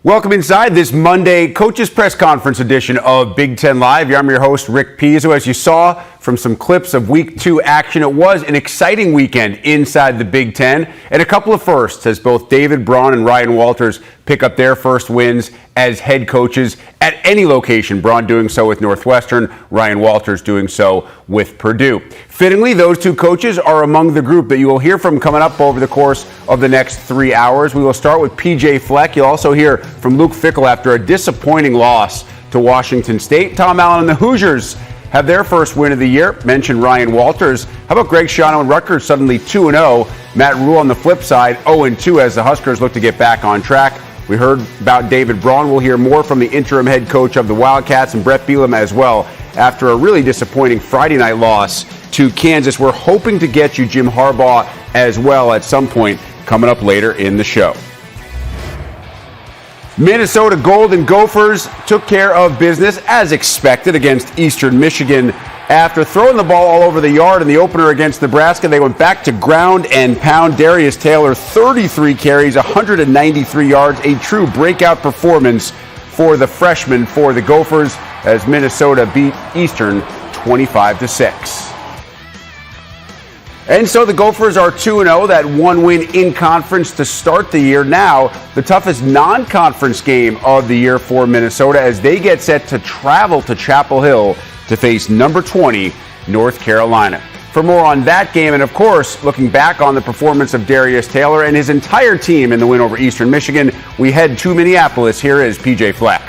Welcome inside this Monday Coaches Press Conference edition of Big Ten Live. I'm your host, Rick Pizzo. As you saw from some clips of Week 2 action, it was an exciting weekend inside the Big Ten, and a couple of firsts as both David Braun and Ryan Walters pick up their first wins as head coaches at any location. Braun doing so with Northwestern, Ryan Walters doing so with Purdue. Fittingly, those two coaches are among the group that you will hear from coming up over the course of the next 3 hours. We will start with Fleck. You'll also hear from Luke Fickell after a disappointing loss to Washington State. Tom Allen and the Hoosiers have their first win of the year. Mentioned Ryan Walters. How about Greg Schiano and Rutgers suddenly 2-0? Matt Rhule on the flip side 0-2 as the Huskers look to get back on track. We heard about David Braun. We'll hear more from the interim head coach of the Wildcats and Bret Bielema as well after a really disappointing Friday night loss to Kansas. We're hoping to get you Jim Harbaugh as well at some point coming up later in the show. Minnesota Golden Gophers took care of business as expected against Eastern Michigan. After throwing the ball all over the yard in the opener against Nebraska, they went back to ground and pound. Darius Taylor, 33 carries, 193 yards, a true breakout performance for the freshman for the Gophers as Minnesota beat Eastern 25-6. And so the Gophers are 2-0, that one win in conference to start the year. Now, the toughest non-conference game of the year for Minnesota as they get set to travel to Chapel Hill to face number 20, North Carolina. For more on that game, and of course, looking back on the performance of Darius Taylor and his entire team in the win over Eastern Michigan, we head to Minneapolis. Here is PJ Fleck.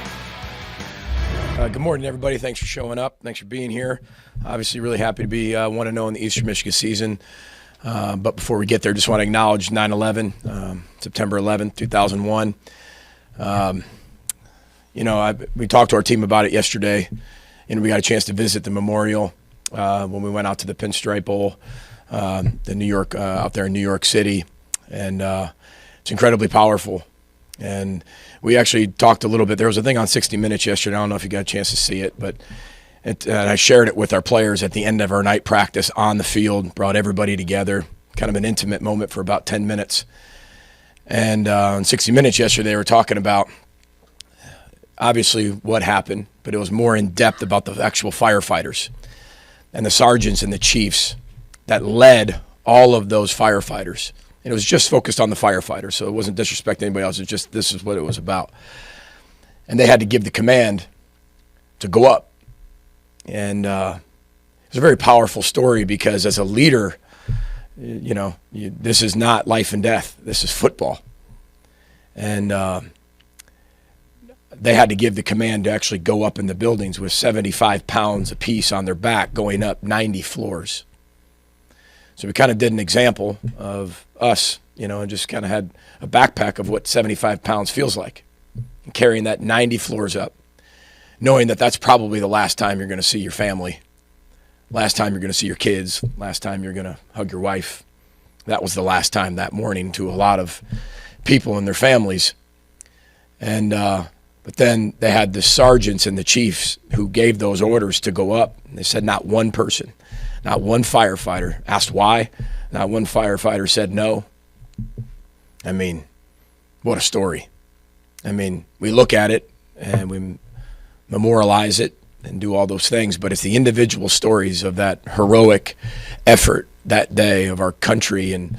Good morning, everybody. Thanks for showing up. Thanks for being here. Obviously, really happy to be 1-0 in the Eastern Michigan season. But before we get there, just want to acknowledge 9/11, September 11th, 2001. We talked to our team about it yesterday, and we got a chance to visit the memorial when we went out to the Pinstripe Bowl, the New York out there in New York City, and it's incredibly powerful. And we actually talked a little bit. There was a thing on 60 Minutes yesterday. I don't know if you got a chance to see it, but and I shared it with our players at the end of our night practice on the field, brought everybody together, kind of an intimate moment for about 10 minutes. And on 60 Minutes yesterday, they were talking about obviously what happened, but it was more in depth about the actual firefighters and the sergeants and the chiefs that led all of those firefighters. And it was just focused on the firefighters, so it wasn't disrespecting anybody else. It's just this is what it was about. And they had to give the command to go up. And it's a very powerful story because as a leader, this is not life and death. This is football. And they had to give the command to actually go up in the buildings with 75 pounds apiece on their back going up 90 floors. So we kind of did an example of us, and just kind of had a backpack of what 75 pounds feels like. And carrying that 90 floors up, knowing that that's probably the last time you're going to see your family, last time you're going to see your kids, last time you're going to hug your wife. That was the last time that morning to a lot of people and their families. And but then they had the sergeants and the chiefs who gave those orders to go up. And they said not one person, not one firefighter asked why. Not one firefighter said no. I mean, what a story. I mean, we look at it and we memorialize it and do all those things, but it's the individual stories of that heroic effort that day of our country and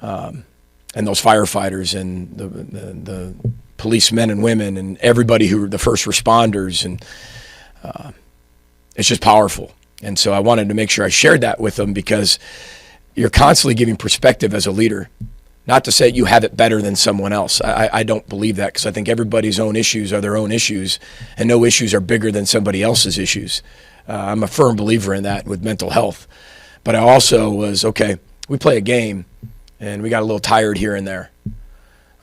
those firefighters and the policemen and women and everybody who were the first responders, and it's just powerful. And so I wanted to make sure I shared that with them because you're constantly giving perspective as a leader. Not to say you have it better than someone else. I don't believe that because I think everybody's own issues are their own issues, and no issues are bigger than somebody else's issues. I'm a firm believer in that with mental health. But I also was, okay, we play a game, and we got a little tired here and there.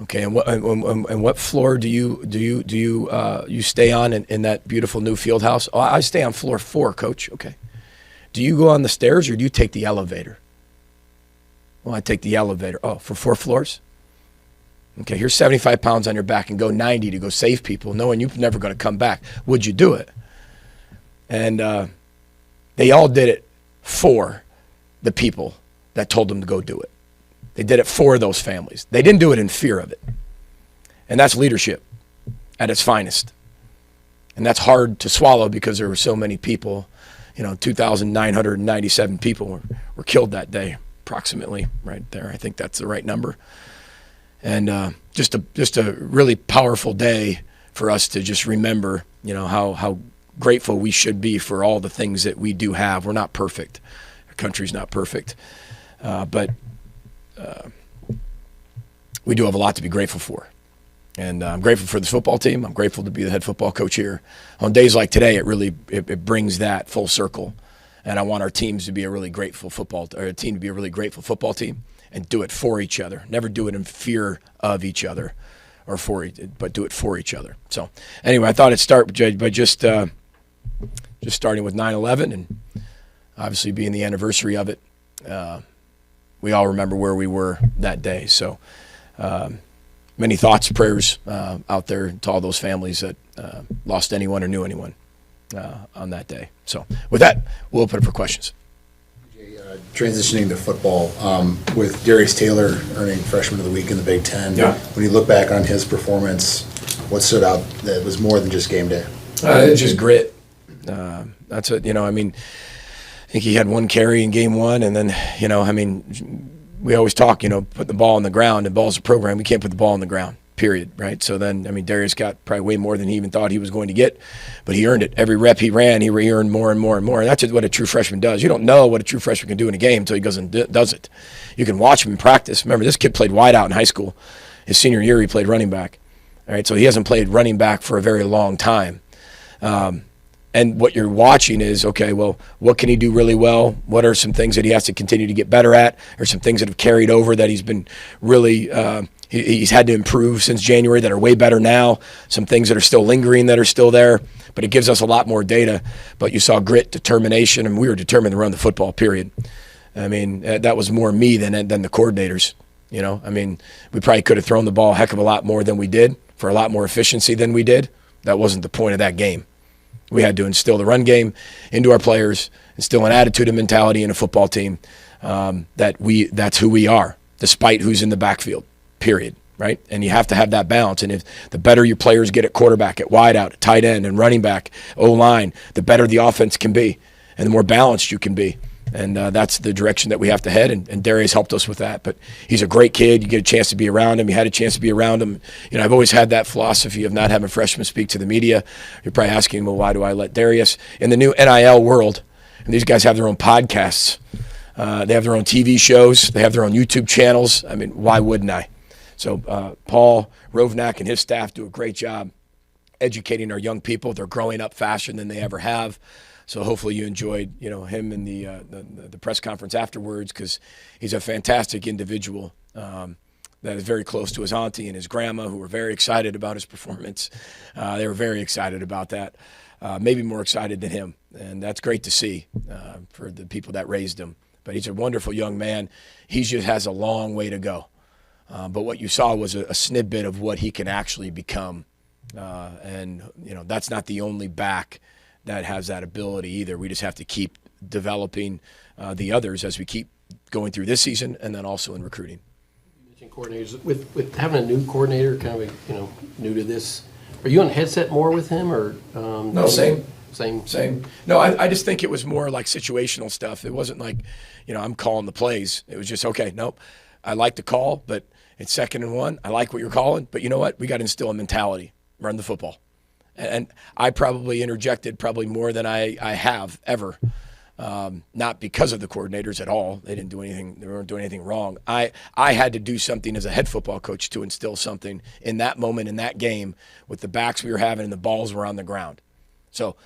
Okay, and what floor do you stay on in that beautiful new field house? Oh, I stay on floor 4, Coach. Okay. Do you go on the stairs or do you take the elevator? Well, I take the elevator. Oh, for 4 floors? Okay, here's 75 pounds on your back and go 90 to go save people, knowing you're never going to come back. Would you do it? And they all did it for the people that told them to go do it. They did it for those families. They didn't do it in fear of it. And that's leadership. at its finest. And that's hard to swallow because there were so many people. 2,997 people were killed that day, approximately, right there. I think that's the right number. And just a really powerful day for us to just remember, how grateful we should be for all the things that we do have. We're not perfect. Our country's not perfect. But we do have a lot to be grateful for. And I'm grateful for this football team. I'm grateful to be the head football coach here. On days like today, it brings that full circle. And I want our teams to be a really grateful football team and do it for each other. Never do it in fear of each other, but do it for each other. So anyway, I thought I'd start by just starting with 9/11 and obviously being the anniversary of it. We all remember where we were that day. So. Many thoughts, prayers out there to all those families that lost anyone or knew anyone on that day. So with that, we'll open up for questions. Transitioning to football, with Darius Taylor earning Freshman of the Week in the Big Ten, Yeah. When you look back on his performance, what stood out that was more than just game day? It's just grit. That's it. I think he had one carry in game one, and then, we always talk, put the ball on the ground, and ball's a program. We can't put the ball on the ground, period, right? So then, Darius got probably way more than he even thought he was going to get, but he earned it. Every rep he ran, he earned more and more and more. And that's what a true freshman does. You don't know what a true freshman can do in a game until he does it. You can watch him in practice. Remember, this kid played wideout in high school. His senior year, he played running back. All right, so he hasn't played running back for a very long time. And what you're watching is, okay, well, what can he do really well? What are some things that he has to continue to get better at? Or some things that have carried over that he's been really he's had to improve since January that are way better now. Some things that are still lingering that are still there. But it gives us a lot more data. But you saw grit, determination, and we were determined to run the football, period. That was more me than the coordinators. We probably could have thrown the ball a heck of a lot more than we did, for a lot more efficiency than we did. That wasn't the point of that game. We had to instill the run game into our players, instill an attitude and mentality in a football team that's who we are, despite who's in the backfield, period, right? And you have to have that balance. And if the better your players get at quarterback, at wideout, at tight end, and running back, O-line, the better the offense can be and the more balanced you can be. And that's the direction that we have to head, and Darius helped us with that. But he's a great kid. You get a chance to be around him. You had a chance to be around him. I've always had that philosophy of not having freshmen speak to the media. You're probably asking, well, why do I let Darius? In the new NIL world, and these guys have their own podcasts. They have their own TV shows. They have their own YouTube channels. Why wouldn't I? So Paul Rovnak and his staff do a great job educating our young people. They're growing up faster than they ever have. So hopefully you enjoyed, him in the press conference afterwards, because he's a fantastic individual that is very close to his auntie and his grandma, who were very excited about his performance. They were very excited about that, maybe more excited than him, and that's great to see for the people that raised him. But he's a wonderful young man. He just has a long way to go. But what you saw was a snippet of what he can actually become, and that's not the only back that has that ability either. We just have to keep developing the others as we keep going through this season, and then also in recruiting. You mentioned coordinators. With having a new coordinator, kind of new to this, are you on headset more with him, or No, same. Same. No, I just think it was more like situational stuff. It wasn't like, I'm calling the plays. It was just, okay, nope, I like the call, but it's 2nd and 1. I like what you're calling, but you know what? We got to instill a mentality. Run the football. And I probably interjected more than I have ever, not because of the coordinators at all. They didn't do anything. They weren't doing anything wrong. I had to do something as a head football coach to instill something in that moment, in that game, with the backs we were having and the balls were on the ground. So,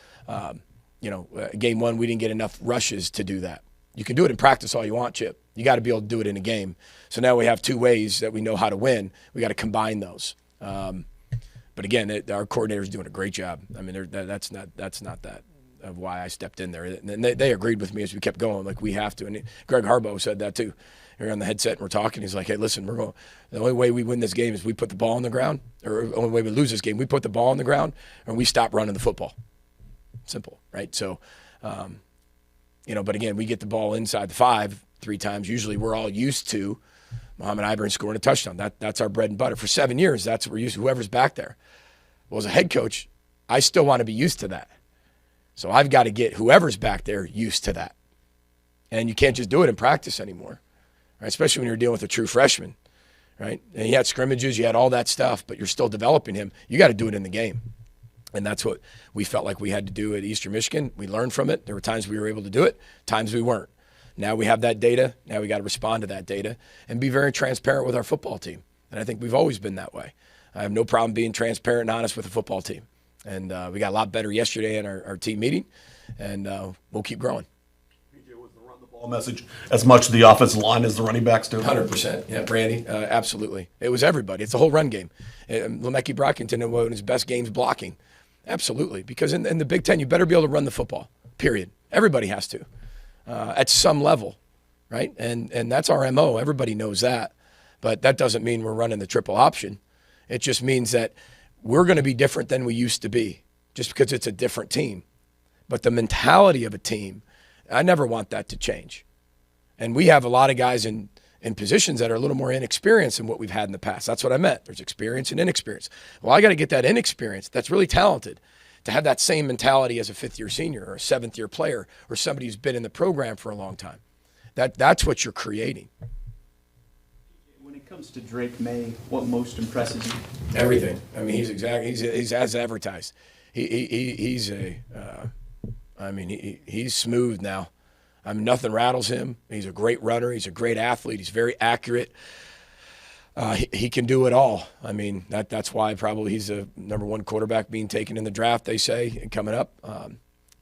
game 1, we didn't get enough rushes to do that. You can do it in practice all you want, Chip. You got to be able to do it in a game. So now we have 2 ways that we know how to win. We got to combine those. But again, our coordinator's doing a great job. That's not that of why I stepped in there. And they agreed with me as we kept going, like we have to. And Greg Harbaugh said that too. We're on the headset and we're talking. He's like, hey, listen, the only way we win this game is we put the ball on the ground, or the only way we lose this game, we put the ball on the ground and we stop running the football. Simple, right? So, but again, we get the ball inside the 5 3 times. Usually we're all used to Mohamed Ibrahim scoring a touchdown. That's our bread and butter. For 7 years, that's what we're used to, whoever's back there. Well, as a head coach, I still want to be used to that. So I've got to get whoever's back there used to that. And you can't just do it in practice anymore, right? Especially when you're dealing with a true freshman, right? And you had scrimmages, you had all that stuff, but you're still developing him. You got to do it in the game. And that's what we felt like we had to do at Eastern Michigan. We learned from it. There were times we were able to do it, times we weren't. Now we have that data. Now we got to respond to that data and be very transparent with our football team. And I think we've always been that way. I have no problem being transparent and honest with the football team. And we got a lot better yesterday in our team meeting, and we'll keep growing. Was the run the ball message as much the offensive line as the running backs do? 100%. Yeah, Brandy, absolutely. It was everybody. It's the whole run game. Lemecki Brockington had one of his best games blocking. Absolutely. Because in the Big Ten, you better be able to run the football, period. Everybody has to at some level, right? And that's our MO. Everybody knows that. But that doesn't mean we're running the triple option. It just means that we're going to be different than we used to be just because it's a different team. But the mentality of a team, I never want that to change. And we have a lot of guys in positions that are a little more inexperienced than what we've had in the past. That's what I meant. There's experience and inexperience. Well, I got to get that inexperience that's really talented to have that same mentality as a fifth-year senior or a seventh-year player or somebody who's been in the program for a long time. That's what you're creating. When it comes to Drake May, what most impresses you? Everything. I mean, he's as advertised. He's smooth now. I mean, nothing rattles him. He's a great runner. He's a great athlete. He's very accurate. He can do it all. I mean, that's why probably he's the number one quarterback being taken in the draft, they say, coming up.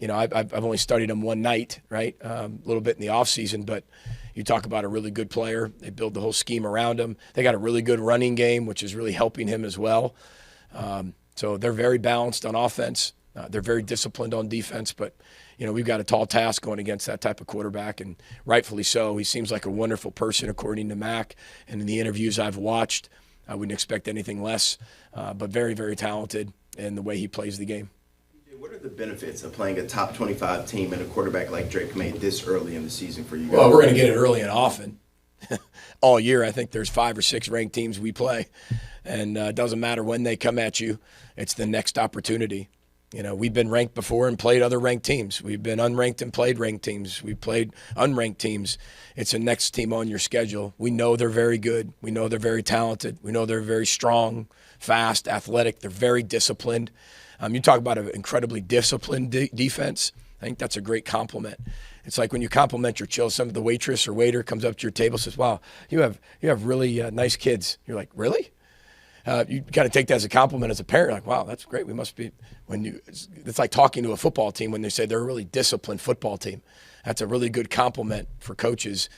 I've only studied him one night, right? A little bit in the offseason, but you talk about a really good player. They build the whole scheme around him. They got a really good running game, which is really helping him as well. So they're very balanced on offense. They're very disciplined on defense, but we've got a tall task going against that type of quarterback, and rightfully so. He seems like a wonderful person, according to Mac, and in the interviews I've watched, I wouldn't expect anything less, but very, very talented in the way he plays the game. What are the benefits of playing a top 25 team and a quarterback like Drake May this early in the season for you guys? Well, we're going to get it early and often. All year, I think there's 5 or 6 ranked teams we play, and it doesn't matter when they come at you. It's the next opportunity. We've been ranked before and played other ranked teams. We've been unranked and played ranked teams. We've played unranked teams. It's the next team on your schedule. We know they're very good. We know they're very talented. We know they're very strong, fast, athletic. They're very disciplined. You talk about an incredibly disciplined defense. I think that's a great compliment. It's like when you compliment your children, some of the waitress or waiter comes up to your table and says, "Wow, you have really nice kids." You're like, "Really?" You kind of take that as a compliment as a parent. Like, "Wow, that's great. We must be." It's like talking to a football team when they say they're a really disciplined football team. That's a really good compliment for coaches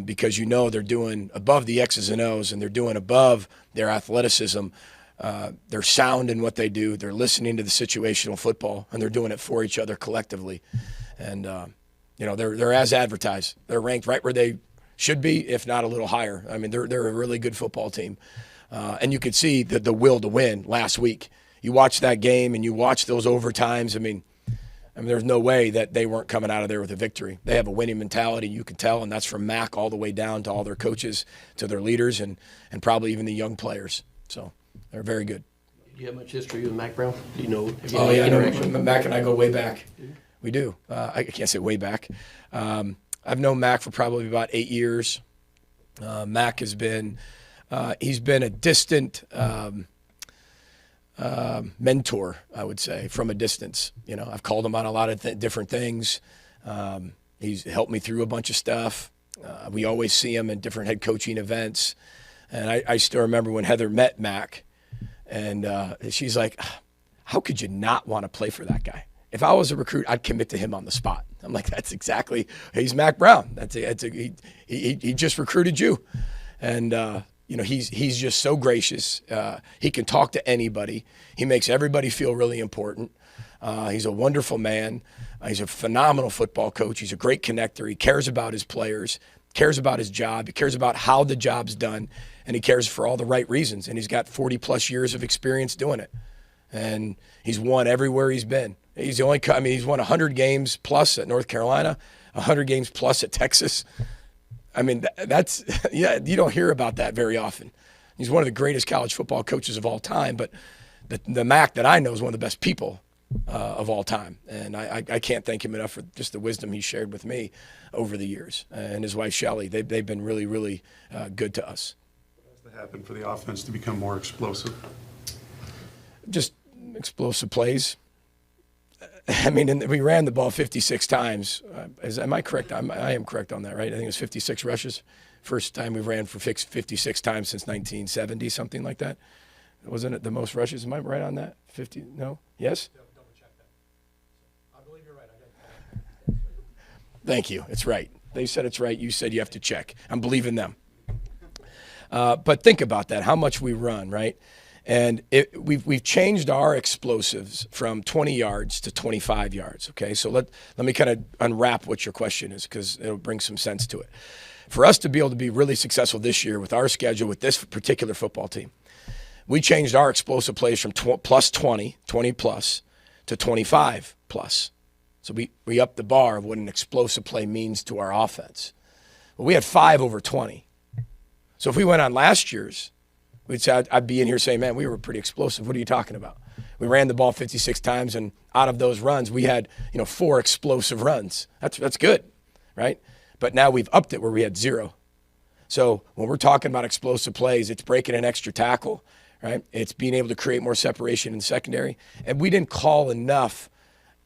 because they're doing above the X's and O's and they're doing above their athleticism. They're sound in what they do. They're listening to the situational football, and they're doing it for each other collectively. And they're as advertised. They're ranked right where they should be, if not a little higher. I mean, they're a really good football team. And you could see the will to win last week. You watch that game and you watch those overtimes. I mean, there's no way that they weren't coming out of there with a victory. They have a winning mentality, you can tell, and that's from Mac all the way down to all their coaches, to their leaders, and probably even the young players. So they're very good. Do you have much history with Mac Brown? Do you know? Have you Oh, had yeah, any I know. interaction? Mac and I go way back. We do. I can't say way back. I've known Mac for probably about 8 years. Mac has been he's been a distant mentor, I would say, from a distance. I've called him on a lot of different things. He's helped me through a bunch of stuff. We always see him in different head coaching events. And I still remember when Heather met Mac, and she's like, "How could you not want to play for that guy? If I was a recruit, I'd commit to him on the spot." I'm like, he's Mac Brown. He just recruited you. And he's just so gracious. He can talk to anybody. He makes everybody feel really important. He's a wonderful man. He's a phenomenal football coach. He's a great connector. He cares about his players, cares about his job. He cares about how the job's done, and he cares for all the right reasons. And he's got 40-plus years of experience doing it. And he's won everywhere he's been. He's he's won 100 games plus at North Carolina, 100 games plus at Texas. I mean, you don't hear about that very often. He's one of the greatest college football coaches of all time, but the Mac that I know is one of the best people of all time. And I can't thank him enough for just the wisdom he shared with me over the years. And his wife, Shelley, they've been really, really good to us. What has to happen for the offense to become more explosive? Just explosive plays. I mean, and we ran the ball 56 times. Am I correct? I am correct on that, right? I think it was 56 rushes. First time we ran for 56 times since 1970, something like that. Wasn't it the most rushes? Am I right on that? 50? No? Yes? Double check that. I believe you're right. Thank you. It's right. They said it's right. You said you have to check. I'm believing them. But think about that, how much we run, right? And we've changed our explosives from 20 yards to 25 yards, okay? So let me kind of unwrap what your question is, because it'll bring some sense to it. For us to be able to be really successful this year with our schedule, with this particular football team, we changed our explosive plays from plus 20 plus, to 25 plus. So we upped the bar of what an explosive play means to our offense. Well, we had 5 over 20. So if we went on last year's, we'd say, I'd be in here saying, man, we were pretty explosive. What are you talking about? We ran the ball 56 times, and out of those runs, we had 4 explosive runs. That's good, right? But now we've upped it where we had 0. So when we're talking about explosive plays, it's breaking an extra tackle, right? It's being able to create more separation in the secondary. And we didn't call enough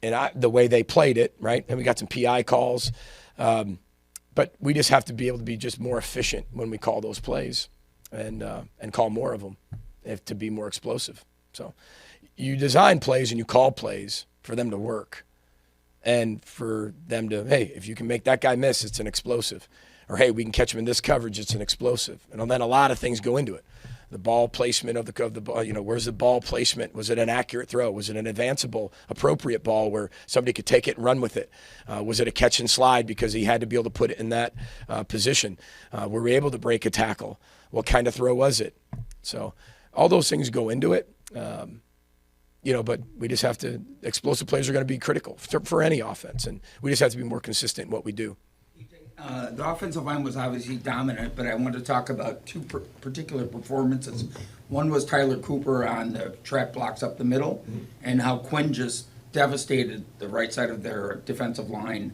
in the way they played it, right? And we got some PI calls. But we just have to be able to be just more efficient when we call those plays and call more of them to be more explosive. So you design plays and you call plays for them to work and for them to, hey, if you can make that guy miss, it's an explosive. Or, hey, we can catch him in this coverage, it's an explosive. And then a lot of things go into it. The ball placement of the ball, where's the ball placement? Was it an accurate throw? Was it an advanceable, appropriate ball where somebody could take it and run with it? Was it a catch and slide because he had to be able to put it in that position? Were we able to break a tackle? What kind of throw was it? So all those things go into it. But we just have to, explosive plays are going to be critical for any offense, and we just have to be more consistent in what we do. The offensive line was obviously dominant, but I want to talk about 2 particular performances. One was Tyler Cooper on the trap blocks up the middle, and how Quinn just devastated the right side of their defensive line,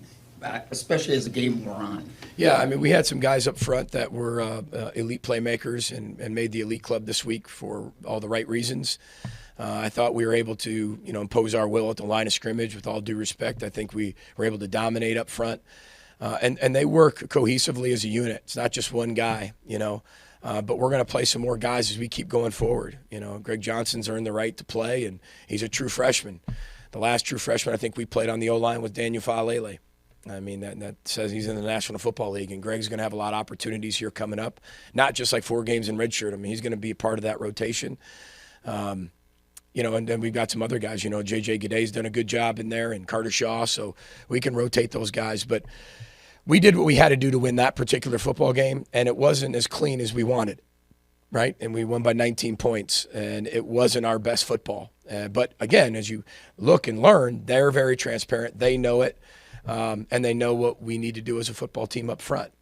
especially as the game wore on. Yeah, I mean, we had some guys up front that were elite playmakers and made the elite club this week for all the right reasons. I thought we were able to, impose our will at the line of scrimmage with all due respect. I think we were able to dominate up front. And they work cohesively as a unit. It's not just one guy, but we're going to play some more guys as we keep going forward. Greg Johnson's earned the right to play, and he's a true freshman. The last true freshman I think we played on the O-line was Daniel Faalele. I mean, that says he's in the National Football League, and Greg's going to have a lot of opportunities here coming up, not just like 4 games in redshirt. I mean, he's going to be a part of that rotation. And then we've got some other guys. J.J. Gaday's done a good job in there, and Carter Shaw, so we can rotate those guys. But we did what we had to do to win that particular football game, and it wasn't as clean as we wanted, right? And we won by 19 points, and it wasn't our best football. But, again, as you look and learn, they're very transparent. They know it, and they know what we need to do as a football team up front.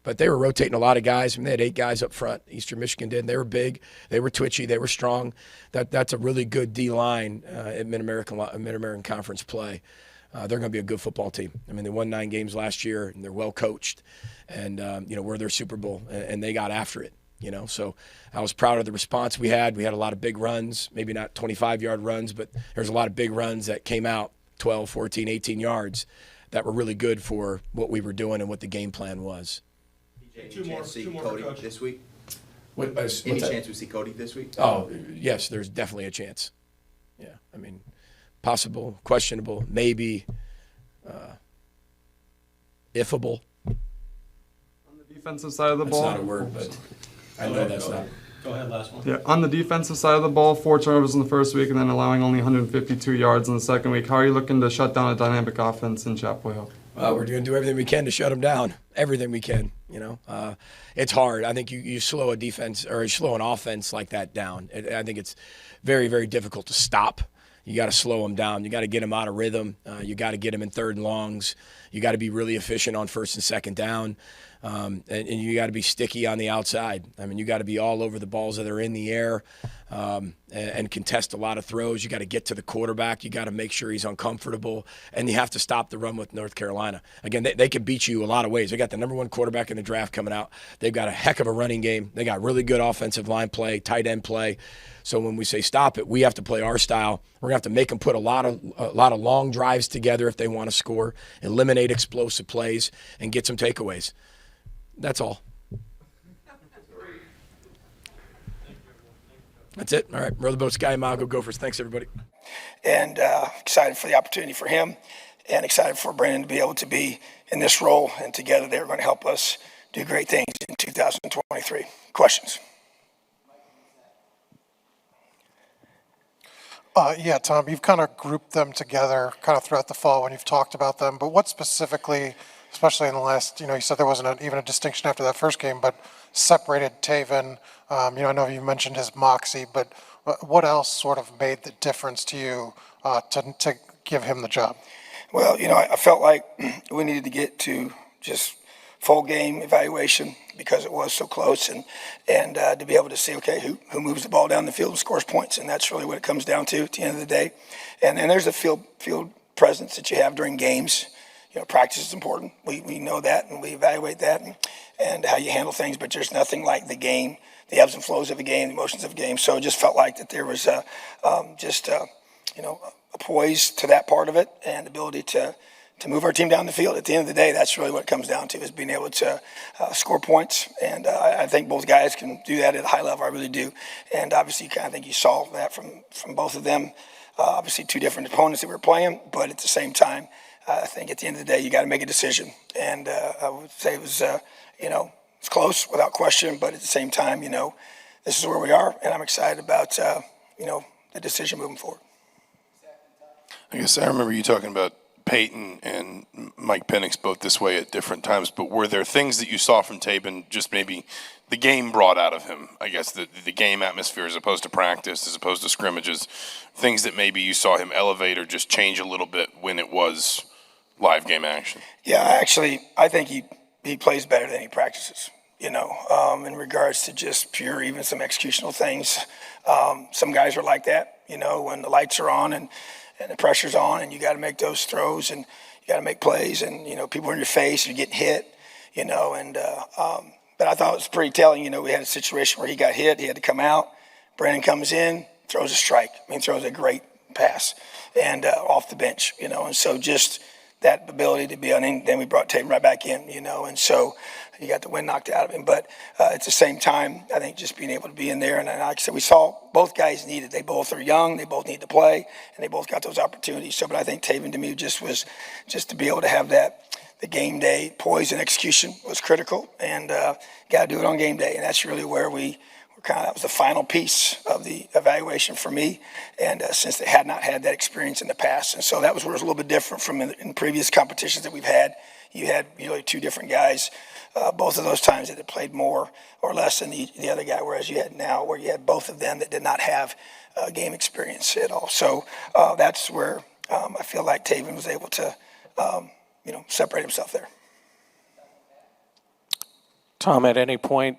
But they were rotating a lot of guys. I mean, they had 8 guys up front. Eastern Michigan did. And they were big. They were twitchy. They were strong. That's a really good D-line at Mid-American Conference play. They're going to be a good football team. I mean, they won 9 games last year, and they're well coached. And, we're their Super Bowl, and they got after it, So I was proud of the response we had. We had a lot of big runs, maybe not 25-yard runs, but there's a lot of big runs that came out 12, 14, 18 yards that were really good for what we were doing and what the game plan was. Any chance to see Cody this week? Any chance we see Cody this week? Oh, yes, there's definitely a chance. Yeah, I mean, possible, questionable, maybe, ifable. On the defensive side of the ball. That's not a word, but I know that's not. Go ahead, last one. Yeah, on the defensive side of the ball, 4 turnovers in the first week and then allowing only 152 yards in the second week. How are you looking to shut down a dynamic offense in Chapel Hill? We're going to do everything we can to shut them down. Everything we can, It's hard. I think you slow a defense or you slow an offense like that down. I think it's very, very difficult to stop. You got to slow them down. You got to get them out of rhythm. You got to get them in 3rd and longs. You got to be really efficient on 1st and 2nd down. And you got to be sticky on the outside. I mean, you got to be all over the balls that are in the air and contest a lot of throws. You got to get to the quarterback. You got to make sure he's uncomfortable. And you have to stop the run with North Carolina. Again, they can beat you a lot of ways. They got the number 1 quarterback in the draft coming out. They've got a heck of a running game. They got really good offensive line play, tight end play. So when we say stop it, we have to play our style. We're going to have to make them put a lot of long drives together if they want to score, eliminate explosive plays, and get some takeaways. That's all. That's it. All right. Row the boat, Sky Mile. Go Gophers. Thanks, everybody. And excited for the opportunity for him and excited for Brandon to be able to be in this role. And together they're going to help us do great things in 2023. Questions? Yeah, Tom, you've kind of grouped them together kind of throughout the fall when you've talked about them, but what specifically, especially in the last, you said there wasn't even a distinction after that first game, but separated Taven? I know you mentioned his moxie, but what else sort of made the difference to you to give him the job? Well, I felt like we needed to get to just full game evaluation because it was so close, and to be able to see, okay, who moves the ball down the field and scores points, and that's really what it comes down to at the end of the day. And there's a field presence that you have during games. Practice is important. We know that, and we evaluate that, and how you handle things. But there's nothing like the game, the ebbs and flows of a game, the emotions of a game. So it just felt like that there was a poise to that part of it, and ability to move our team down the field. At the end of the day, that's really what it comes down to, is being able to score points. And I think both guys can do that at a high level. I really do. And obviously, I think you saw that from both of them. Obviously, 2 different opponents that we were playing, but at the same time, I think at the end of the day, you got to make a decision. And I would say it was, it's close without question, but at the same time, this is where we are, and I'm excited about, the decision moving forward. I guess I remember you talking about Peyton and Mike Penix both this way at different times, but were there things that you saw from Taven, just maybe the game brought out of him, I guess, the game atmosphere as opposed to practice, as opposed to scrimmages, things that maybe you saw him elevate or just change a little bit when it was live game action? Yeah, I think he plays better than he practices, in regards to just pure, even some executional things. Some guys are like that, when the lights are on and the pressure's on, and you got to make those throws, and you got to make plays, and people are in your face, and you're getting hit, but I thought it was pretty telling. We had a situation where he got hit, he had to come out. Brandon comes in, throws a strike. Throws a great pass, and off the bench, and so just that ability to be on in. Then we brought Taven right back in, and so he got the wind knocked out of him. But at the same time, I think just being able to be in there, and like I said, we saw both guys needed. They both are young, they both need to play, and they both got those opportunities. So, but I think Taven to me was just to be able to have that, the game day poise and execution was critical, and got to do it on game day, and that's really where that was the final piece of the evaluation for me, and since they had not had that experience in the past. And so that was where it was a little bit different from in previous competitions that we've had. You had 2 different guys, both of those times that had played more or less than the other guy, whereas you had now where you had both of them that did not have game experience at all. So that's where I feel like Taven was able to separate himself there. Tom, at any point,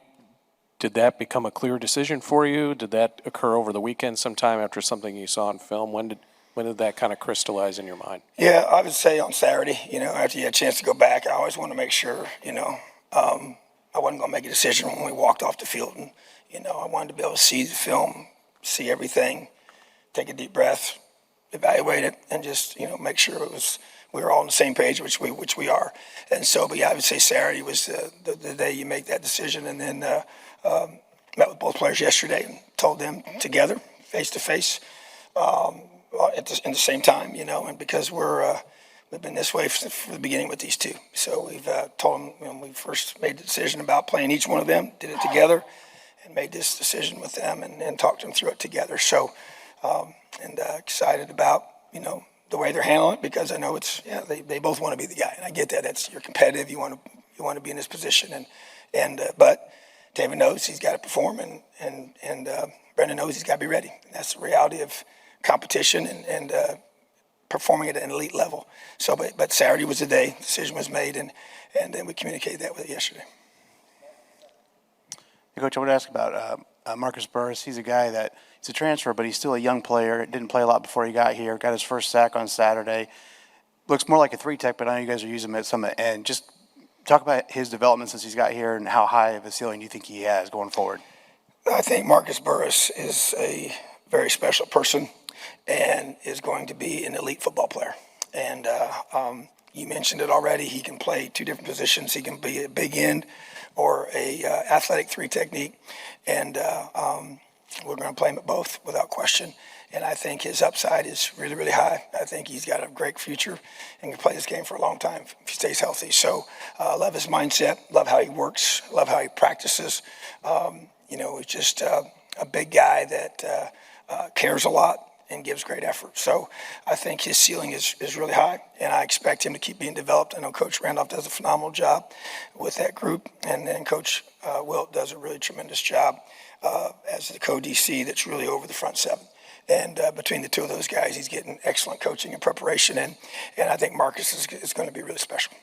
did that become a clear decision for you? Did that occur over the weekend sometime after something you saw on film? When did that kind of crystallize in your mind? Yeah, I would say on Saturday, after you had a chance to go back, I always want to make sure, I wasn't going to make a decision when we walked off the field. And, I wanted to be able to see the film, see everything, take a deep breath, evaluate it, and just, make sure we were all on the same page, which we are. And so, but yeah, I would say Saturday was the day you make that decision. And then met with both players yesterday and told them together, face to face, in the same time, and because we've been this way from the beginning with these 2. So we've told them when we first made the decision about playing each one of them, did it together, and made this decision with them and talked them through it together. So, excited about, the way they're handling it, because I know they both want to be the guy, and I get that. You're competitive. You want to be in this position, but Taven knows he's got to perform, and Brendan knows he's got to be ready. And that's the reality of competition, and performing at an elite level. So, but Saturday was the day, decision was made, and then we communicated that with it yesterday. Hey, Coach, I want to ask about Marcus Burris. He's a guy that he's a transfer, but he's still a young player. Didn't play a lot before he got here. Got his first sack on Saturday. Looks more like a 3-tech, but I know you guys are using him at some end. Just talk about his development since he's got here and how high of a ceiling you think he has going forward. I think Marcus Burris is a very special person and is going to be an elite football player. And you mentioned it already. He can play 2 different positions. He can be a big end or a athletic 3 technique. And we're going to play him at both without question. And I think his upside is really, really high. I think he's got a great future and can play this game for a long time if he stays healthy. So I love his mindset, love how he works, love how he practices. He's just a big guy that cares a lot and gives great effort. So I think his ceiling is really high, and I expect him to keep being developed. I know Coach Randolph does a phenomenal job with that group, and then Coach Wilt does a really tremendous job as the co-DC that's really over the front 7. And between the 2 of those guys, he's getting excellent coaching and preparation, and I think Marcus is going to be really special.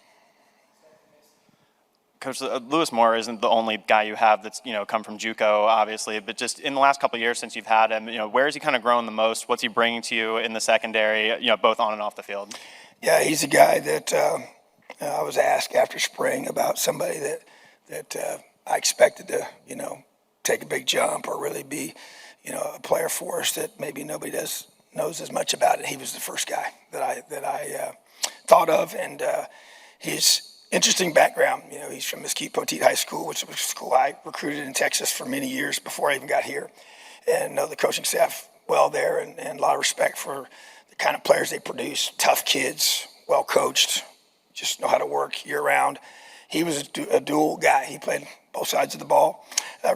Coach, Lewis Moore isn't the only guy you have that's, come from JUCO, obviously, but just in the last couple of years since you've had him, where has he kind of grown the most? What's he bringing to you in the secondary, both on and off the field? Yeah, he's a guy that I was asked after spring about somebody that I expected to, take a big jump or really be, a player for us that maybe nobody knows as much about it. He was the first guy that I thought of, and his interesting background. He's from Mesquite Poteet High School, which was a school I recruited in Texas for many years before I even got here, and know the coaching staff well there, and a lot of respect for the kind of players they produce. Tough kids, well coached, just know how to work year round. He was a dual guy. He played both sides of the ball.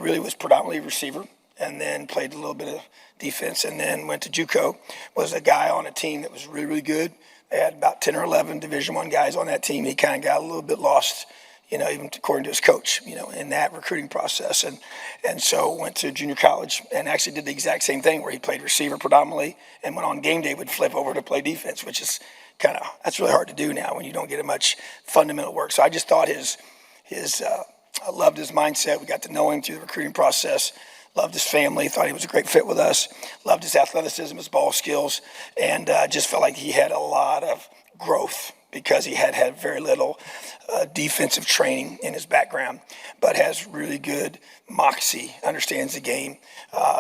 Really was predominantly receiver, and then played a little bit of defense, and then went to JUCO. Was a guy on a team that was really, really good. They had about 10 or 11 Division I guys on that team. He kind of got a little bit lost, even according to his coach, in that recruiting process. And so went to junior college and actually did the exact same thing where he played receiver predominantly and went on game day would flip over to play defense, which is that's really hard to do now when you don't get much fundamental work. So I just thought I loved his mindset. We got to know him through the recruiting process. Loved his family, thought he was a great fit with us, loved his athleticism, his ball skills, and just felt like he had a lot of growth because he had very little defensive training in his background, but has really good moxie, understands the game,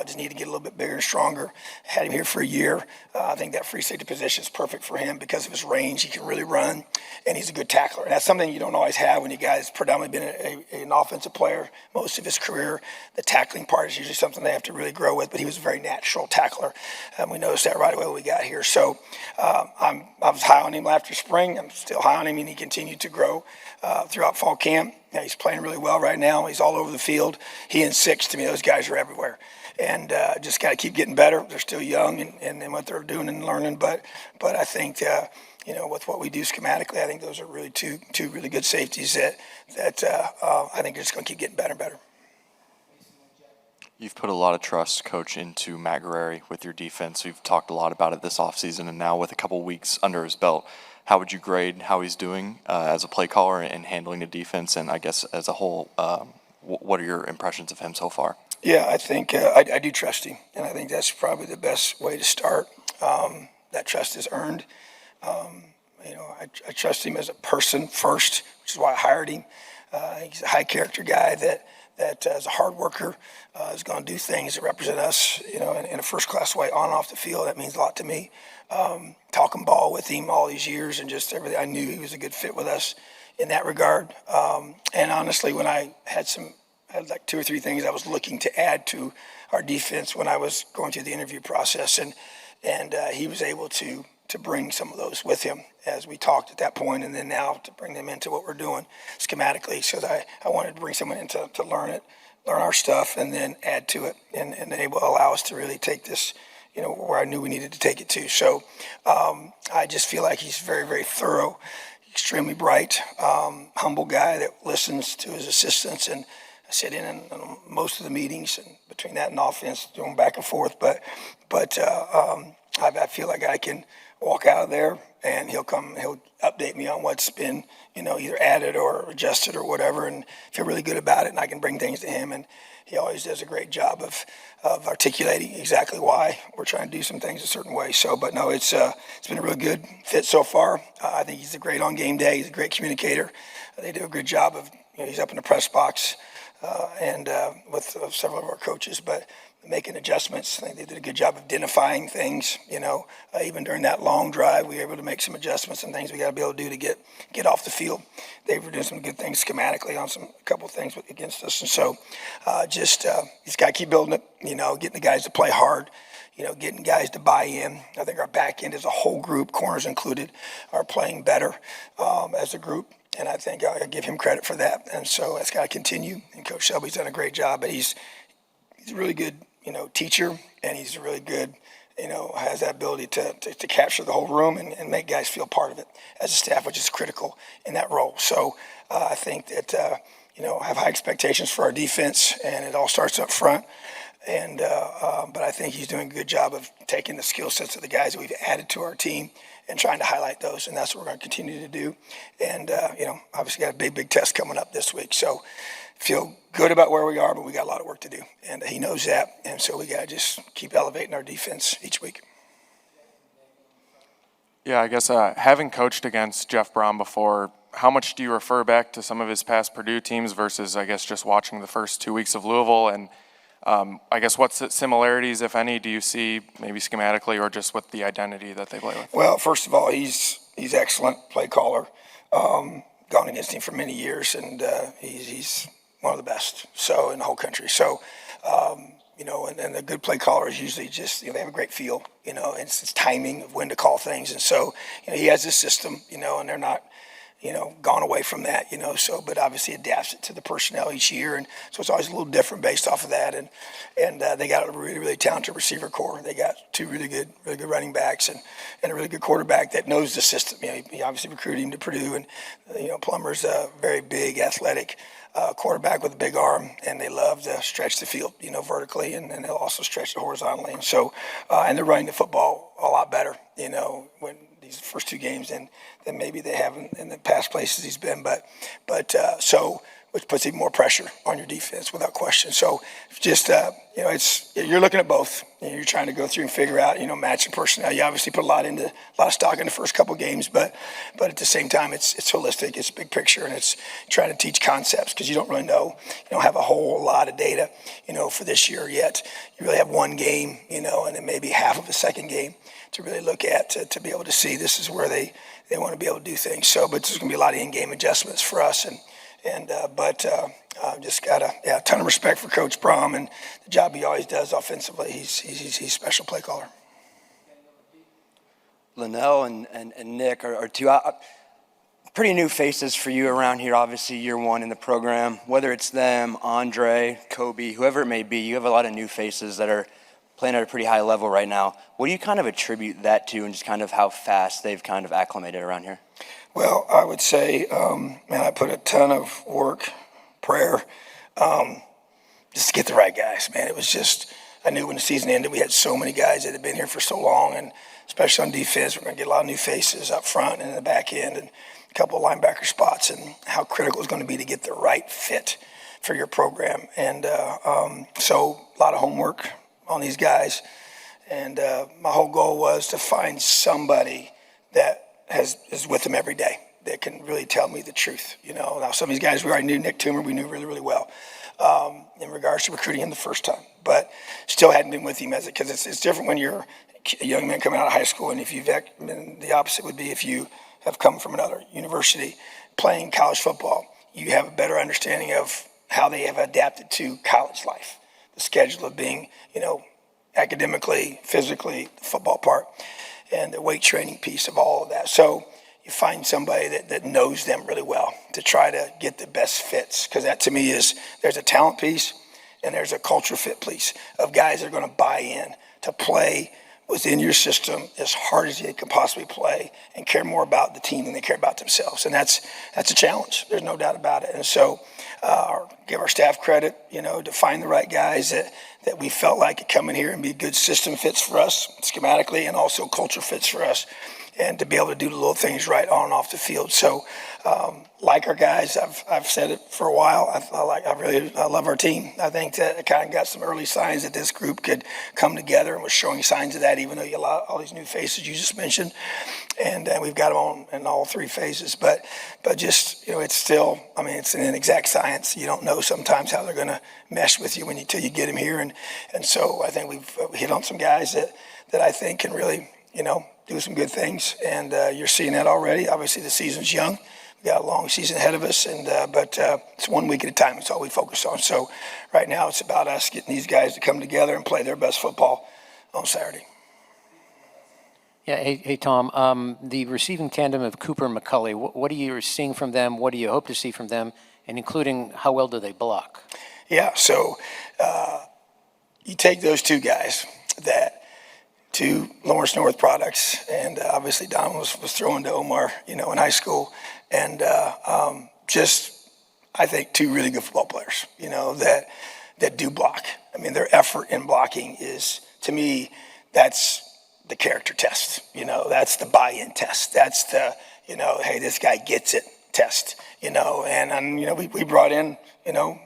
just need to get a little bit bigger and stronger. Had him here for a year. I think that free safety position is perfect for him because of his range. He can really run, and he's a good tackler. And that's something you don't always have when you guys predominantly been an offensive player most of his career. The tackling part is usually something they have to really grow with, but he was a very natural tackler. And we noticed that right away when we got here. So I was high on him after spring. I'm still high on him, and he continued to grow throughout fall camp. Yeah, he's playing really well right now. He's all over the field. He and 6, to me, those guys are everywhere. And just got to keep getting better. They're still young and what they're doing and learning. But I think, with what we do schematically, I think those are really two really good safeties that I think are just going to keep getting better and better. You've put a lot of trust, Coach, into Matt Guerreri with your defense. We've talked a lot about it this offseason, and now with a couple weeks under his belt, how would you grade how he's doing as a play caller and handling the defense? And I guess as a whole, what are your impressions of him so far? Yeah, I think I do trust him, and I think that's probably the best way to start. That trust is earned. I trust him as a person first, which is why I hired him. He's a high character guy that is a hard worker, is going to do things that represent us, in a first-class way on and off the field. That means a lot to me. Talking ball with him all these years and just everything, I knew he was a good fit with us in that regard. And honestly, when I had like 2 or 3 things I was looking to add to our defense when I was going through the interview process, and he was able to bring some of those with him as we talked at that point, and then now to bring them into what we're doing schematically. So that I wanted to bring someone in to learn our stuff, and then add to it, and they will allow us to really take this, where I knew we needed to take it to. So I just feel like he's very, very thorough, extremely bright, humble guy that listens to his assistants, and I sit in most of the meetings, and between that and offense, doing back and forth. But I feel like I can walk out of there and he'll update me on what's been, either added or adjusted or whatever, and feel really good about it. And I can bring things to him, and he always does a great job of articulating exactly why we're trying to do some things a certain way. So, but no, it's been a really good fit so far. I think he's great on game day. He's a great communicator. They do a good job of, he's up in the press box and with several of our coaches, but making adjustments. I think they did a good job of identifying things, even during that long drive, we were able to make some adjustments and things we got to be able to do to get off the field. They were doing some good things schematically on a couple of things against us. And so he's got to keep building it, getting the guys to play hard, getting guys to buy in. I think our back end as a whole group, corners included, are playing better as a group. And I think I give him credit for that. And so that's got to continue. And Coach Shelby's done a great job, but he's a really good, teacher, and he's really good, has that ability to capture the whole room and make guys feel part of it as a staff, which is critical in that role. So I think that, have high expectations for our defense, and it all starts up front. And but I think he's doing a good job of taking the skill sets of the guys that we've added to our team and trying to highlight those, and that's what we're going to continue to do. And, obviously got a big test coming up this week. So feel good about where we are, but we got a lot of work to do. And he knows that, and so we got to just keep elevating our defense each week. Yeah, I guess having coached against Jeff Braun before, how much do you refer back to some of his past Purdue teams versus, I guess, just watching the first 2 weeks of Louisville? And I guess what similarities, if any, do you see maybe schematically or just with the identity that they play with? Well, first of all, he's excellent play caller. Gone against him for many years, and he's one of the best in the whole country. So, and the good play caller is usually just, they have a great feel, and it's timing of when to call things. And so, he has this system, and they're not, gone away from that, so, but obviously adapts it to the personnel each year. And so it's always a little different based off of that. And they got a really, really talented receiver core. They got two really good running backs and a really good quarterback that knows the system. He obviously recruited him to Purdue, and, Plummer's a very big, athletic quarterback with a big arm, and they love to stretch the field, vertically, and they'll also stretch it horizontally. And so, and they're running the football a lot better, when these first two games than maybe they haven't in the past places he's been. But so, which puts even more pressure on your defense without question. So just, you're looking at both. You're trying to go through and figure out, matching personnel. You obviously put a lot of stock in the first couple of games, but at the same time, it's holistic. It's a big picture, and it's trying to teach concepts because you don't really know. You don't have a whole lot of data, for this year yet. You really have one game, and then maybe half of the second game to really look at to be able to see this is where they want to be able to do things. So, but there's going to be a lot of in-game adjustments for us, but just got a ton of respect for Coach Braun and the job he always does offensively. He's a special play caller. Linnell and Nick are two pretty new faces for you around here. Obviously, year one in the program. Whether it's them, Andre, Kobe, whoever it may be, you have a lot of new faces that are playing at a pretty high level right now. What do you kind of attribute that to, and just kind of how fast they've kind of acclimated around here? Well, I would say, I put a ton of work, prayer, just to get the right guys, man. It was just, I knew when the season ended, we had so many guys that had been here for so long, and especially on defense, we're going to get a lot of new faces up front and in the back end, and a couple of linebacker spots, and how critical it's going to be to get the right fit for your program. And so a lot of homework on these guys. And my whole goal was to find somebody that is with them every day that can really tell me the truth. Now some of these guys we already knew. Nick Toomer we knew really, really well in regards to recruiting him the first time, but still hadn't been with him because it's different when you're a young man coming out of high school, and if you've been, the opposite would be if you have come from another university playing college football, you have a better understanding of how they have adapted to college life, the schedule of being, academically, physically, the football part, and the weight training piece of all of that. So you find somebody that knows them really well to try to get the best fits, because that to me is, there's a talent piece and there's a culture fit piece of guys that are going to buy in to play within your system as hard as they can possibly play and care more about the team than they care about themselves. And that's a challenge. There's no doubt about it. And so give our staff credit, to find the right guys that that we felt like could come in here and be good system fits for us schematically and also culture fits for us, and to be able to do the little things right on and off the field. So, like our guys, I've said it for a while. I love our team. I think that it kind of got some early signs that this group could come together, and was showing signs of that. Even though you allow all these new faces you just mentioned, and we've got them on in all three phases. But just it's still. I mean, it's an inexact science. You don't know sometimes how they're going to mesh with you until you get them here, and so I think we've hit on some guys that I think can really do some good things, and you're seeing that already. Obviously, the season's young. We got a long season ahead of us, but it's 1 week at a time. That's all we focus on. So right now, it's about us getting these guys to come together and play their best football on Saturday. Yeah, hey Tom. The receiving tandem of Cooper and McCulley, what are you seeing from them? What do you hope to see from them? And including, how well do they block? Yeah, so you take those two guys, two Lawrence North products, and obviously Don was throwing to Omar, in high school, and I think two really good football players, that do block. I mean, their effort in blocking is, to me, that's the character test. That's the buy-in test. That's the, hey, this guy gets it test. We brought in, an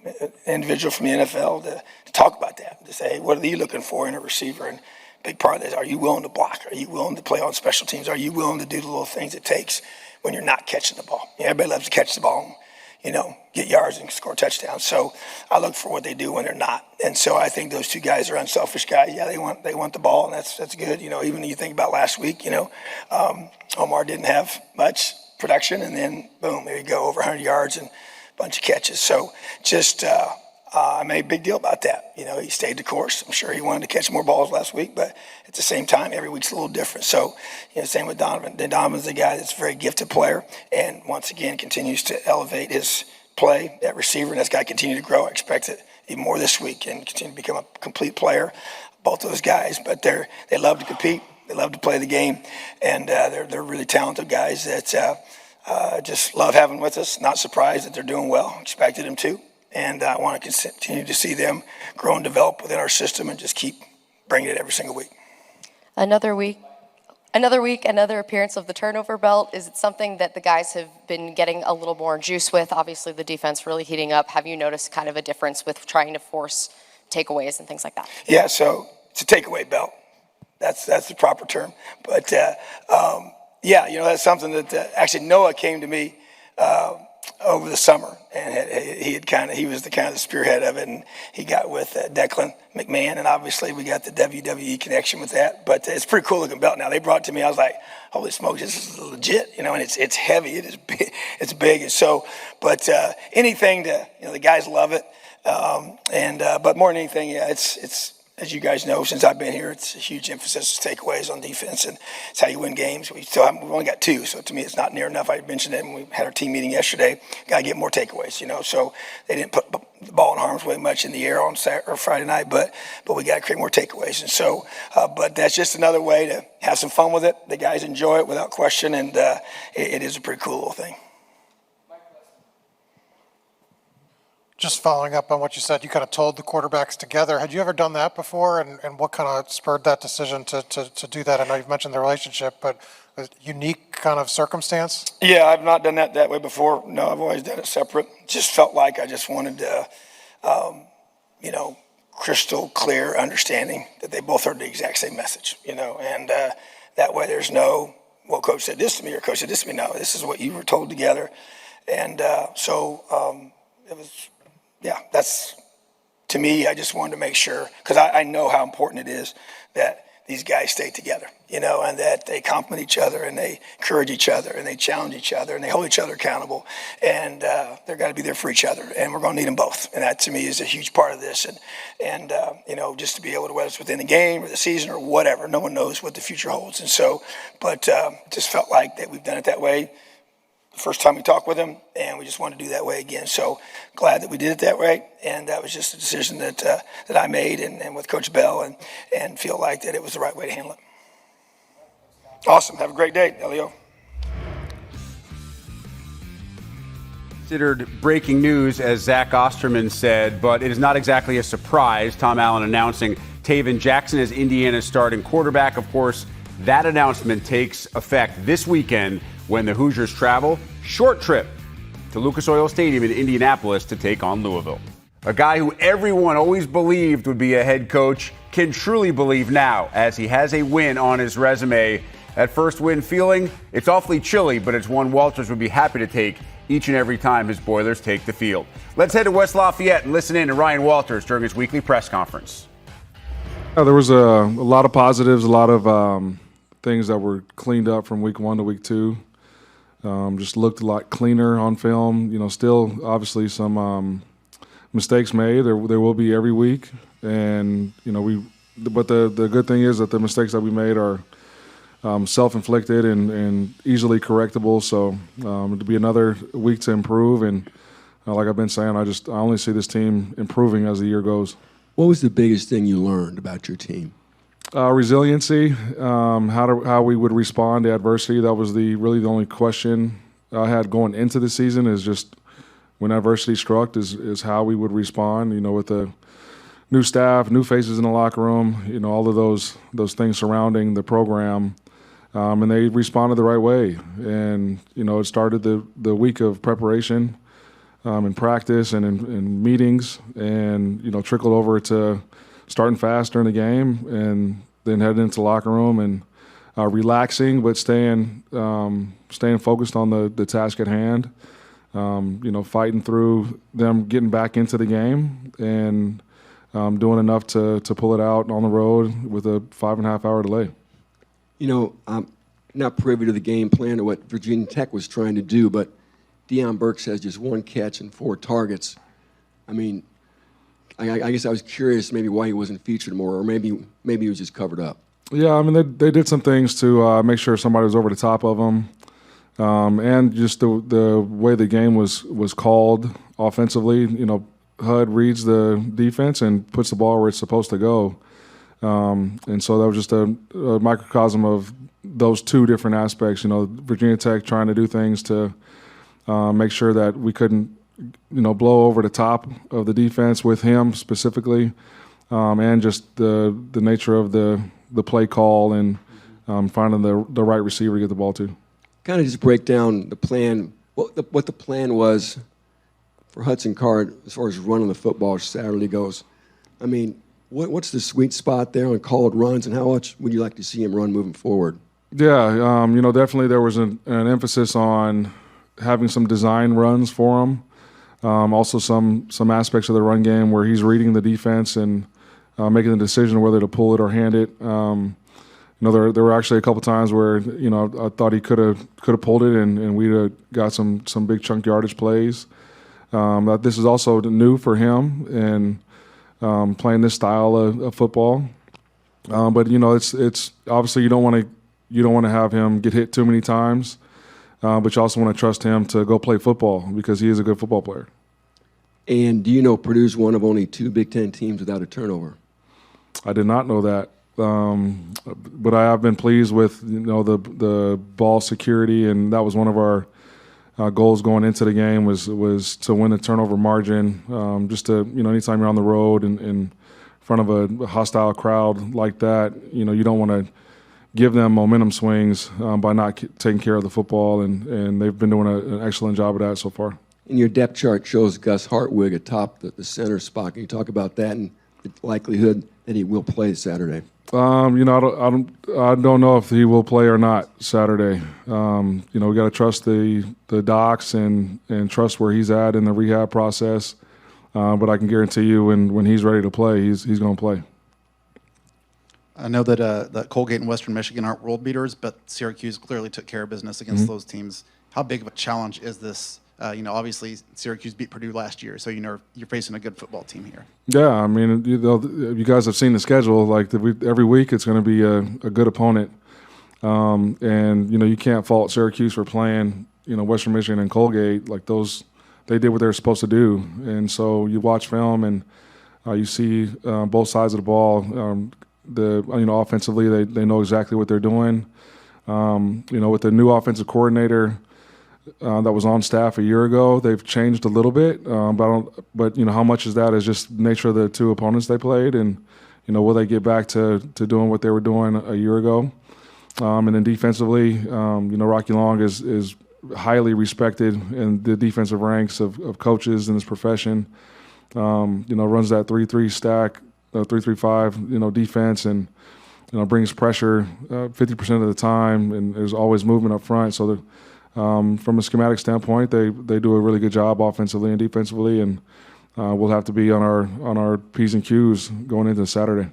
individual from the NFL to talk about that, to say, hey, what are you looking for in a receiver? And big part of that is, are you willing to block? Are you willing to play on special teams? Are you willing to do the little things it takes when you're not catching the ball? Everybody loves to catch the ball and, get yards and score touchdowns. So I look for what they do when they're not. And so I think those two guys are unselfish guys. Yeah, they want the ball, and that's good. Even when you think about last week, Omar didn't have much production, and then boom, there you go, over 100 yards and a bunch of catches. So just I made a big deal about that. He stayed the course. I'm sure he wanted to catch more balls last week, but at the same time, every week's a little different. So, same with Donovan. Donovan's the guy that's a very gifted player, and once again continues to elevate his play at receiver, and that's got to continue to grow. I expect it even more this week and continue to become a complete player. Both those guys, but they love to compete. They love to play the game, and they're really talented guys that just love having with us. Not surprised that they're doing well. Expected them to. And I want to continue to see them grow and develop within our system and just keep bringing it every single week. Another week, another appearance of the turnover belt. Is it something that the guys have been getting a little more juice with? Obviously, the defense really heating up. Have you noticed kind of a difference with trying to force takeaways and things like that? Yeah, so it's a takeaway belt. That's the proper term. But, that's something that actually Noah came to me over the summer, and he was the kind of the spearhead of it, and he got with Declan McMahon, and obviously we got the WWE connection with that. But it's a pretty cool looking belt. Now they brought it to me, I was like, holy smokes, this is legit, and it's heavy, it is big, it's big, and so. But anything to the guys love it, but more than anything, it's. As you guys know, since I've been here, it's a huge emphasis takeaways on defense, and it's how you win games. We've only got two, so to me, it's not near enough. I mentioned it when we had our team meeting yesterday. Got to get more takeaways, So they didn't put the ball in harm's way much in the air on Saturday or Friday night, but we got to create more takeaways, and so. But that's just another way to have some fun with it. The guys enjoy it without question, and it is a pretty cool little thing. Just following up on what you said, you kind of told the quarterbacks together. Had you ever done that before, and what kind of spurred that decision to do that? I know you've mentioned the relationship, but a unique kind of circumstance? Yeah, I've not done that way before. No, I've always done it separate. Just felt like I just wanted to, crystal clear understanding that they both heard the exact same message, and that way there's no, well, coach said this to me or coach said this to me. No, this is what you were told together. And it was, that's, to me, I just wanted to make sure, because I know how important it is that these guys stay together, and that they compliment each other, and they encourage each other, and they challenge each other, and they hold each other accountable, and they're got to be there for each other, and we're going to need them both, and that to me is a huge part of this, and just to be able to, whether it's within the game or the season or whatever, no one knows what the future holds, and so, but just felt like that we've done it that way the first time we talked with him, and we just wanted to do that way again. So glad that we did it that way, and that was just a decision that I made, and with Coach Bell, and feel like that it was the right way to handle it. Awesome. Have a great day, Elio. Considered breaking news, as Zach Osterman said, but it is not exactly a surprise. Tom Allen announcing Taven Jackson as Indiana's starting quarterback. Of course, that announcement takes effect this weekend when the Hoosiers travel, short trip, to Lucas Oil Stadium in Indianapolis to take on Louisville. A guy who everyone always believed would be a head coach can truly believe now, as he has a win on his resume. That first win feeling, it's awfully chilly, but it's one Walters would be happy to take each and every time his Boilers take the field. Let's head to West Lafayette and listen in to Ryan Walters during his weekly press conference. There was a lot of positives, a lot of things that were cleaned up from week 1 to week 2. Just looked a lot cleaner on film. Still obviously some mistakes made. There will be every week, and but the good thing is that the mistakes that we made are self-inflicted and easily correctable. So it'll be another week to improve. And like I've been saying, I only see this team improving as the year goes. What was the biggest thing you learned about your team? Resiliency, how we would respond to adversity. That was really the only question I had going into the season, is just when adversity struck, is how we would respond. With the new staff, new faces in the locker room, all of those things surrounding the program. And they responded the right way. And, it started the week of preparation in practice and in meetings, and, trickled over to starting fast during the game and then heading into the locker room and relaxing, but staying focused on the task at hand, fighting through them getting back into the game and doing enough to pull it out on the road with a 5.5-hour delay. I'm not privy to the game plan or what Virginia Tech was trying to do, but Deion Burks has just 1 catch and 4 targets. I mean, I guess I was curious maybe why he wasn't featured more, or maybe he was just covered up. Yeah, I mean, they did some things to make sure somebody was over the top of him, and just the way the game was called offensively. HUD reads the defense and puts the ball where it's supposed to go. And so that was just a microcosm of those 2 different aspects. Virginia Tech trying to do things to make sure that we couldn't, blow over the top of the defense with him specifically, and just the nature of the play call and finding the right receiver to get the ball to. Kind of just break down the plan, what the plan was for Hudson Card as far as running the football Saturday goes. I mean, what's the sweet spot there on called runs, and how much would you like to see him run moving forward? Yeah, definitely there was an emphasis on having some design runs for him. Also some aspects of the run game where he's reading the defense and making the decision whether to pull it or hand it. There were actually a couple times where I thought he could have pulled it and we'd have got some big chunk yardage plays. This is also new for him and playing this style of football. But it's obviously you don't want to have him get hit too many times. But you also want to trust him to go play football because he is a good football player. And do you know Purdue's one of only 2 Big Ten teams without a turnover? I did not know that. But I have been pleased with the ball security, and that was one of our goals going into the game was to win the turnover margin. Just to anytime you're on the road and in front of a hostile crowd like that, you don't want to give them momentum swings by not taking care of the football, and they've been doing an excellent job of that so far. And your depth chart shows Gus Hartwig atop the center spot. Can you talk about that and the likelihood that he will play Saturday? I don't know if he will play or not Saturday. We got to trust the docs and trust where he's at in the rehab process. But I can guarantee you when he's ready to play, he's going to play. I know that Colgate and Western Michigan aren't world beaters, but Syracuse clearly took care of business against those teams. How big of a challenge is this? Obviously Syracuse beat Purdue last year, so you're facing a good football team here. Yeah, I mean, you guys have seen the schedule. Like every week, it's going to be a good opponent, and you can't fault Syracuse for playing Western Michigan and Colgate like those. They did what they were supposed to do, and so you watch film and you see both sides of the ball. Offensively, they know exactly what they're doing. With the new offensive coordinator, that was on staff a year ago. They've changed a little bit, but how much is that is just nature of the two opponents they played, and will they get back to doing what they were doing a year ago? And then defensively, Rocky Long is highly respected in the defensive ranks of coaches in this profession. Runs that 3-3 stack, 3-3-5, defense, and brings pressure 50% of the time, and there's always movement up front. So from a schematic standpoint, they do a really good job offensively and defensively, and we'll have to be on our P's and Q's going into Saturday.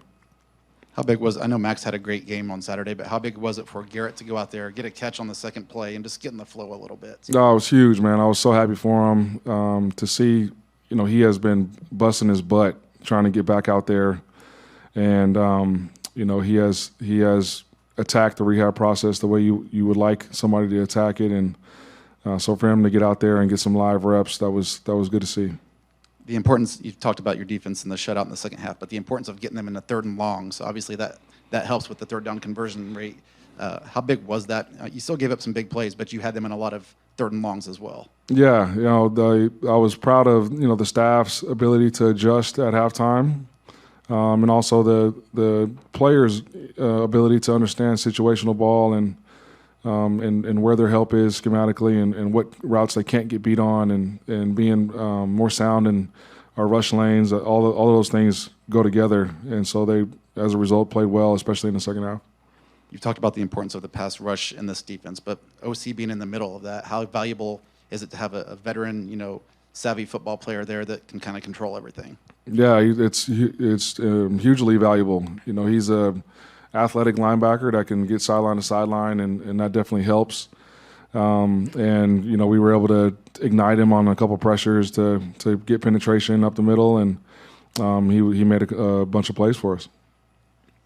How big was, I know Max had a great game on Saturday, but how big was it for Garrett to go out there, get a catch on the second play, and just get in the flow a little bit? Oh, it was huge, man. I was so happy for him to see, he has been busting his butt trying to get back out there, and he has attacked the rehab process the way you would like somebody to attack it, and so for him to get out there and get some live reps, that was good to see. The importance, you talked about your defense and the shutout in the second half, but the importance of getting them in the third and long, so obviously that helps with the third down conversion rate. How big was that? You still gave up some big plays, but you had them in a lot of third and longs as well. Yeah, I was proud of the staff's ability to adjust at halftime, and also the players' ability to understand situational ball and where their help is schematically and what routes they can't get beat on, and being more sound in our rush lanes. All of those things go together, and so they, as a result, played well, especially in the second half. You've talked about the importance of the pass rush in this defense, but OC being in the middle of that, how valuable is it to have a veteran, savvy football player there that can kind of control everything? Yeah, it's hugely valuable. He's a athletic linebacker that can get sideline to sideline, and that definitely helps. And we were able to ignite him on a couple pressures to get penetration up the middle, and he made a bunch of plays for us.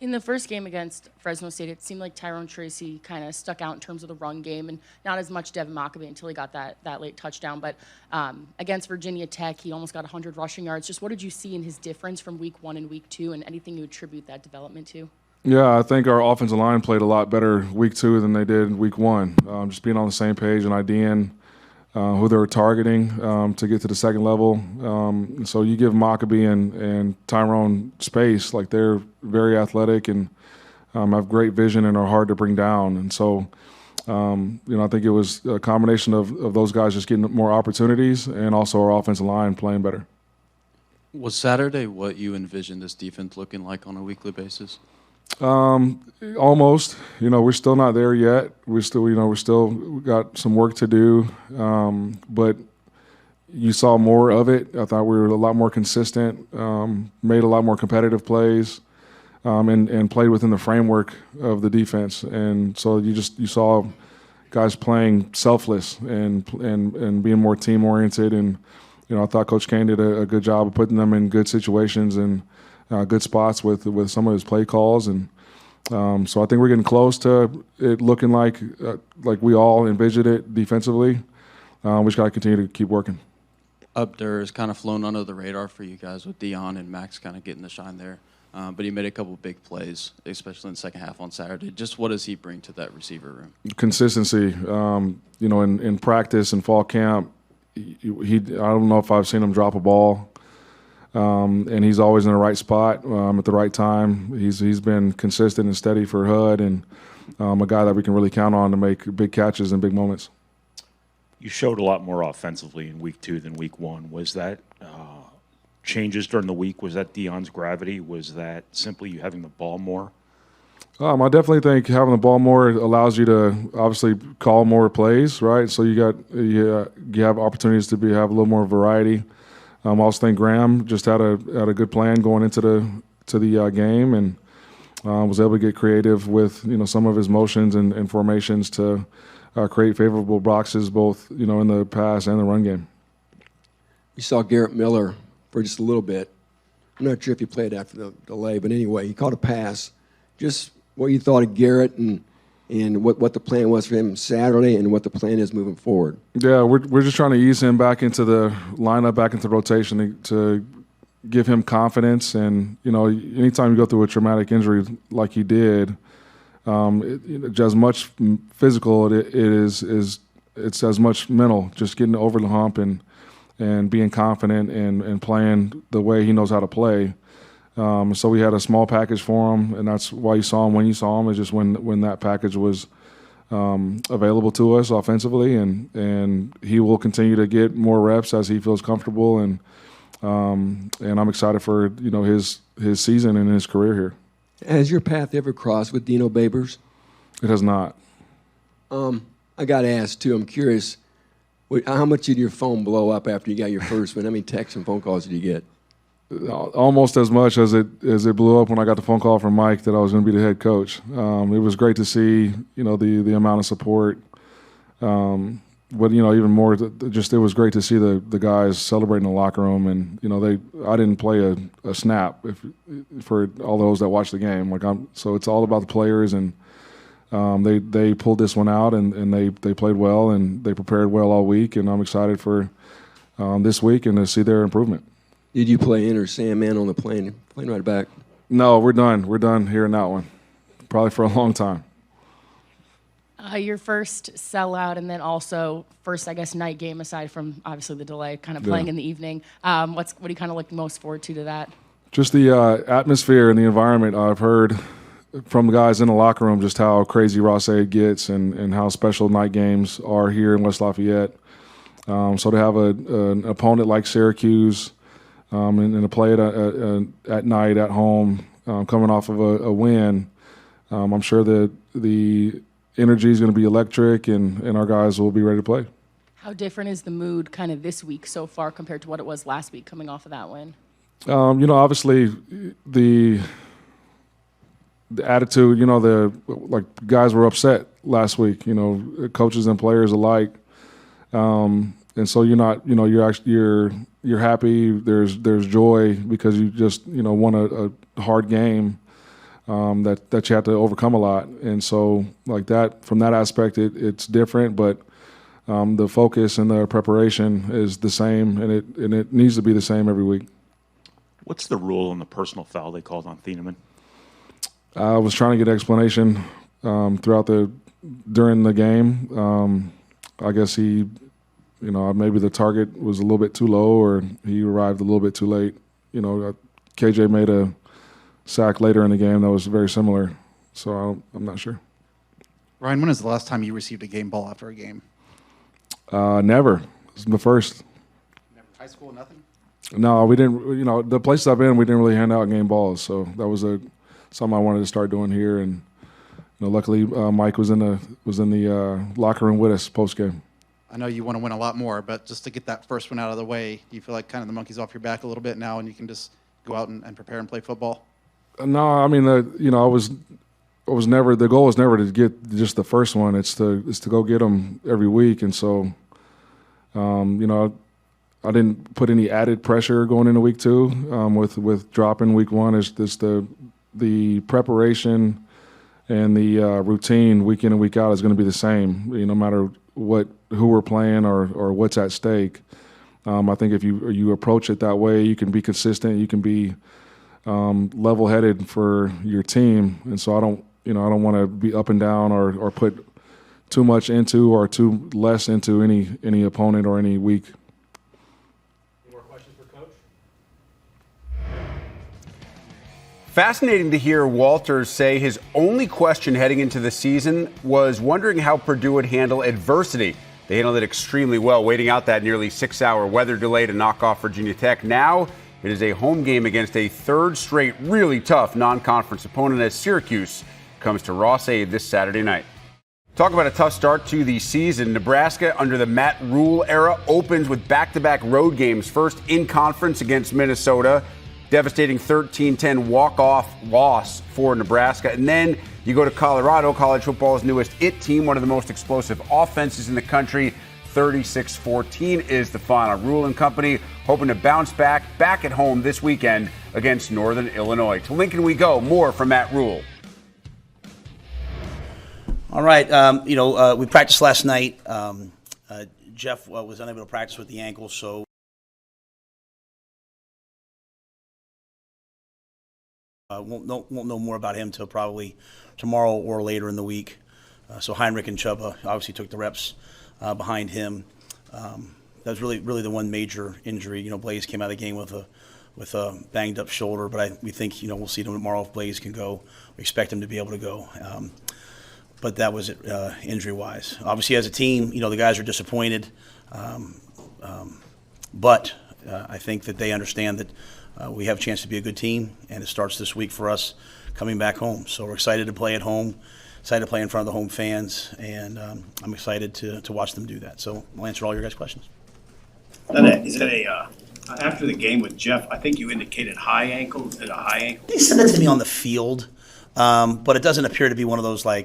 In the first game against Fresno State, it seemed like Tyrone Tracy kind of stuck out in terms of the run game, and not as much Devin Mockabee until he got that late touchdown. But against Virginia Tech, he almost got 100 rushing yards. Just what did you see in his difference from week 1 and week 2, and anything you attribute that development to? Yeah, I think our offensive line played a lot better week 2 than they did week 1. Just being on the same page and IDing who they were targeting to get to the second level. So you give Mockabee and Tyrone space, like they're very athletic and have great vision and are hard to bring down. And so, I think it was a combination of those guys just getting more opportunities and also our offensive line playing better. Was Saturday what you envisioned this defense looking like on a weekly basis? Almost. We're still not there yet. We got some work to do. But you saw more of it. I thought we were a lot more consistent, made a lot more competitive plays, and played within the framework of the defense. And so you saw guys playing selfless and being more team oriented. And I thought Coach Kane did a good job of putting them in good situations and good spots with some of his play calls, and so I think we're getting close to it looking like we all envisioned it defensively. We just got to continue to keep working. Upder has kind of flown under the radar for you guys with Dion and Max kind of getting the shine there, but he made a couple big plays, especially in the second half on Saturday. Just what does he bring to that receiver room? Consistency. In practice and fall camp, I don't know if I've seen him drop a ball. And he's always in the right spot at the right time. He's been consistent and steady for HUD, and a guy that we can really count on to make big catches in big moments. You showed a lot more offensively in week 2 than week 1. Was that changes during the week? Was that Dion's gravity? Was that simply you having the ball more? I definitely think having the ball more allows you to obviously call more plays, right? So you have opportunities to have a little more variety. I also think Graham just had a good plan going into the game, and was able to get creative with some of his motions and formations to create favorable boxes both in the pass and the run game. You saw Garrett Miller for just a little bit. I'm not sure if he played after the delay, but anyway, he caught a pass. Just what you thought of Garrett and what the plan was for him Saturday and what the plan is moving forward. Yeah, we're just trying to ease him back into the lineup, back into rotation to give him confidence. And, anytime you go through a traumatic injury like he did, as much physical it is it's as much mental, just getting over the hump and being confident and playing the way he knows how to play. So we had a small package for him, and that's why you saw him when you saw him, is just when that package was available to us offensively, and he will continue to get more reps as he feels comfortable, and I'm excited for his season and his career here. Has your path ever crossed with Dino Babers? It has not. I got asked too. I'm curious, how much did your phone blow up after you got your first one? How many texts and phone calls did you get? Almost as much as it blew up when I got the phone call from Mike that I was going to be the head coach. It was great to see the amount of support, but even more, just it was great to see the guys celebrating in the locker room, and I didn't play a snap for all those that watched the game. So it's all about the players, and they pulled this one out, and they played well, and they prepared well all week, and I'm excited for this week and to see their improvement. Did you play in or Sandman on the plane right back? No, we're done. We're done hearing that one, probably for a long time. Your first sellout, and then also first, I guess, night game, aside from obviously the delay, kind of playing in the evening. What do you kind of look most forward to that? Just the atmosphere and the environment. I've heard from the guys in the locker room just how crazy Ross-Ade gets and how special night games are here in West Lafayette. So to have an opponent like Syracuse and to play it at night at home, coming off of a win, I'm sure that the energy is going to be electric, and our guys will be ready to play. How different is the mood kind of this week so far compared to what it was last week coming off of that win? Obviously the attitude, guys were upset last week, coaches and players alike. And so you're happy. There's joy because you just won a hard game that you have to overcome a lot, and so like that from that aspect it's different, but the focus and the preparation is the same, and it needs to be the same every week. What's the rule on the personal foul they called on Thieneman? I was trying to get explanation during the game. I guess he. Maybe the target was a little bit too low, or he arrived a little bit too late. KJ made a sack later in the game that was very similar, so I'm not sure. Ryan, when was the last time you received a game ball after a game? Never. This is the first. Never. High school, nothing? No, we didn't. The places I've been, we didn't really hand out game balls, so that was something I wanted to start doing here. And luckily, Mike was in the locker room with us post game. I know you want to win a lot more, but just to get that first one out of the way, do you feel like kind of the monkey's off your back a little bit now, and you can just go out and prepare and play football? No, I mean, I was never, the goal was never to get just the first one. It's to go get them every week, and so, I didn't put any added pressure going into week 2 with dropping week 1. It's just the preparation and the routine week in and week out is going to be the same, no matter who we're playing or what's at stake. I think if you approach it that way, you can be consistent. You can be level-headed for your team, and so I don't want to be up and down or put too much into or too less into any opponent or any week. Any more questions for Coach? Fascinating to hear Walters say his only question heading into the season was wondering how Purdue would handle adversity. They handled it extremely well, waiting out that nearly 6-hour weather delay to knock off Virginia Tech. Now it is a home game against a third straight really tough non-conference opponent as Syracuse comes to Ross-Ade this Saturday night. Talk about a tough start to the season. Nebraska, under the Matt Rhule era, opens with back-to-back road games. First in conference against Minnesota. Devastating 13-10 walk-off loss for Nebraska. And then you go to Colorado, college football's newest IT team, one of the most explosive offenses in the country. 36-14 is the final. Rhule and company hoping to bounce back at home this weekend against Northern Illinois. To Lincoln we go. More from Matt Rhule. All right. We practiced last night. Jeff was unable to practice with the ankle, so won't know more about him till probably tomorrow or later in the week. So Heinrich and Chuba obviously took the reps behind him. That was really the one major injury. You know, Blaze came out of the game with a banged up shoulder, but we think, you know, we'll see tomorrow if Blaze can go. We expect him to be able to go. But that was it, injury-wise. Obviously, as a team, you know, the guys are disappointed. But I think that they understand that we have a chance to be a good team, and it starts this week for us coming back home. So we're excited to play at home, excited to play in front of the home fans, and I'm excited to watch them do that. So I'll answer all your guys' questions. After the game with Jeff, I think you indicated high ankle. Is it a high ankle? He said that to me on the field, but it doesn't appear to be one of those 4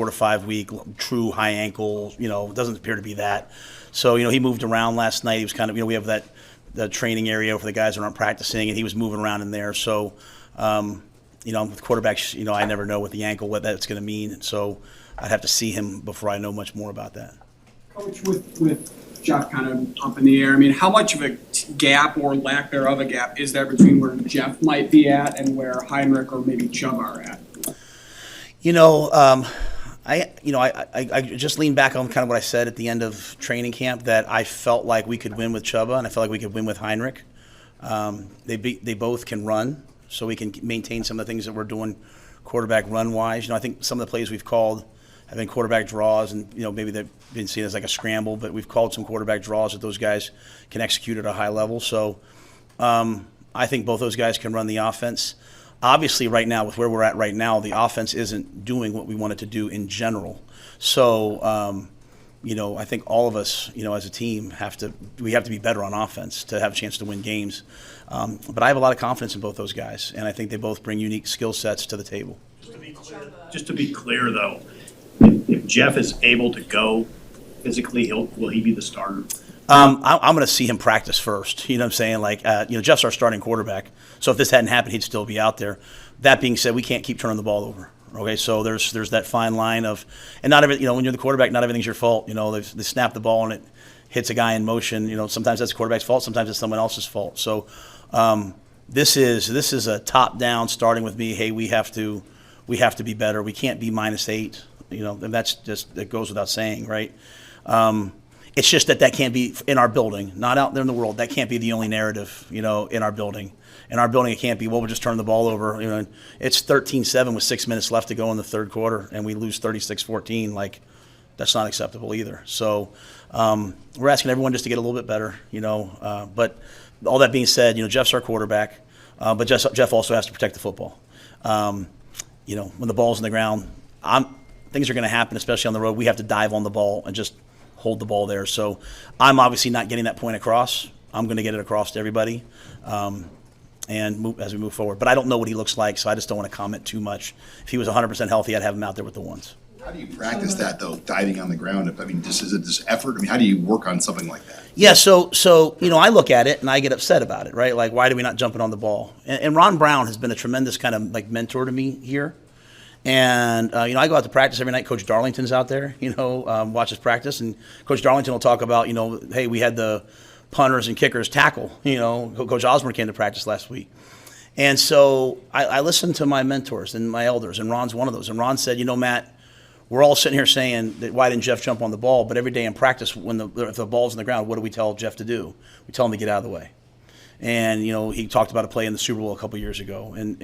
to 5 week true high ankle. You know, it doesn't appear to be that. So he moved around last night. He was kind of we have the training area for the guys that aren't practicing, and he was moving around in there. So with quarterbacks, I never know with the ankle what that's going to mean. So I'd have to see him before I know much more about that. Coach, with Jeff kind of up in the air, I mean, how much of a gap or lack thereof a gap is there between where Jeff might be at and where Heinrich or maybe Chubb are at? I just leaned back on kind of what I said at the end of training camp, that I felt like we could win with Chuba and I felt like we could win with Heinrich. They both can run, so we can maintain some of the things that we're doing quarterback run-wise. I think some of the plays we've called have been quarterback draws, and maybe they've been seen as like a scramble, but we've called some quarterback draws that those guys can execute at a high level. So I think both those guys can run the offense. Obviously, right now, with where we're at right now, the offense isn't doing what we want it to do in general. So, I think all of us, as a team, have to be better on offense to have a chance to win games. But I have a lot of confidence in both those guys, and I think they both bring unique skill sets to the table. Just to be clear, though, if Jeff is able to go physically, will he be the starter? I'm going to see him practice first. You know what I'm saying? Jeff's our starting quarterback. So if this hadn't happened, he'd still be out there. That being said, we can't keep turning the ball over. Okay, so there's that fine line of, and not every, when you're the quarterback, not everything's your fault. They snap the ball and it hits a guy in motion. Sometimes that's the quarterback's fault. Sometimes it's someone else's fault. So this is a top down, starting with me. Hey, we have to be better. We can't be -8. And that goes without saying, right? It's just that can't be in our building, not out there in the world. That can't be the only narrative, in our building. In our building, it can't be, we'll just turn the ball over. It's 13-7 with 6 minutes left to go in the third quarter, and we lose 36-14. That's not acceptable either. So we're asking everyone just to get a little bit better, But all that being said, Jeff's our quarterback, but Jeff also has to protect the football. When the ball's in the ground, things are going to happen, especially on the road. We have to dive on the ball and just hold the ball there. So I'm obviously not getting that point across. I'm going to get it across to everybody as we move forward. But I don't know what he looks like, so I just don't want to comment too much. If he was 100% healthy, I'd have him out there with the ones. How do you practice that, though, diving on the ground? Is it this effort? how do you work on something like that? Yeah, so I look at it and I get upset about it, right? Like, why do we not jumping on the ball? And Ron Braun has been a tremendous kind of mentor to me here. And, I go out to practice every night. Coach Darlington's out there, watches practice. And Coach Darlington will talk about, hey, we had the punters and kickers tackle. Coach Osborne came to practice last week. And so I listen to my mentors and my elders, and Ron's one of those. And Ron said, Matt, we're all sitting here saying that why didn't Jeff jump on the ball? But every day in practice, if the ball's in the ground, what do we tell Jeff to do? We tell him to get out of the way. And he talked about a play in the Super Bowl a couple years ago, and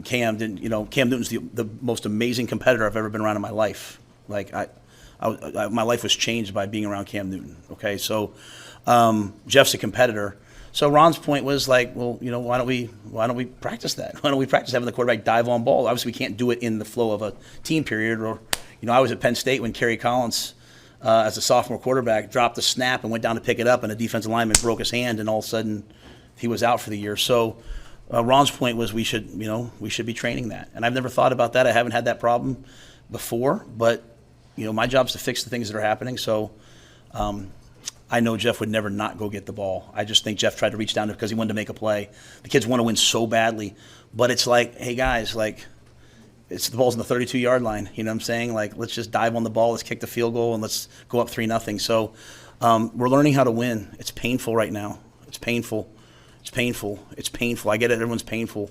Cam didn't. Cam Newton's the most amazing competitor I've ever been around in my life. Like my life was changed by being around Cam Newton. Okay, so Jeff's a competitor. So Ron's point was like, well, why don't we practice that? Why don't we practice having the quarterback dive on ball? Obviously, we can't do it in the flow of a team period. Or, I was at Penn State when Kerry Collins, as a sophomore quarterback, dropped the snap and went down to pick it up, and a defensive lineman broke his hand, and all of a sudden he was out for the year. So Ron's point was we should be training that. And I've never thought about that. I haven't had that problem before, but my job is to fix the things that are happening. So I know Jeff would never not go get the ball. I just think Jeff tried to reach down because he wanted to make a play. The kids want to win so badly, but it's like, hey guys, the ball's in the 32-yard line. You know what I'm saying? Let's just dive on the ball. Let's kick the field goal, and let's go up 3-0. So we're learning how to win. It's painful right now. It's painful. I get it. Everyone's painful.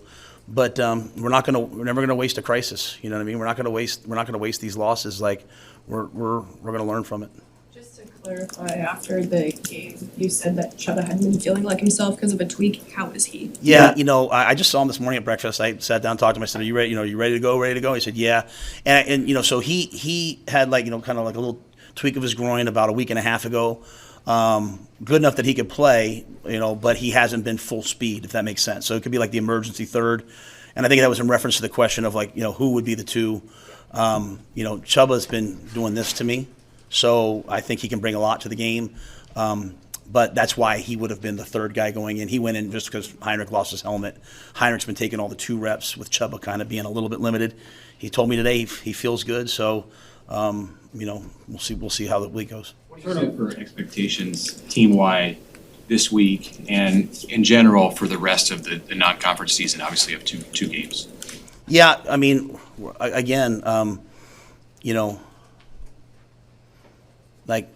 But we're never gonna waste a crisis. You know what I mean? We're not gonna waste these losses. Like we're gonna learn from it. Just to clarify, after the game, you said that Chuba hadn't been feeling like himself because of a tweak. How is he? Yeah, I just saw him this morning at breakfast. I sat down, talked to him. I said, "Are you ready? You ready to go? Ready to go?" He said, "Yeah." And so he had like kind of like a little tweak of his groin about a week and a half ago. Good enough that he could play, but he hasn't been full speed, if that makes sense. So it could be like the emergency third. And I think that was in reference to the question of like, who would be the two. Chuba's been doing this to me, so I think he can bring a lot to the game. But that's why he would have been the third guy going in. He went in just because Heinrich lost his helmet. Heinrich's been taking all the 2 reps with Chuba kind of being a little bit limited. He told me today he feels good, so we'll see how the week goes. What do you set for expectations team-wide this week and in general for the rest of the non-conference season? Obviously, you have two games. Yeah, I mean, again, like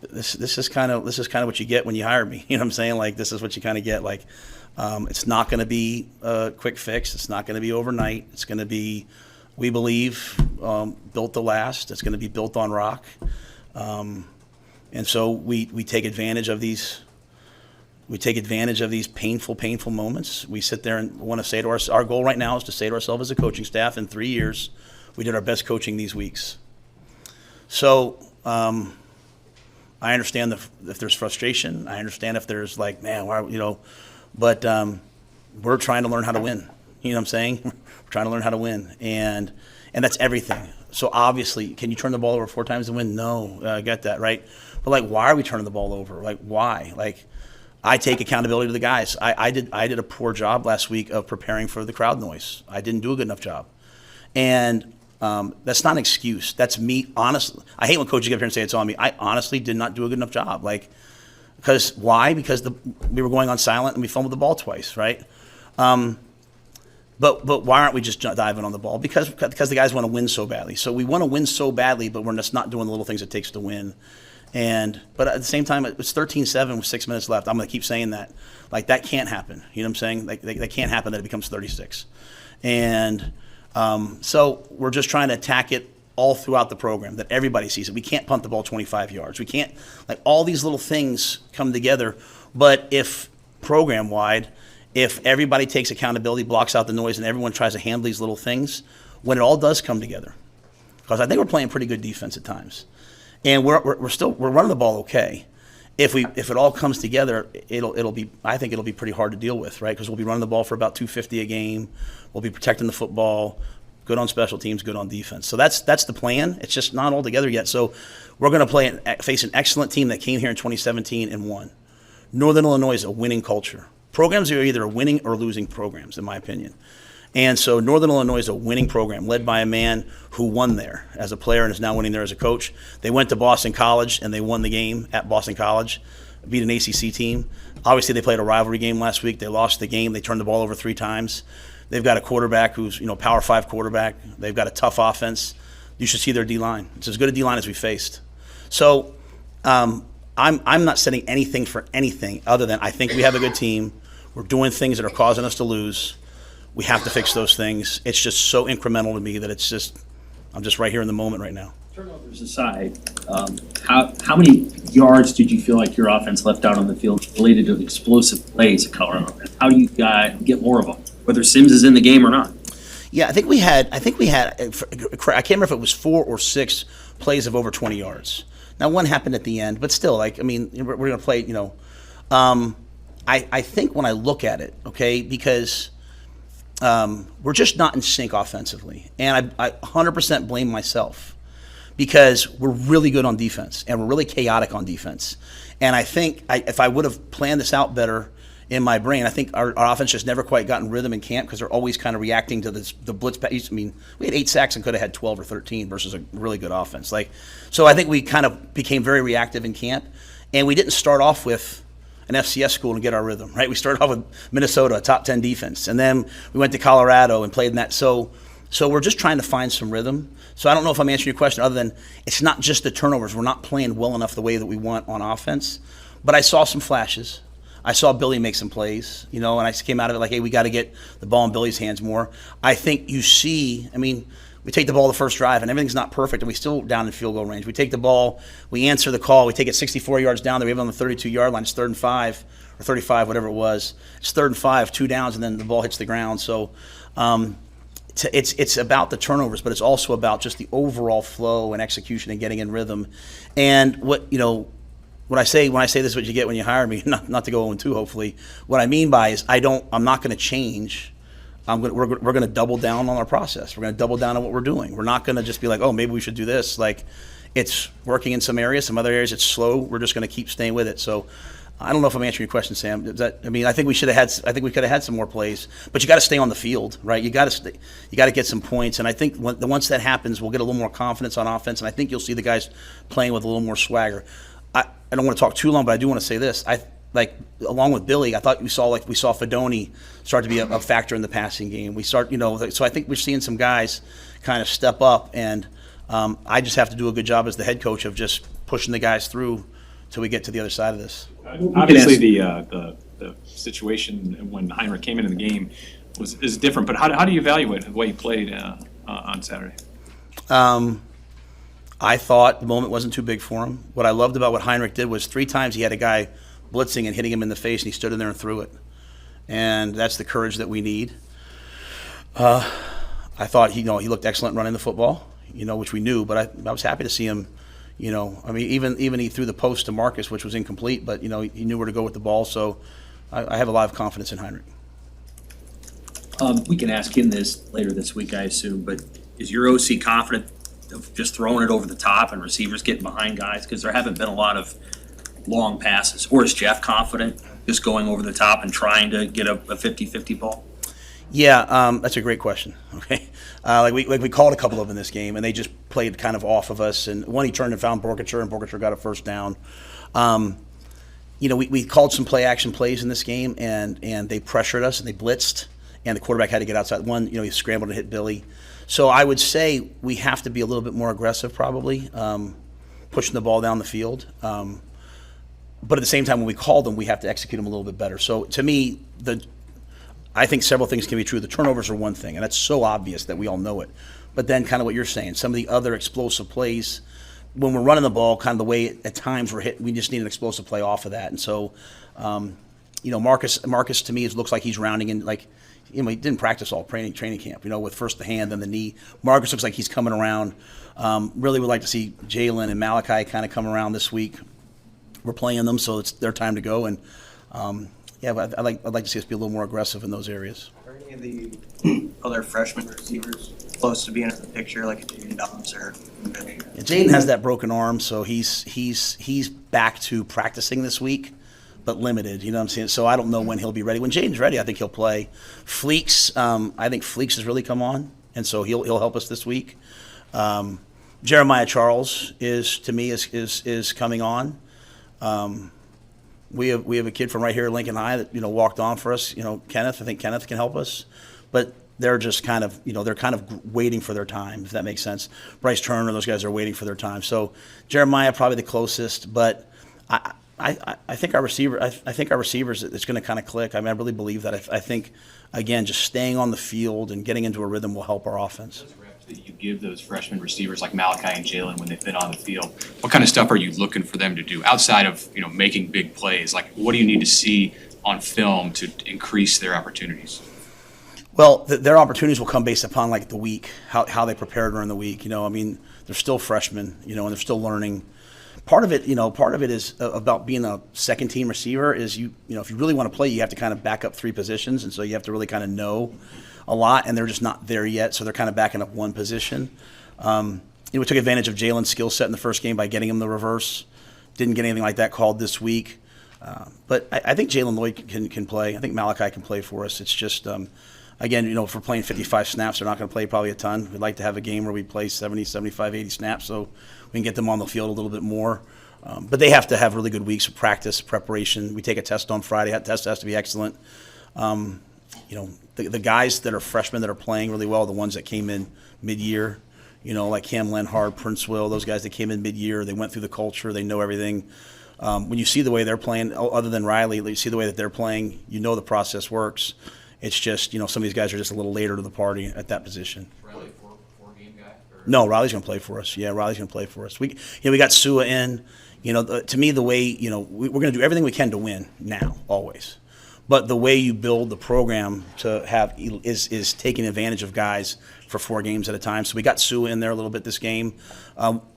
this is kind of what you get when you hire me. You know what I'm saying? Like this is what you kind of get. Like it's not going to be a quick fix. It's not going to be overnight. It's going to be, we believe, built to last. It's going to be built on rock. And so we take advantage of these. We take advantage of these painful moments. We sit there and want to say to our goal right now is to say to ourselves as a coaching staff, in 3 years, we did our best coaching these weeks. So I understand if there's frustration. I understand if there's like, man, why, but we're trying to learn how to win. You know what I'm saying? We're trying to learn how to win, and that's everything. So obviously, can you turn the ball over 4 times and win? No, I get that, right? But like, why are we turning the ball over? Like, why? Like, I take accountability to the guys. I did a poor job last week of preparing for the crowd noise. I didn't do a good enough job, and that's not an excuse. That's me, honestly. I hate when coaches get up here and say it's on me. I honestly did not do a good enough job. Like, because why? Because we were going on silent and we fumbled the ball twice, right? But why aren't we just diving on the ball? Because the guys want to win so badly. So we want to win so badly, but we're just not doing the little things it takes to win. But at the same time, it's 13-7 with 6 minutes left. I'm going to keep saying that. Like, that can't happen. You know what I'm saying? Like, that can't happen that it becomes 36. And so we're just trying to attack it all throughout the program, that everybody sees it. We can't punt the ball 25 yards. We can't, like, all these little things come together. But if program-wide, if everybody takes accountability, blocks out the noise, and everyone tries to handle these little things, when it all does come together, because I think we're playing pretty good defense at times, and we're running the ball okay. If it all comes together, I think it'll be pretty hard to deal with, right? Because we'll be running the ball for about 250 a game. We'll be protecting the football, good on special teams, good on defense. So that's the plan. It's just not all together yet. So we're going to face an excellent team that came here in 2017 and won. Northern Illinois is a winning culture. Programs are either winning or losing programs, in my opinion. And so Northern Illinois is a winning program led by a man who won there as a player and is now winning there as a coach. They went to Boston College and they won the game at Boston College, beat an ACC team. Obviously, they played a rivalry game last week. They lost the game. They turned the ball over 3 times. They've got a quarterback who's, Power 5 quarterback. They've got a tough offense. You should see their D-line. It's as good a D-line as we faced. So I'm not setting anything for anything other than I think we have a good team. We're doing things that are causing us to lose. We have to fix those things. It's just so incremental to me that I'm just right here in the moment right now. Turnovers aside, how many yards did you feel like your offense left out on the field related to explosive plays at Colorado? How do you get more of them, whether Sims is in the game or not? Yeah, I think we had. I can't remember if it was 4 or 6 plays of over 20 yards. Now one happened at the end, but still, we're going to play. I think when I look at it, okay, because we're just not in sync offensively, and I 100% blame myself because we're really good on defense and we're really chaotic on defense. And I think if I would have planned this out better in my brain, I think our offense just never quite gotten rhythm in camp because they're always kind of reacting to the blitz. I mean, we had 8 sacks and could have had 12 or 13 versus a really good offense. So I think we kind of became very reactive in camp, and we didn't start off with an FCS school to get our rhythm, right? We started off with Minnesota, a top 10 defense, and then we went to Colorado and played in that. So we're just trying to find some rhythm. So I don't know if I'm answering your question other than it's not just the turnovers. We're not playing well enough the way that we want on offense. But I saw some flashes. I saw Billy make some plays, and I came out of it like, hey, we got to get the ball in Billy's hands more. I think you see, we take the ball the first drive, and everything's not perfect, and we still down in field goal range. We take the ball, we answer the call, we take it 64 yards down there, we have it on the 32-yard line. It's 3rd and 5, or 35, whatever it was. It's 3rd and 5, 2 downs, and then the ball hits the ground. So it's about the turnovers, but it's also about just the overall flow and execution and getting in rhythm. And when I say this is what you get when you hire me, not to go 0-2 hopefully, what I mean by is I'm not going to change. We're going to double down on our process. We're going to double down on what we're doing. We're not going to just be like, oh, maybe we should do this. Like, it's working in some areas. Some other areas it's slow. We're just going to keep staying with it. So I don't know if I'm answering your question, Sam. I think we could have had some more plays, but you got to stay on the field, right? You got to get some points. And I think once that happens, we'll get a little more confidence on offense. And I think you'll see the guys playing with a little more swagger. I don't want to talk too long, but I do want to say this. Along with Billy, I thought we saw Fedoni start to be a factor in the passing game. So I think we're seeing some guys kind of step up, and I just have to do a good job as the head coach of just pushing the guys through till we get to the other side of this. Obviously, the situation when Heinrich came into the game is different, but how do you evaluate the way he played on Saturday? I thought the moment wasn't too big for him. What I loved about what Heinrich did was 3 times he had a guy blitzing and hitting him in the face, and he stood in there and threw it. And that's the courage that we need. I thought he looked excellent running the football, which we knew, but I was happy to see him. Even he threw the post to Marcus, which was incomplete, but he knew where to go with the ball. So I have a lot of confidence in Heinrich. We can ask him this later this week, I assume, but is your OC confident of just throwing it over the top and receivers getting behind guys? Because there haven't been a lot of long passes. Or is Jeff confident just going over the top and trying to get a 50-50 ball? Yeah, that's a great question. Okay, we called a couple of them in this game, and they just played kind of off of us. And one, he turned and found Borkacher, and Borkacher got a first down. We called some play action plays in this game, and they pressured us and they blitzed, and the quarterback had to get outside. One, he scrambled and hit Billy. So I would say we have to be a little bit more aggressive, probably pushing the ball down the field. But at the same time, when we call them, we have to execute them a little bit better. So to me, I think several things can be true. The turnovers are one thing, and that's so obvious that we all know it. But then kind of what you're saying, some of the other explosive plays, when we're running the ball, kind of the way at times we're hit, we just need an explosive play off of that. And so, Marcus to me, it looks like he's rounding in, he didn't practice all training camp, with first the hand, then the knee. Marcus looks like he's coming around. Really would like to see Jalen and Malachi kind of come around this week. We're playing them, so it's their time to go. And but I'd like to see us be a little more aggressive in those areas. Are any of the other freshman receivers close to being in the picture, like Jaden Dobbs or? Yeah, Jaden has that broken arm, so he's back to practicing this week, but limited. You know what I'm saying? So I don't know when he'll be ready. When Jaden's ready, I think he'll play. Fleeks, I think Fleeks has really come on, and so he'll help us this week. Jeremiah Charles is coming on. We have a kid from right here at Lincoln High that walked on for us. Kenneth. I think Kenneth can help us, but they're just kind of waiting for their time, if that makes sense. Bryce Turner, those guys are waiting for their time. So Jeremiah probably the closest, but I think our receivers it's going to kind of click. I really believe that. I think again, just staying on the field and getting into a rhythm will help our offense. That you give those freshman receivers like Malachi and Jalen when they've been on the field, what kind of stuff are you looking for them to do outside of making big plays? Like, what do you need to see on film to increase their opportunities? Well, their opportunities will come based upon the week, how they prepared during the week. They're still freshmen, and they're still learning. Part of it is about being a second team receiver. Is if you really want to play, you have to kind of back up 3 positions, and so you have to really kind of know a lot, and they're just not there yet, so they're kind of backing up 1 position. We took advantage of Jalen's skill set in the first game by getting him the reverse. Didn't get anything like that called this week. But I think Jalen Lloyd can play. I think Malachi can play for us. It's just, again, if we're playing 55 snaps, they're not going to play probably a ton. We'd like to have a game where we play 70, 75, 80 snaps so we can get them on the field a little bit more. But they have to have really good weeks of practice, preparation. We take a test on Friday. That test has to be excellent. The guys that are freshmen that are playing really well, the ones that came in mid-year, like Cam Lenhard, Prince Will, those guys that came in mid-year, they went through the culture, they know everything. when you see the way they're playing, other than Riley, you see the way that they're playing, you know the process works. It's just, some of these guys are just a little later to the party at that position. Riley, four-game guy? No, Riley's going to play for us. Yeah, Riley's going to play for us. We got Sua in. To me, the way, we're going to do everything we can to win now, always. But the way you build the program to have is taking advantage of guys for 4 games at a time. So we got Sua in there a little bit this game.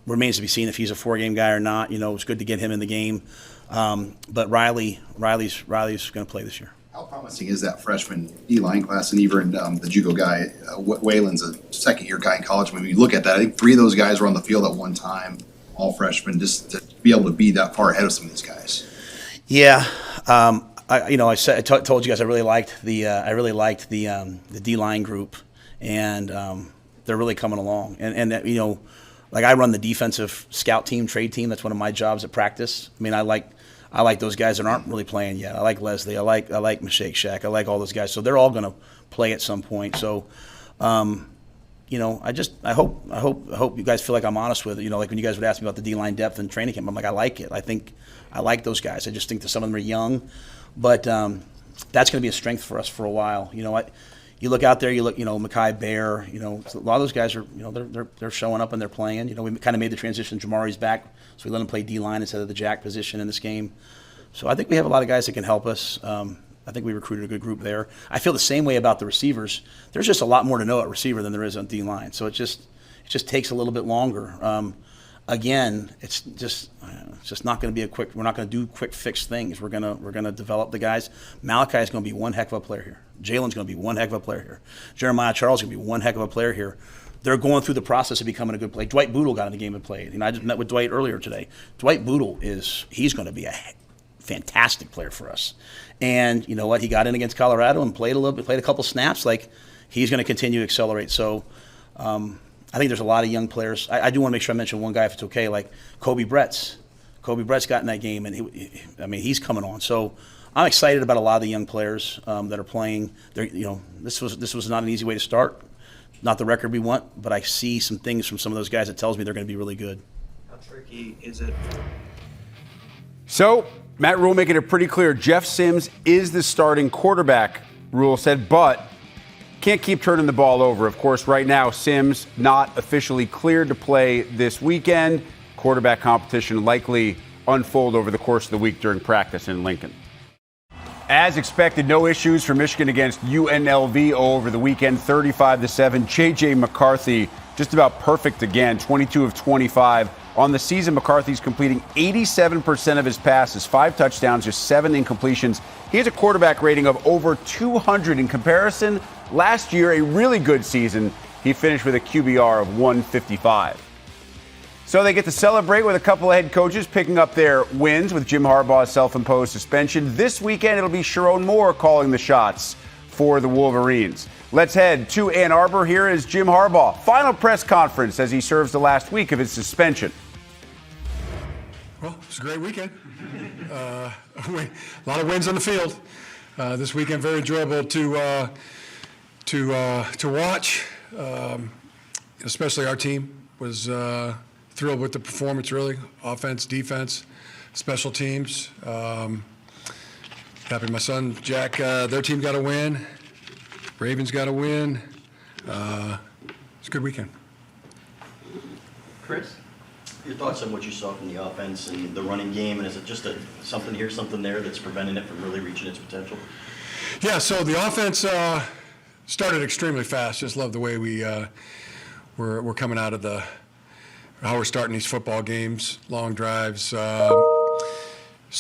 Remains to be seen if he's a 4-game guy or not. It's good to get him in the game. But Riley's going to play this year. How promising is that freshman D-line class, and even the JUCO guy, Whalen's a second-year guy in college. When you look at that, I think 3 of those guys were on the field at one time, all freshmen, just to be able to be that far ahead of some of these guys. Yeah, I told you guys I really liked the D-line group, and they're really coming along. And like I run the defensive scout team, trade team. That's one of my jobs at practice. I mean, I like those guys that aren't really playing yet. I like Leslie. I like Mashake Shack. I like all those guys. So they're all going to play at some point. So, I hope you guys feel like I'm honest with it. Like when you guys would ask me about the D-line depth and training camp, I'm like, I like it. I think I like those guys. I just think that some of them are young, but that's going to be a strength for us for a while. You look out there, Mekhi Bear, a lot of those guys are, they're showing up and they're playing. We kind of made the transition. Jamari's back, so we let him play D-line instead of the jack position in this game. So I think we have a lot of guys that can help us. I think we recruited a good group there. I feel the same way about the receivers. There's just a lot more to know at receiver than there is on D-line. So it just takes a little bit longer. Again, it's just not going to be we're not going to do quick fix things. We're going to develop the guys. Malachi is going to be one heck of a player here. Jalen's going to be one heck of a player here. Jeremiah Charles is going to be one heck of a player here. They're going through the process of becoming a good player. Dwight Boodle got in the game and played. I just met with Dwight earlier today. Dwight Boodle he's going to be a fantastic player for us. And you know what? He got in against Colorado and played a couple snaps. Like, he's going to continue to accelerate. So I think there's a lot of young players. I do want to make sure I mention one guy, if it's okay, like Kobe Bretts. Kobe Bretts got in that game, and he's coming on. So I'm excited about a lot of the young players that are playing. This was not an easy way to start. Not the record we want, but I see some things from some of those guys that tells me they're going to be really good. How tricky is it? So Matt Rhule making it pretty clear Jeff Sims is the starting quarterback, Rhule said, but can't keep turning the ball over. Of course, right now, Sims not officially cleared to play this weekend. Quarterback competition likely unfold over the course of the week during practice in Lincoln. As expected, no issues for Michigan against UNLV over the weekend, 35-7. J.J. McCarthy just about perfect again, 22 of 25. On the season, McCarthy's completing 87% of his passes, 5 touchdowns, just 7 incompletions. He has a quarterback rating of over 200 in comparison. Last year, a really good season. He finished with a QBR of 155. So they get to celebrate with a couple of head coaches picking up their wins with Jim Harbaugh's self-imposed suspension. This weekend, it'll be Sharon Moore calling the shots for the Wolverines. Let's head to Ann Arbor. Here is Jim Harbaugh. Final press conference as he serves the last week of his suspension. Well, it was a great weekend. A lot of wins on the field. This weekend, very enjoyable to watch. Especially our team was thrilled with the performance, really. Offense, defense, special teams. Happy my son, Jack, their team got a win. Ravens got a win. It's a good weekend. Chris, your thoughts on what you saw from the offense and the running game, and is it just something here, something there that's preventing it from really reaching its potential? Yeah, so the offense started extremely fast. Just love the way we're coming out of how we're starting these football games, long drives, so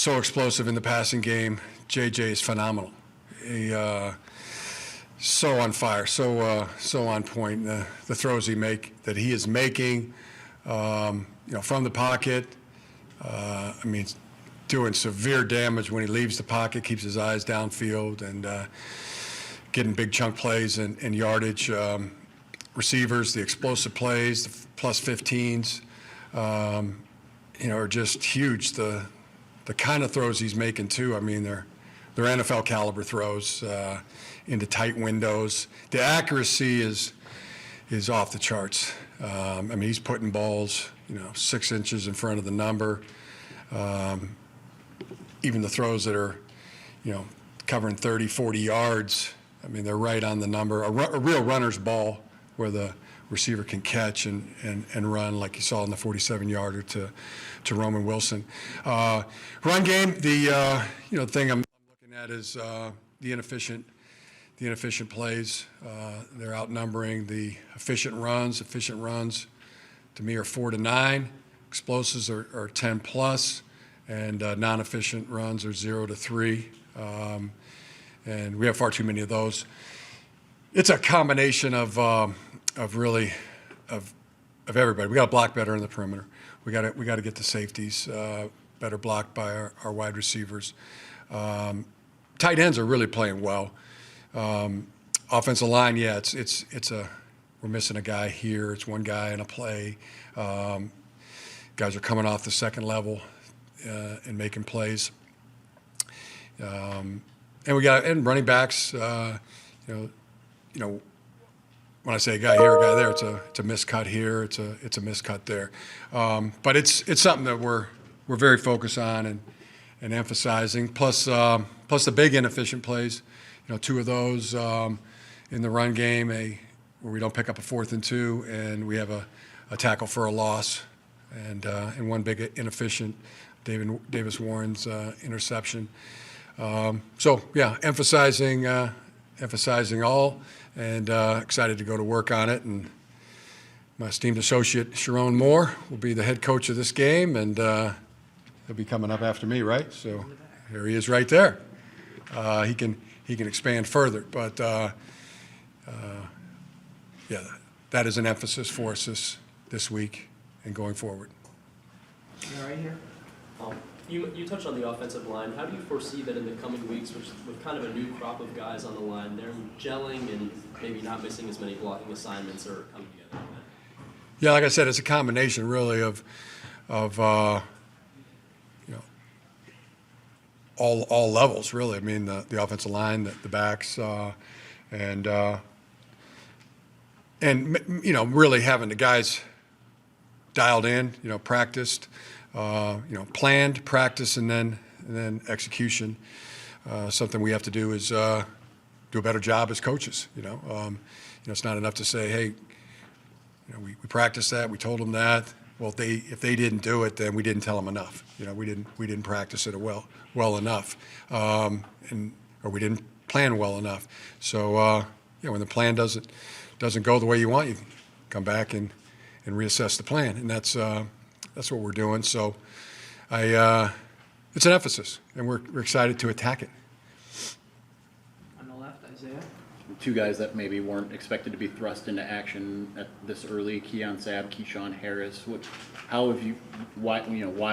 explosive in the passing game. JJ is phenomenal. He so on fire, so on point. The throws that he is making, from the pocket. Doing severe damage when he leaves the pocket, keeps his eyes downfield, and getting big chunk plays and yardage. Receivers, the explosive plays, the plus 15s, are just huge. The kind of throws he's making too. They're NFL caliber throws into tight windows. The accuracy is off the charts. He's putting balls, 6 inches in front of the number. even the throws that are, covering 30, 40 yards, I mean, they're right on the number. A real runner's ball where the receiver can catch and run, like you saw in the 47-yarder to Roman Wilson. Run game, the thing I'm looking at is the inefficient plays. They're outnumbering the efficient runs. Efficient runs, to me, are 4 to 9. Explosives are 10 plus, and non-efficient runs are 0 to 3. And we have far too many of those. It's a combination of everybody. We got to block better in the perimeter. We got to get the safeties better blocked by our wide receivers. Tight ends are really playing well. Offensive line, yeah, we're missing a guy here. It's one guy in a play. Guys are coming off the second level and making plays. And running backs, when I say a guy here, a guy there, it's a miscut here, it's a miscut there. But it's something that we're very focused on and emphasizing. Plus the big inefficient plays, 2 of those in the run game, where we don't pick up a 4th and 2, and we have a tackle for a loss, and one big inefficient, Davis Warren's interception. Emphasizing all, and excited to go to work on it. And my esteemed associate Sharon Moore will be the head coach of this game, and he'll be coming up after me, right? So here he is, right there. He can expand further, but that is an emphasis for us this week and going forward. Right here. You touched on the offensive line. How do you foresee that in the coming weeks, with kind of a new crop of guys on the line, they're gelling and maybe not missing as many blocking assignments or coming together? Yeah, like I said, it's a combination really of all levels really. I mean, the offensive line, the backs, and really having the guys dialed in, practiced. Planned, practice, and then execution. Something we have to do is do a better job as coaches. It's not enough to say, hey, we practiced that, we told them that. Well, if they didn't do it, then we didn't tell them enough. We didn't practice it well enough, or we didn't plan well enough. So when the plan doesn't go the way you want, you come back and reassess the plan, and that's what we're doing. So it's an emphasis, and we're excited to attack it. On the left, Isaiah. 2 guys that maybe weren't expected to be thrust into action at this early, Keon Sabb, Keyshawn Harris. Why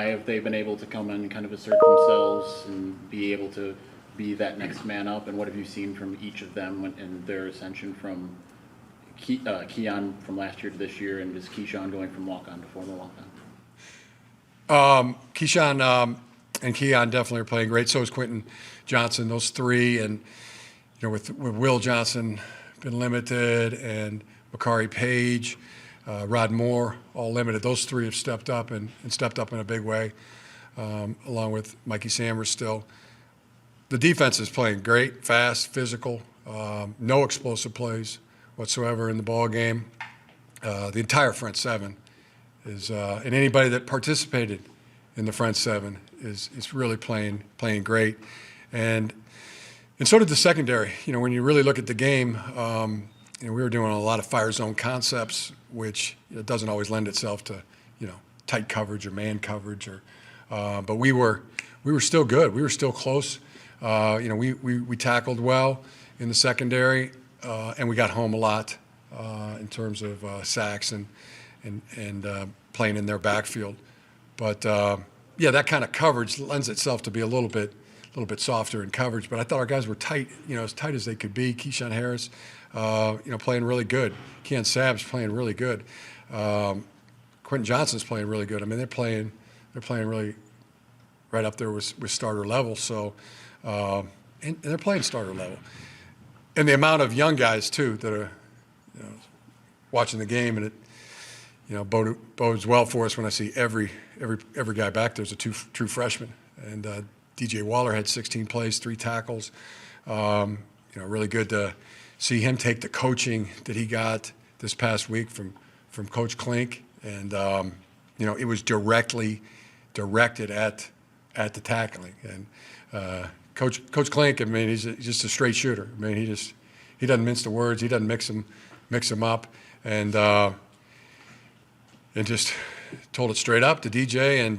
have they been able to come in and kind of assert themselves and be able to be that next man up? And what have you seen from each of them in their ascension from Keon from last year to this year, and is Keyshawn going from walk-on to former walk-on? Keyshawn and Keon definitely are playing great. So is Quentin Johnson. Those 3, and with Will Johnson been limited, and Makari Page, Rod Moore, all limited. Those 3 have stepped up and stepped up in a big way, along with Mikey Sammers still. The defense is playing great, fast, physical, no explosive plays whatsoever in the ball game. The entire front 7 is, and anybody that participated in the front 7 is really playing great, and so did the secondary. When you really look at the game, we were doing a lot of fire zone concepts, which doesn't always lend itself to tight coverage or man coverage, but we were still good. We were still close. We tackled well in the secondary, and we got home a lot in terms of sacks and playing in their backfield. But that kind of coverage lends itself to be a little bit softer in coverage. But I thought our guys were tight, as tight as they could be. Keyshawn Harris, playing really good. Keon Sabb's playing really good. Quentin Johnson's playing really good. I mean, they're playing really right up there with starter level. So, and they're playing starter level. And the amount of young guys too that are watching the game, and it bodes well for us when I see every guy back there's a true freshman, and DJ Waller had 16 plays, 3 tackles. Really good to see him take the coaching that he got this past week from Coach Klink, and it was directly directed at the tackling. And Coach Klink, I mean, he's just a straight shooter. I mean, he doesn't mince the words. He doesn't mix them up, and just told it straight up to DJ. And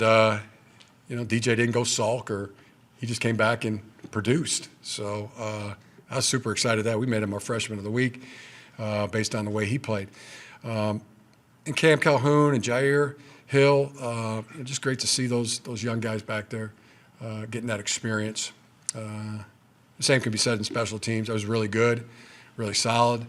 DJ didn't go sulk, or he just came back and produced. So I was super excited that we made him our freshman of the week based on the way he played. And Cam Calhoun and Jair Hill, just great to see those young guys back there getting that experience. The same can be said in special teams. That was really good, really solid.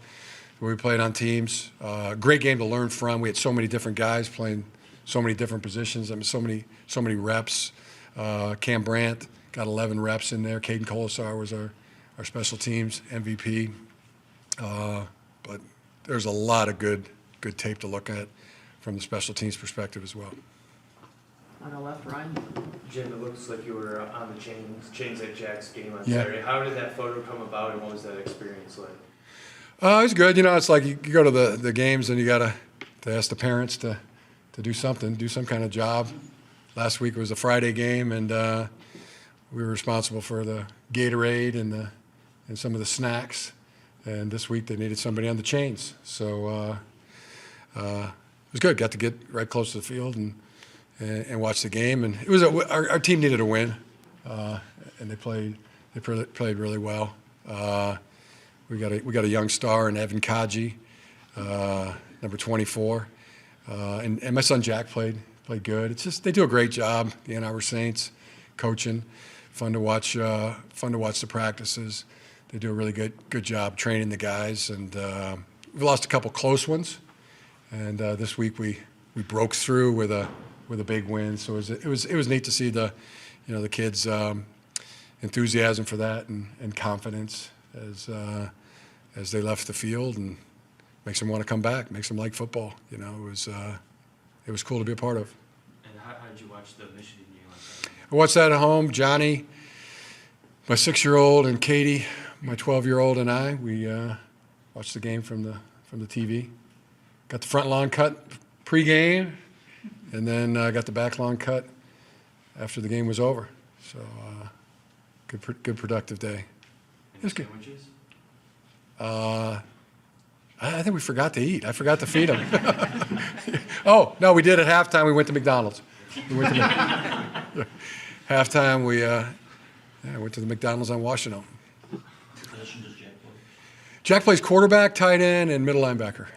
We played on teams. Great game to learn from. We had so many different guys playing so many different positions. I mean, so many reps. Cam Brandt got 11 reps in there. Caden Colasar was our special teams MVP. But there's a lot of good tape to look at from the special teams perspective as well. On the left, Ryan. Jim, it looks like you were on the chains at Jack's game on Yeah. Saturday. How did that photo come about, and what was that experience like? It was good. It's like you go to the games and you got to ask the parents to do something, do some kind of job. Last week was a Friday game, and we were responsible for the Gatorade and some of the snacks. And this week they needed somebody on the chains. So it was good. Got to get right close to the field and watch the game. And it was our team needed a win, and they played really well. We got a young star in Evan Kaji, number 24, and my son Jack played good. It's just they do a great job. The Ann Arbor Saints coaching, fun to watch the practices. They do a really good job training the guys, and we've lost a couple close ones, and this week we broke through with a big win. So it was neat to see the kids' enthusiasm for that and confidence as they left the field, and makes them want to come back, makes them like football. It was cool to be a part of. And how did you watch the Michigan game last night? I watched that at home. Johnny, my 6-year-old, and Katie, my 12-year-old, and I, we watched the game from the TV. Got the front lawn cut pregame, and then got the back lawn cut after the game was over. So good productive day. It was good. Sandwiches? I think we forgot to eat. I forgot to feed them. Oh, no, we did at halftime. We went to McDonald's. Halftime, we went to the McDonald's on Washington. What position does Jack play? Jack plays quarterback, tight end, and middle linebacker.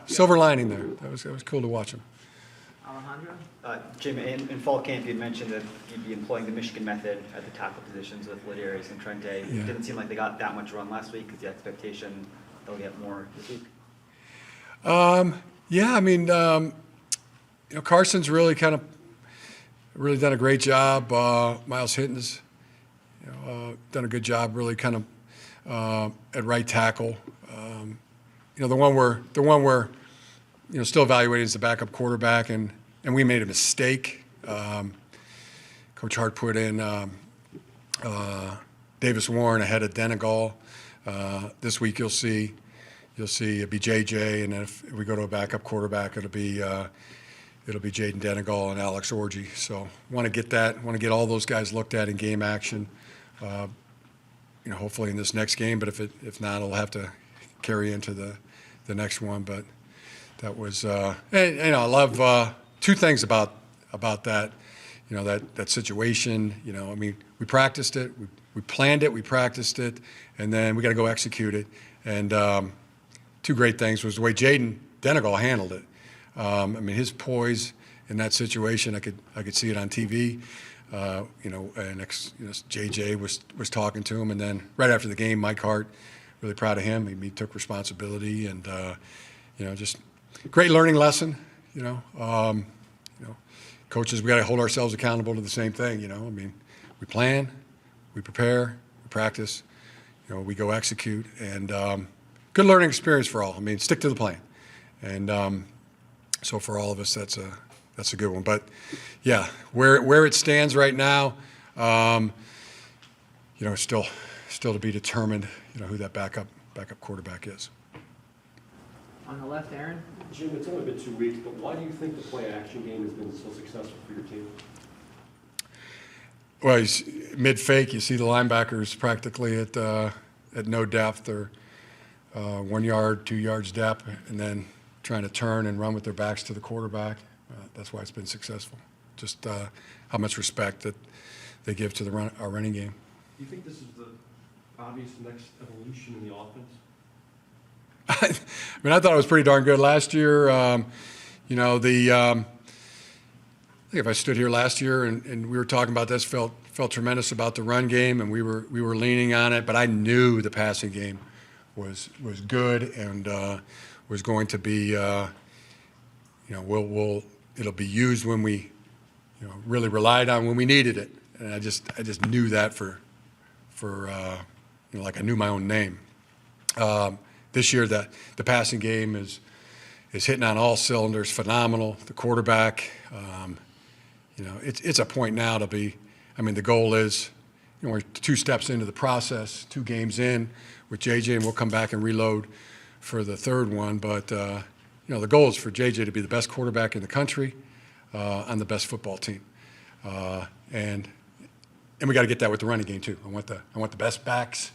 Silver lining there. That was cool to watch him. Alejandro. Jim, in fall camp, you'd mentioned that you'd be employing the Michigan method at the tackle positions with Ladarius and Trente. Yeah. It didn't seem like they got that much run last week. Is the expectation they'll get more this week? Yeah, I mean, Carson's really done a great job. Miles Hitton's, done a good job, really kind of at right tackle. The one we're still evaluating is the backup quarterback, and we made a mistake. Coach Hart put in Davis Warren ahead of Denegal. This week you'll see it'll be JJ, and if we go to a backup quarterback, it'll be Jaden Denegal and Alex Orji. So want to get all those guys looked at in game action. Hopefully in this next game, but if not, it'll have to carry into the next one. But that was I love two things about that. That situation. I mean, we practiced it, we planned it, we practiced it, and then we got to go execute it. And two great things was the way Jaden Denegal handled it. I mean, his poise in that situation, I could see it on TV. JJ was talking to him, and then right after the game, Mike Hart, really proud of him. He took responsibility, and just great learning lesson. Coaches, we got to hold ourselves accountable to the same thing. I mean, we plan, we prepare, we practice. We go execute, and good learning experience for all. I mean, stick to the plan, and so for all of us, that's that's a good one. But yeah, where it stands right now, still to be determined. Who that backup quarterback is. On the left, Aaron? Jim, it's only been 2 weeks, but why do you think the play-action game has been so successful for your team? Well, he's mid-fake. You see the linebackers practically at no depth or 1 yard, 2 yards depth, and then trying to turn and run with their backs to the quarterback. That's why it's been successful. Just how much respect that they give to our running game. Do you think this is the obvious next evolution in the offense? I mean, I thought it was pretty darn good last year. I think if I stood here last year and we were talking about this, felt tremendous about the run game, and we were leaning on it. But I knew the passing game was good and was going to be, it'll be used when we, really relied on when we needed it. And I just knew that for like I knew my own name. This year, the passing game is hitting on all cylinders, phenomenal. The quarterback, it's a point now to be. I mean, the goal is, we're 2 steps into the process, 2 games in with JJ, and we'll come back and reload for the 3rd one. But the goal is for JJ to be the best quarterback in the country on the best football team, and we got to get that with the running game too. I want the best backs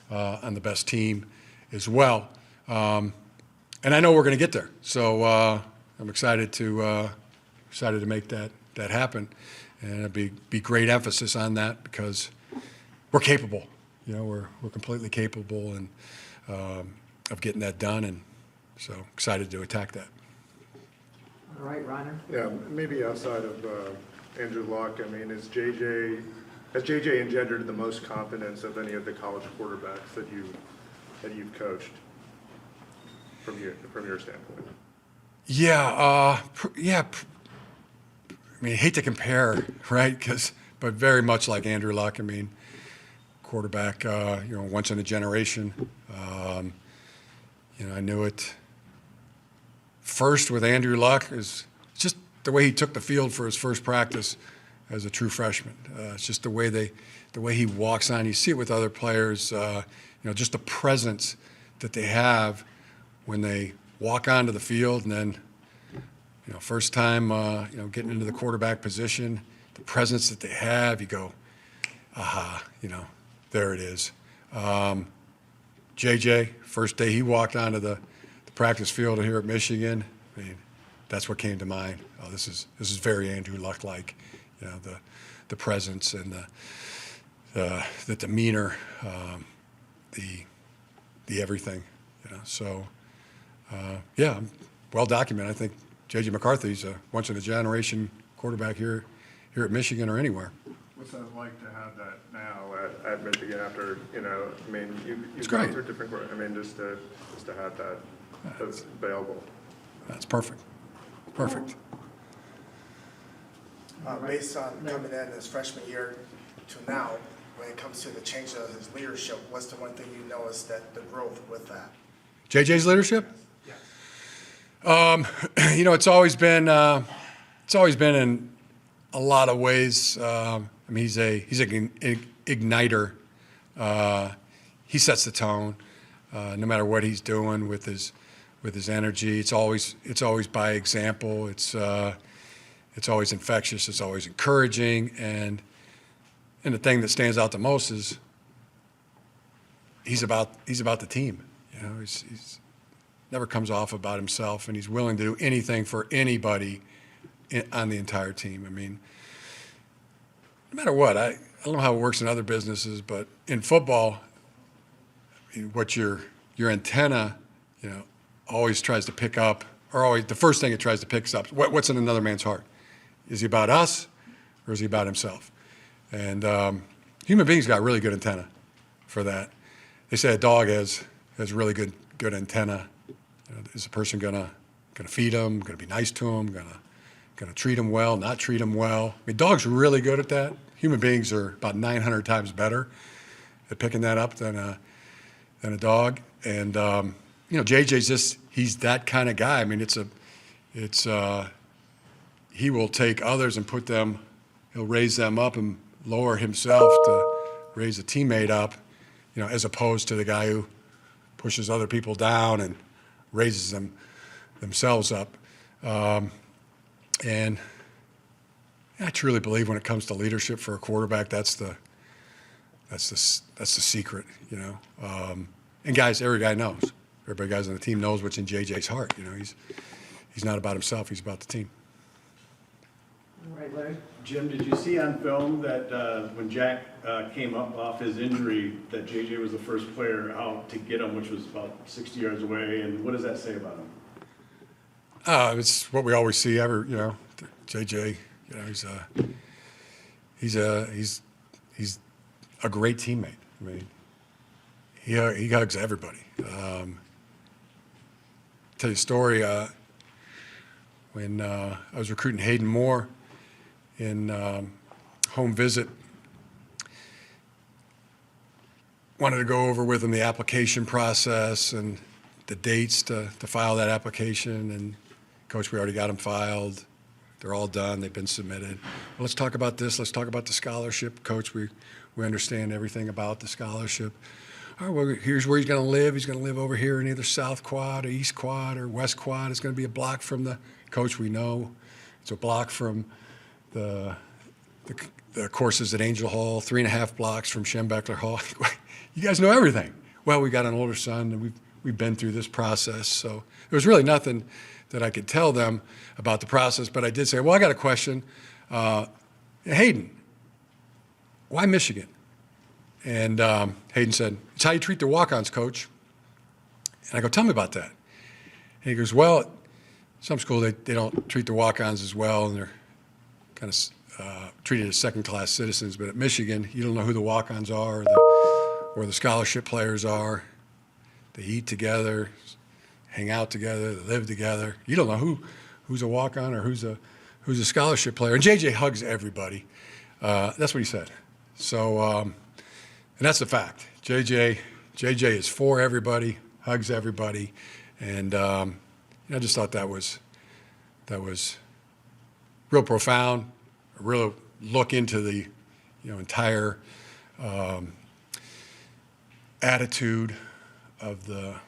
on the best team as well, and I know we're going to get there. So I'm excited to make that happen, and it'll be great emphasis on that because we're capable. We're completely capable and of getting that done, and so excited to attack that. All right, Reiner? Yeah, maybe outside of Andrew Luck, I mean, has JJ engendered the most confidence of any of the college quarterbacks that you've coached from your standpoint? Yeah, I mean, I hate to compare, right? But very much like Andrew Luck. I mean, quarterback, once in a generation. I knew it first with Andrew Luck is just the way he took the field for his first practice as a true freshman. It's just the way he walks on. You see it with other players. Just the presence that they have when they walk onto the field, and then, first time, getting into the quarterback position, the presence that they have, you go, aha, there it is. JJ, first day he walked onto the practice field here at Michigan, I mean, that's what came to mind. Oh, this is very Andrew Luck-like, the presence and the demeanor, the everything, So, well documented. I think J.J. McCarthy's a once-in-a-generation quarterback here at Michigan or anywhere. What's that like to have that now at Michigan after, I mean, you've great. gone through different, I mean, just to have that available. That's perfect. Perfect. Based on coming in his freshman year to now, when it comes to the change of his leadership, what's the one thing you noticed that the growth with that? JJ's leadership? It's always been in a lot of ways. I mean, he's an igniter. He sets the tone, no matter what he's doing with his energy. It's always by example. It's always infectious. It's always encouraging, and the thing that stands out the most is he's about the team. He's never comes off about himself, and he's willing to do anything for anybody on the entire team. I mean, no matter what, I don't know how it works in other businesses, but in football, what your antenna, always tries to pick up, or always the first thing it tries to pick up, what's in another man's heart? Is he about us, or is he about himself? And human beings got really good antenna for that. They say a dog has really good antenna. Is the person gonna feed him? Gonna be nice to him? Gonna treat him well? Not treat him well? I mean, dogs are really good at that. Human beings are about 900 times better at picking that up than a dog. And JJ's he's that kind of guy. I mean, it's he will take others and he'll raise them up and lower himself to raise a teammate up, as opposed to the guy who pushes other people down and raises themselves up. And I truly believe when it comes to leadership for a quarterback, that's the secret, And guys, every guy knows. Everybody guys on the team knows what's in JJ's heart. He's not about himself. He's about the team. All right, Larry. Jim, did you see on film that when Jack came up off his injury, that JJ was the first player out to get him, which was about 60 yards away? And what does that say about him? It's what we always see. JJ, he's a great teammate. I mean, he hugs everybody. Tell you a story. When I was recruiting Hayden Moore in home visit, wanted to go over with him the application process and the dates to file that application. And Coach, we already got them filed. They're all done. They've been submitted. Well, let's talk about this. Let's talk about the scholarship. Coach, we understand everything about the scholarship. All right, well, here's where he's going to live. He's going to live over here in either South Quad or East Quad or West Quad. It's going to be a block from the coach. We know it's a block from the courses at Angel Hall, 3.5 blocks from Schembeckler Hall. You guys know everything. Well, we got an older son, and we've been through this process. So there was really nothing that I could tell them about the process. But I did say, well, I got a question. Hayden, why Michigan? And Hayden said, it's how you treat the walk-ons, Coach. And I go, tell me about that. And he goes, well, some schools, they don't treat the walk-ons as well, and they're kind of treated as second-class citizens. But at Michigan, you don't know who the walk-ons are or the scholarship players are. They eat together, hang out together, they live together. You don't know who's a walk-on or who's a scholarship player. And JJ hugs everybody. That's what he said. So, and that's the fact. JJ is for everybody, hugs everybody, and I just thought that was real profound. A real look into the entire attitude of the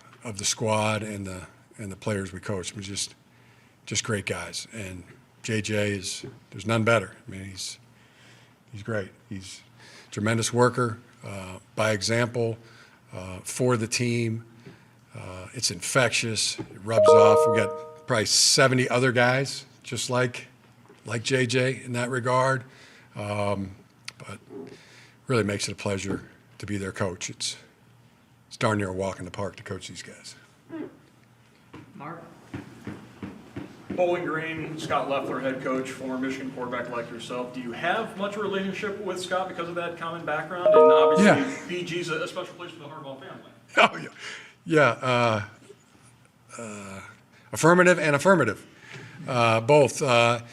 squad and the players we coach. I mean, just great guys. And JJ there's none better. I mean, he's great. He's a tremendous worker. By example, for the team. It's infectious. It rubs off. We got probably 70 other guys just like JJ in that regard. But really makes it a pleasure to be their coach. It's darn near a walk in the park to coach these guys. Mark? Bowling Green, Scott Loeffler, head coach, former Michigan quarterback like yourself. Do you have much relationship with Scott because of that common background? And obviously, BG's a special place for the Harbaugh family. Oh, yeah. Affirmative and affirmative. Both. I've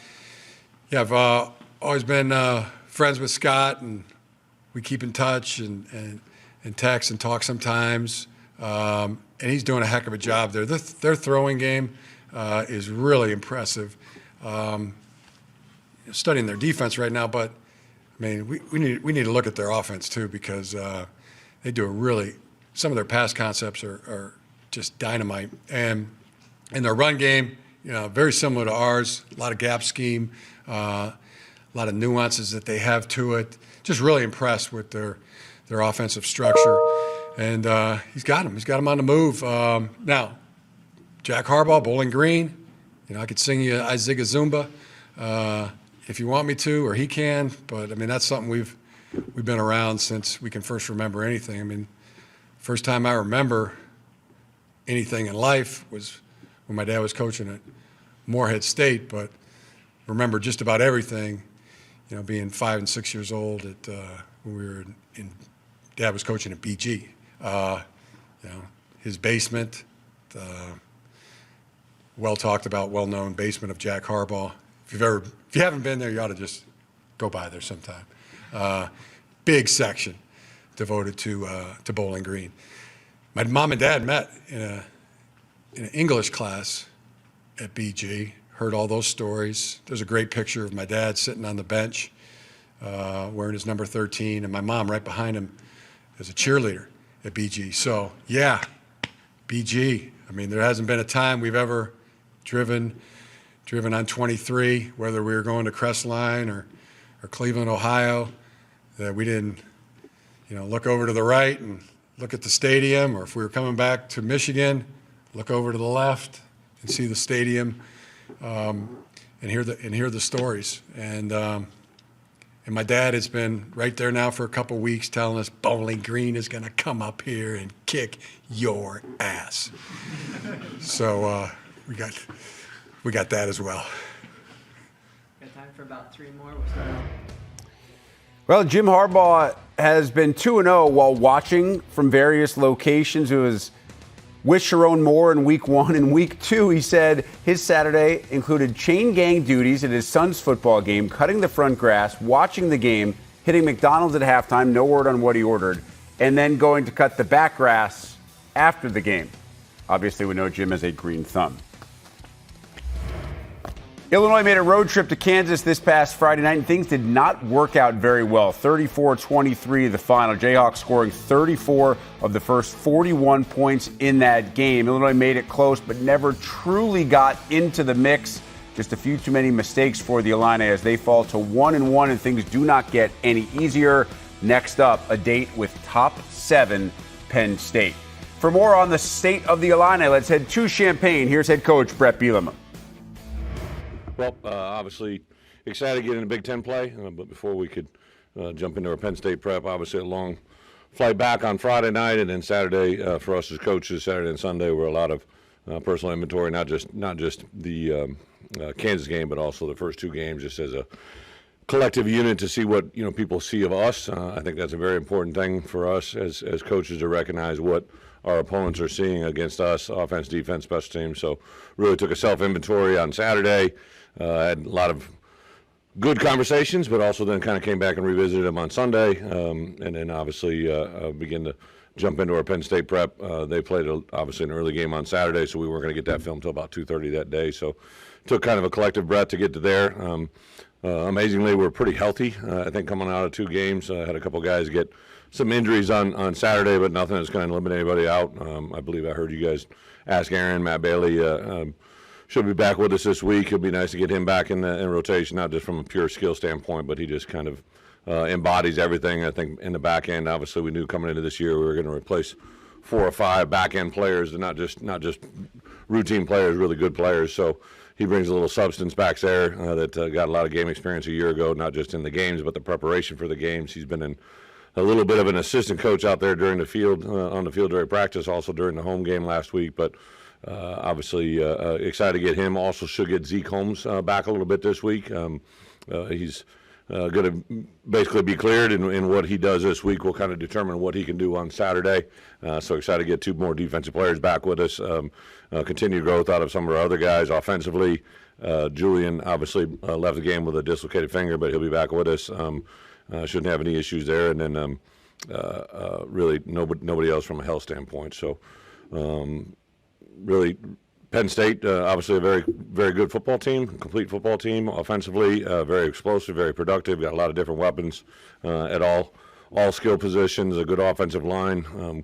always been friends with Scott, and we keep in touch and text and talk sometimes. And he's doing a heck of a job there. Their throwing game is really impressive. Studying their defense right now, but I mean, we need to look at their offense too, because they do some of their pass concepts are just dynamite, and in their run game, very similar to ours. A lot of gap scheme, a lot of nuances that they have to it. Just really impressed with their offensive structure, and he's got them on the move now. Jack Harbaugh, Bowling Green. I could sing you I Zig a Zumba if you want me to, or he can. But I mean, that's something we've been around since we can first remember anything. I mean, first time I remember anything in life was when my dad was coaching at Morehead State. But remember just about everything. Being 5 and 6 years old when we were in. Dad was coaching at BG. His basement. Well talked about, well-known basement of Jack Harbaugh. If you haven't been there, you ought to just go by there sometime. Big section devoted to Bowling Green. My mom and dad met in an English class at BG. heard all those stories. There's a great picture of my dad sitting on the bench wearing his number 13, and my mom right behind him as a cheerleader at BG. So, yeah, BG. I mean, there hasn't been a time we've ever driven on 23, whether we were going to Crestline or Cleveland, Ohio, that we didn't, look over to the right and look at the stadium, or if we were coming back to Michigan, look over to the left and see the stadium, and hear the stories. And my dad has been right there now for a couple weeks telling us Bowling Green is going to come up here and kick your ass. So we got that as well. Got time for about 3 more. We'll start off. Well, Jim Harbaugh has been 2-0 while watching from various locations. It was with Sharon Moore in week 1. In week 2, he said his Saturday included chain gang duties at his son's football game, cutting the front grass, watching the game, hitting McDonald's at halftime, no word on what he ordered, and then going to cut the back grass after the game. Obviously, we know Jim has a green thumb. Illinois made a road trip to Kansas this past Friday night, and things did not work out very well. 34-23 the final. Jayhawks scoring 34 of the first 41 points in that game. Illinois made it close, but never truly got into the mix. Just a few too many mistakes for the Illini as they fall to 1-1, and things do not get any easier. Next up, a date with top 7 Penn State. For more on the state of the Illini, let's head to Champaign. Here's head coach Bret Bielema. Well, obviously excited to get into Big Ten play, but before we could jump into our Penn State prep, obviously a long flight back on Friday night, and then Saturday for us as coaches, Saturday and Sunday were a lot of personal inventory, not just the Kansas game, but also the first 2 games, just as a collective unit to see what people see of us. I think that's a very important thing for us as coaches to recognize what our opponents are seeing against us, offense, defense, special teams. So really took a self-inventory on Saturday. Had a lot of good conversations, but also then kind of came back and revisited them on Sunday, and then obviously begin to jump into our Penn State prep. They played obviously an early game on Saturday, so we weren't going to get that film until about 2:30 that day. So took kind of a collective breath to get to there. Amazingly, we're pretty healthy. I think coming out of 2 games, had a couple guys get some injuries on Saturday, but nothing that's going to limit anybody out. I believe I heard you guys ask Aaron, Matt Bailey, should be back with us this week. It'll be nice to get him back in rotation, not just from a pure skill standpoint, but he just kind of embodies everything. I think in the back end, obviously we knew coming into this year we were going to replace 4 or 5 back end players, and not just routine players, really good players. So he brings a little substance back there that got a lot of game experience a year ago, not just in the games, but the preparation for the games. He's been a little bit of an assistant coach out there during the field, on the field during practice, also during the home game last week, but obviously excited to get him. Also should get Zeke Holmes back a little bit this week. He's going to basically be cleared, and what he does this week will kind of determine what he can do on Saturday. So excited to get 2 more defensive players back with us. Continued growth out of some of our other guys offensively. Julian obviously left the game with a dislocated finger, but he'll be back with us. Shouldn't have any issues there. And then really nobody else from a health standpoint. So really Penn State, obviously a very, very good football team, complete football team. Offensively, very explosive, very productive. Got a lot of different weapons at all skill positions. A good offensive line.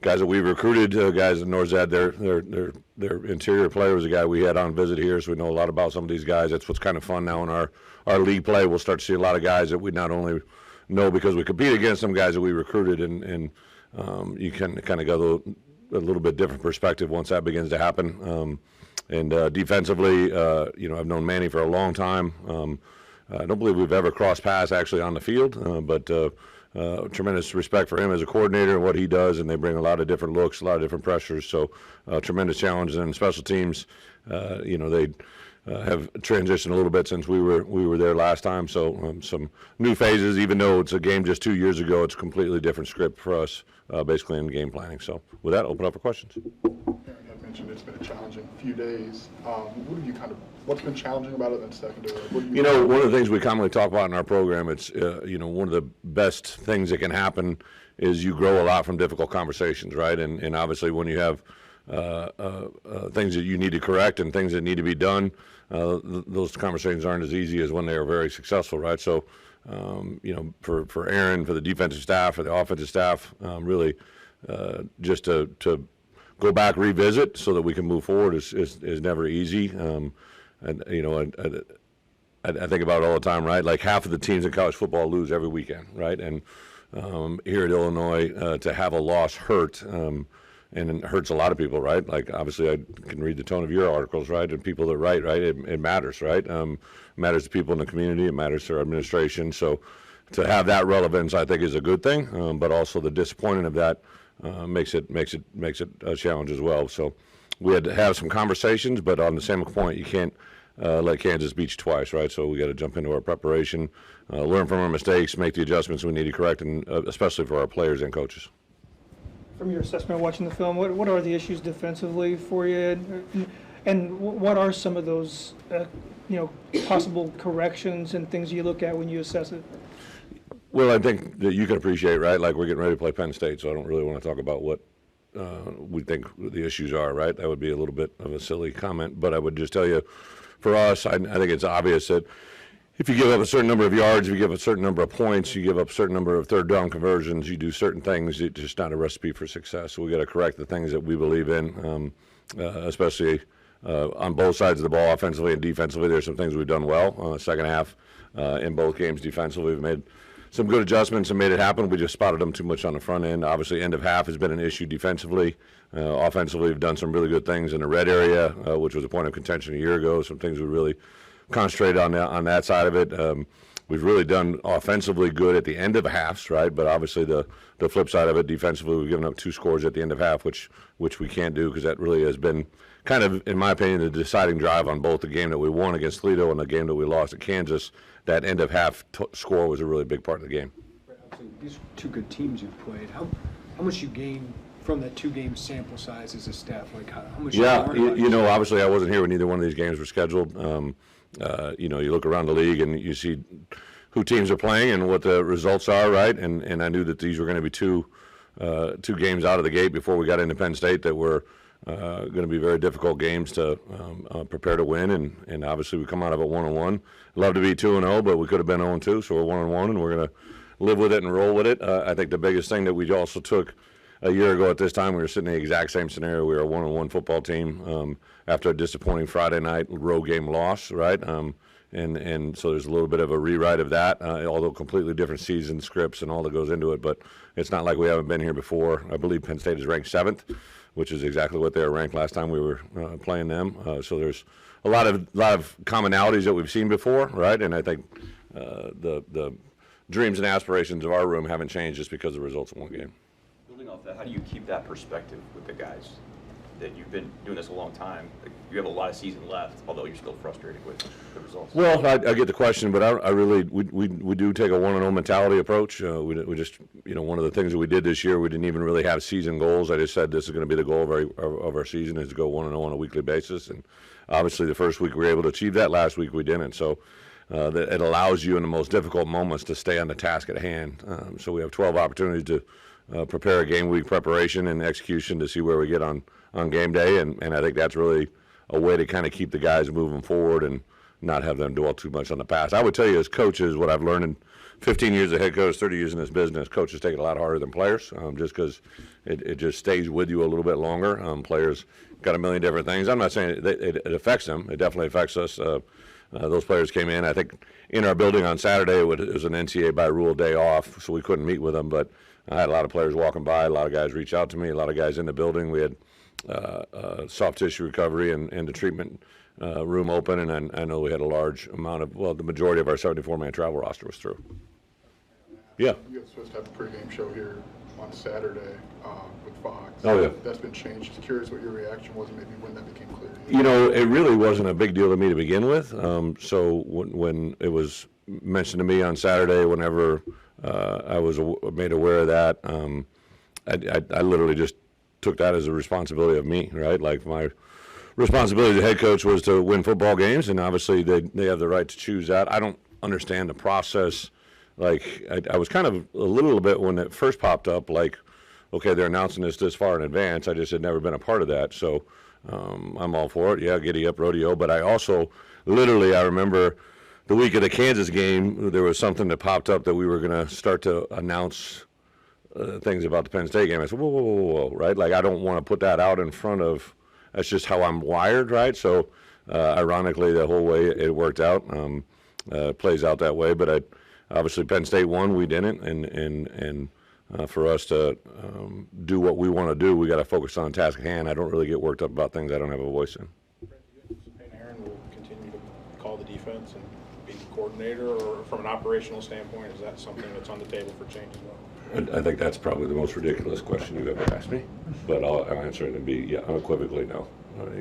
Guys that we recruited, guys at Norzad, their interior player was a guy we had on visit here, so we know a lot about some of these guys. That's what's kind of fun now in our league play. We'll start to see a lot of guys that we not only know because we compete against some guys that we recruited, and you can kind of go a little bit different perspective once that begins to happen. And defensively, I've known Manny for a long time. I don't believe we've ever crossed paths actually on the field, but tremendous respect for him as a coordinator and what he does, and they bring a lot of different looks, a lot of different pressures. So tremendous challenge. And special teams, they have transitioned a little bit since we were there last time. So some new phases, even though it's a game just 2 years ago, it's a completely different script for us, basically in game planning. So with that, open up for questions. Aaron had mentioned it's been a challenging few days. What's been challenging about it in secondary? One of the things we commonly talk about in our program, it's one of the best things that can happen is you grow a lot from difficult conversations, right? And obviously when you have things that you need to correct and things that need to be done, those conversations aren't as easy as when they are very successful, right? So, for Aaron, for the defensive staff, for the offensive staff, really just to go back, revisit so that we can move forward is never easy. I think about it all the time, right? Like half of the teams in college football lose every weekend, right? And here at Illinois, to have a loss hurt, and it hurts a lot of people, right? Like obviously, I can read the tone of your articles, right? And people that write, right? It matters, right? It matters to people in the community. It matters to our administration. So to have that relevance, I think, is a good thing. But also the disappointment of that makes it a challenge as well. So we had to have some conversations, but on the same point, you can't let Kansas beat you twice, right? So we got to jump into our preparation, learn from our mistakes, make the adjustments we need to correct, and especially for our players and coaches. From your assessment watching the film, what are the issues defensively for you, and what are some of those possible corrections and things you look at when you assess it? Well, I think that you can appreciate, right? Like we're getting ready to play Penn State, so I don't really want to talk about what we think the issues are, right? That would be a little bit of a silly comment, but I would just tell you, for us, I think it's obvious that if you give up a certain number of yards, if you give up a certain number of points, you give up a certain number of third down conversions, you do certain things, it's just not a recipe for success. So we got to correct the things that we believe in, especially on both sides of the ball, offensively and defensively. There's some things we've done well the second half in both games defensively. We've made some good adjustments and made it happen. We just spotted them too much on the front end. Obviously, end of half has been an issue defensively. Offensively, we've done some really good things in the red area, which was a point of contention a year ago. Some things we really concentrated on that side of it. We've really done offensively good at the end of halves, right? But obviously, the flip side of it, defensively, we've given up 2 scores at the end of half, which we can't do because that really has been kind of, in my opinion, the deciding drive on both the game that we won against Toledo and the game that we lost at Kansas. That end of half score was a really big part of the game. These are 2 good teams you've played. How much you gain from that 2-game sample size as a staff? Like how much? Yeah, obviously I wasn't here when either one of these games were scheduled. You look around the league and you see who teams are playing and what the results are, right? And I knew that these were going to be two games out of the gate before we got into Penn State that were going to be very difficult games to prepare to win. And obviously we come out of it 1-1. Love to be 2-0, but we could have been 0-2, so we're 1-1, and we're going to live with it and roll with it. I think the biggest thing that we also took a year ago at this time, we were sitting in the exact same scenario. We were a 1-1 football team after a disappointing Friday night road game loss, right? And so there's a little bit of a rewrite of that, although completely different season scripts and all that goes into it. But it's not like we haven't been here before. I believe Penn State is ranked 7th, which is exactly what they were ranked last time we were playing them. So there's a lot of commonalities that we've seen before, right? And I think the dreams and aspirations of our room haven't changed just because of the results of one game. Building off that, how do you keep that perspective with the guys that you've been doing this a long time? Like, you have a lot of season left, although you're still frustrated with the results. Well, I get the question, but I really we do take a 1-0 mentality approach. We just one of the things that we did this year, we didn't even really have season goals. I just said this is going to be the goal of our season is to go 1-0 on a weekly basis, and obviously the first week we were able to achieve that. Last week we didn't. So it allows you in the most difficult moments to stay on the task at hand. So we have 12 opportunities to prepare a game week preparation and execution to see where we get on game day, and I think that's really a way to kind of keep the guys moving forward and not have them dwell too much on the past. I would tell you as coaches, what I've learned in 15 years as head coach, 30 years in this business, coaches take it a lot harder than players, just because it just stays with you a little bit longer. Players got a million different things. I'm not saying it affects them. It definitely affects us. Those players came in, I think, in our building on Saturday. It was an NCAA by rule day off, so we couldn't meet with them, but I had a lot of players walking by, a lot of guys reach out to me, a lot of guys in the building. We had soft tissue recovery and the treatment room open, and I know we had a large amount of, the majority of our 74-man travel roster was through. Yeah. You guys supposed to have a pregame show here on Saturday with Fox. Oh, yeah. That's been changed. Just curious what your reaction was and maybe when that became clear. It really wasn't a big deal to me to begin with. So when it was mentioned to me on Saturday, whenever I was made aware of that, I literally just took that as a responsibility of me, right? Like my responsibility as a head coach was to win football games, and obviously they have the right to choose that. I don't understand the process. Like I was kind of a little bit when it first popped up, like, okay, they're announcing this far in advance. I just had never been a part of that. So I'm all for it. Yeah, giddy up rodeo. But I also, literally, I remember the week of the Kansas game, there was something that popped up that we were going to start to announce things about the Penn State game. I said, whoa, right? Like, I don't want to put that out in front of, that's just how I'm wired, right? So, ironically, the whole way it worked out, plays out that way. But obviously, Penn State won, we didn't. And for us to do what we want to do, we got to focus on task at hand. I don't really get worked up about things I don't have a voice in. And Aaron will continue to call the defense and be the coordinator, or from an operational standpoint, is that something that's on the table for change as well? I think that's probably the most ridiculous question you've ever asked me, but I'll answer it and be, yeah, unequivocally no.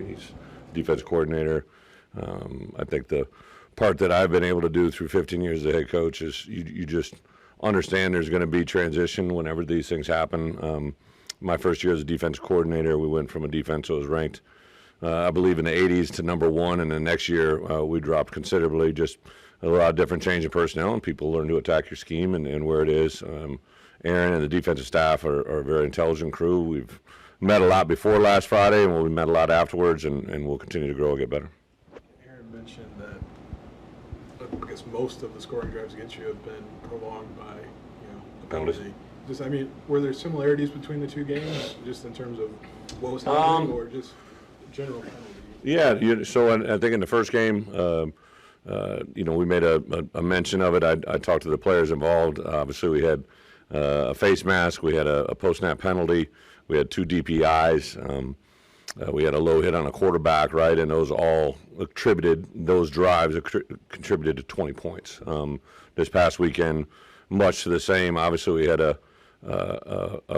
He's defense coordinator. I think the part that I've been able to do through 15 years as a head coach is you just understand there's going to be transition whenever these things happen. My first year as a defense coordinator, we went from a defense that was ranked, I believe, in the 80s to #1, and the next year we dropped considerably. Just a lot of different change in personnel, and people learn to attack your scheme and where it is. Aaron and the defensive staff are a very intelligent crew. We've met a lot before last Friday, and we met a lot afterwards, and we'll continue to grow and get better. Aaron mentioned that I guess most of the scoring drives against you have been prolonged by, a penalty. Just, were there similarities between the two games, just in terms of what was happening, or just general penalty? Yeah, so I think in the first game, we made a mention of it. I talked to the players involved. Obviously, we had a face mask. We had a post-snap penalty. We had 2 DPIs. We had a low hit on a quarterback, right? And those all those drives contributed to 20 points. This past weekend, much to the same. Obviously, we had a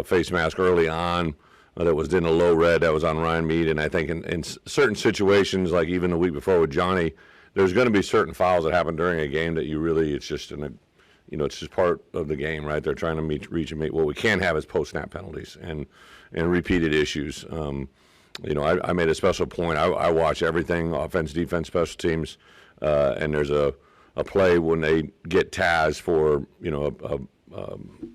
face mask early on that was in a low red that was on Ryan Mead. And I think in certain situations, like even the week before with Johnny, there's going to be certain fouls that happen during a game that it's just it's just part of the game, right? They're trying to reach and meet. What we can't have is post-snap penalties and repeated issues. I made a special point. I watch everything, offense, defense, special teams, and there's a play when they get Taz for,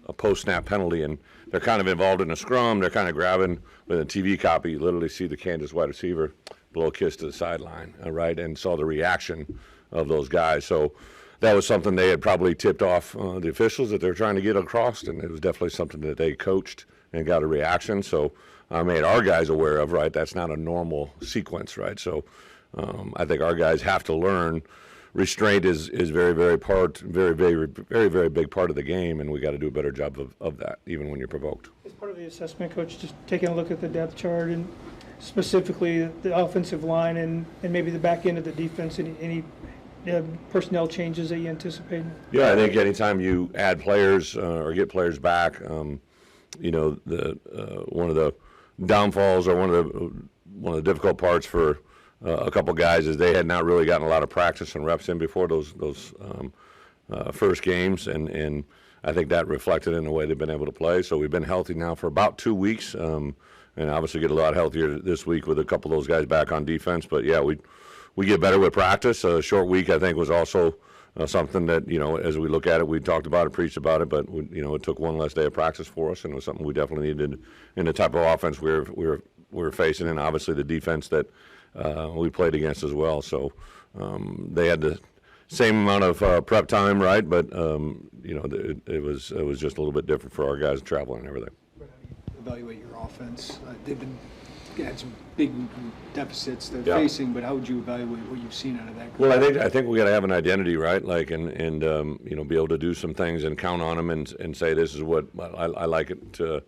a post-snap penalty, and they're kind of involved in a scrum. They're kind of grabbing with a TV copy. You literally see the Kansas wide receiver blow a kiss to the sideline, right, and saw the reaction of those guys. So that was something they had probably tipped off the officials that they're trying to get across, and it was definitely something that they coached and got a reaction. So I made our guys aware of, right, that's not a normal sequence, right? So I think our guys have to learn restraint is very, very, very big part of the game, and we got to do a better job of that, even when you're provoked. As part of the assessment, Coach, just taking a look at the depth chart and specifically the offensive line and maybe the back end of the defense, any personnel changes that you anticipate? Yeah, I think anytime you add players or get players back, one of the downfalls or one of the difficult parts for a couple guys is they had not really gotten a lot of practice and reps in before those first games, and I think that reflected in the way they've been able to play. So we've been healthy now for about 2 weeks, and obviously get a lot healthier this week with a couple of those guys back on defense. But yeah, we get better with practice. A short week, I think, was also something that, as we look at it, we talked about it, preached about it, but it took one less day of practice for us, and it was something we definitely needed in the type of offense we were facing, and obviously the defense that we played against as well. So they had the same amount of prep time, right? But it was just a little bit different for our guys traveling and everything. Evaluate your offense. They've had some big deficits they're Yeah. facing, but how would you evaluate what you've seen out of that group? Well, I think we got to have an identity, right? Like, and be able to do some things and count on them and say this is what I like it to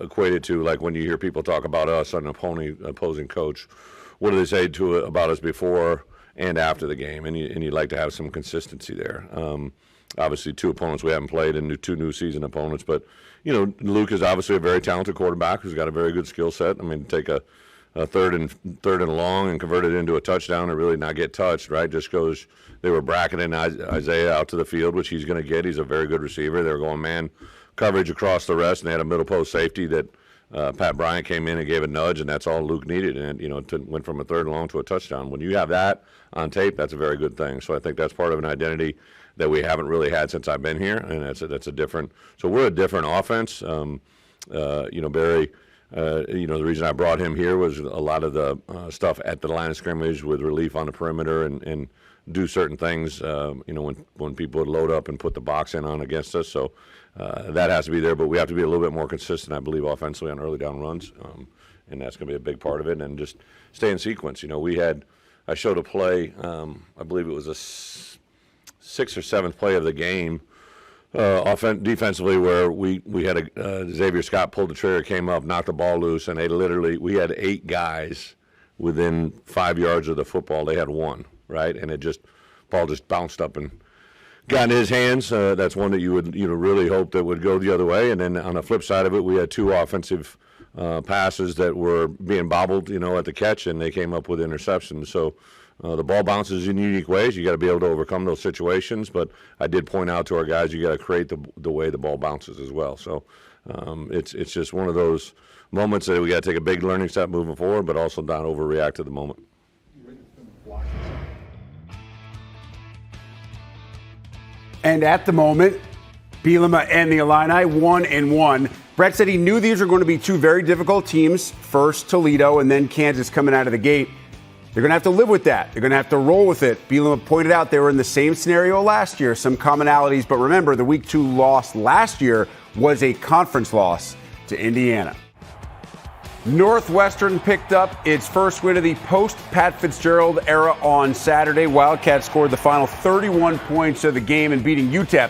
equate it to. Like when you hear people talk about us on an opposing coach, what do they say about us before and after the game? And you'd like to have some consistency there. Obviously, 2 opponents we haven't played and 2 new season opponents, but Luke is obviously a very talented quarterback who's got a very good skill set. I mean, take a third and long and convert it into a touchdown and really not get touched, right? Just goes, they were bracketing Isaiah out to the field, which he's going to get. He's a very good receiver. They were going man coverage across the rest, and they had a middle post safety that Pat Bryant came in and gave a nudge, and that's all Luke needed. And went from a third and long to a touchdown. When you have that on tape, that's a very good thing. So I think that's part of an identity that we haven't really had since I've been here, and that's a different. So we're a different offense. Barry, the reason I brought him here was a lot of the stuff at the line of scrimmage with relief on the perimeter and do certain things, when people would load up and put the box in on against us. So that has to be there, but we have to be a little bit more consistent, I believe, offensively on early down runs, and that's going to be a big part of it, and just stay in sequence. I showed a play, I believe it was a sixth or seventh play of the game, defensively, where we had Xavier Scott pulled the trigger, came up, knocked the ball loose, and we had 8 guys within 5 yards of the football. They had 1, right? And ball just bounced up and got in his hands. That's one that you would really hope that would go the other way. And then on the flip side of it, we had 2 offensive passes that were being bobbled, at the catch, and they came up with interceptions. So the ball bounces in unique ways. You got to be able to overcome those situations. But I did point out to our guys, you got to create the way the ball bounces as well. So it's just one of those moments that we got to take a big learning step moving forward, but also not overreact to the moment. And at the moment, Bielema and the Illini 1-1. Bret said he knew these were going to be 2 very difficult teams. First Toledo and then Kansas coming out of the gate. They're going to have to live with that. They're going to have to roll with it. Bielema pointed out they were in the same scenario last year, some commonalities. But remember, the Week 2 loss last year was a conference loss to Indiana. Northwestern picked up its first win of the post-Pat Fitzgerald era on Saturday. Wildcats scored the final 31 points of the game and beating UTEP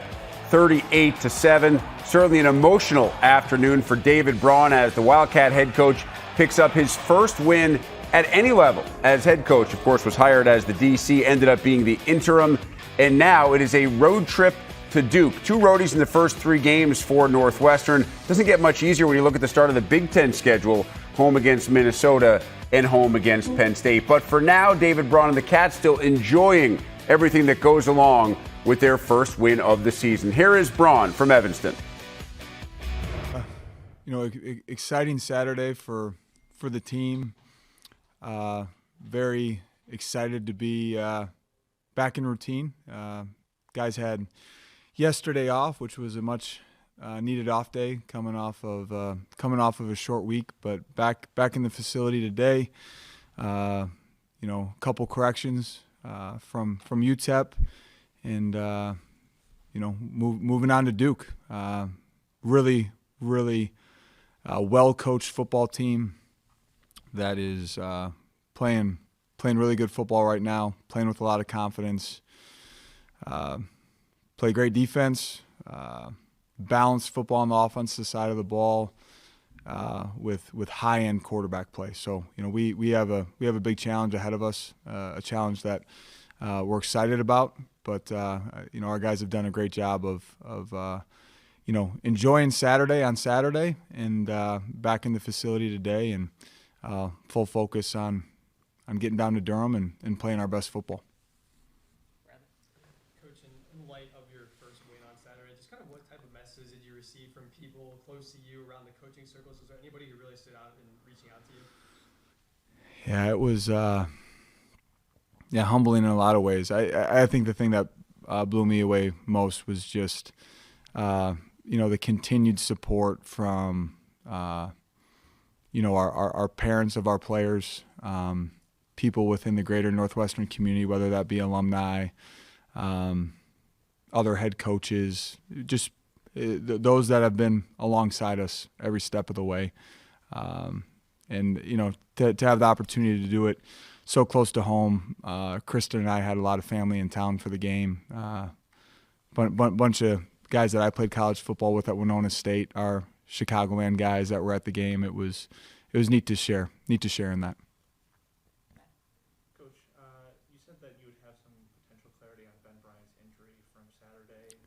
38-7. Certainly an emotional afternoon for David Braun as the Wildcat head coach picks up his first win at any level as head coach. Of course, was hired as the DC, ended up being the interim, and now it is a road trip to Duke. 2 roadies in the first 3 games for Northwestern. Doesn't get much easier when you look at the start of the Big Ten schedule. Home against Minnesota and home against Penn State. But for now, David Braun and the Cats still enjoying everything that goes along with their first win of the season. Here is Braun from Evanston. Exciting Saturday for the team. Very excited to be back in routine. Guys had yesterday off, which was a much needed off day, coming off of a short week, but back in the facility today. A couple corrections from UTEP, and moving on to Duke. Really well coached football team that is playing really good football right now, playing with a lot of confidence. Play great defense. Balanced football on the offensive side of the ball, with high-end quarterback play. So we have a big challenge ahead of us, a challenge that we're excited about. But our guys have done a great job of enjoying Saturday on Saturday, and back in the facility today, and full focus on getting down to Durham and playing our best football. From people close to you around the coaching circles? Was there anybody who really stood out in reaching out to you? Yeah, it was humbling in a lot of ways. I think the thing that blew me away most was just the continued support from our parents of our players, people within the greater Northwestern community, whether that be alumni, other head coaches, just those that have been alongside us every step of the way. And to have the opportunity to do it so close to home. Kristen and I had a lot of family in town for the game. Bunch of guys that I played college football with at Winona State are Chicagoland guys that were at the game. It was neat to share in that. Coach, you said that you would have some potential clarity on Ben Bryant's injury from Saturday.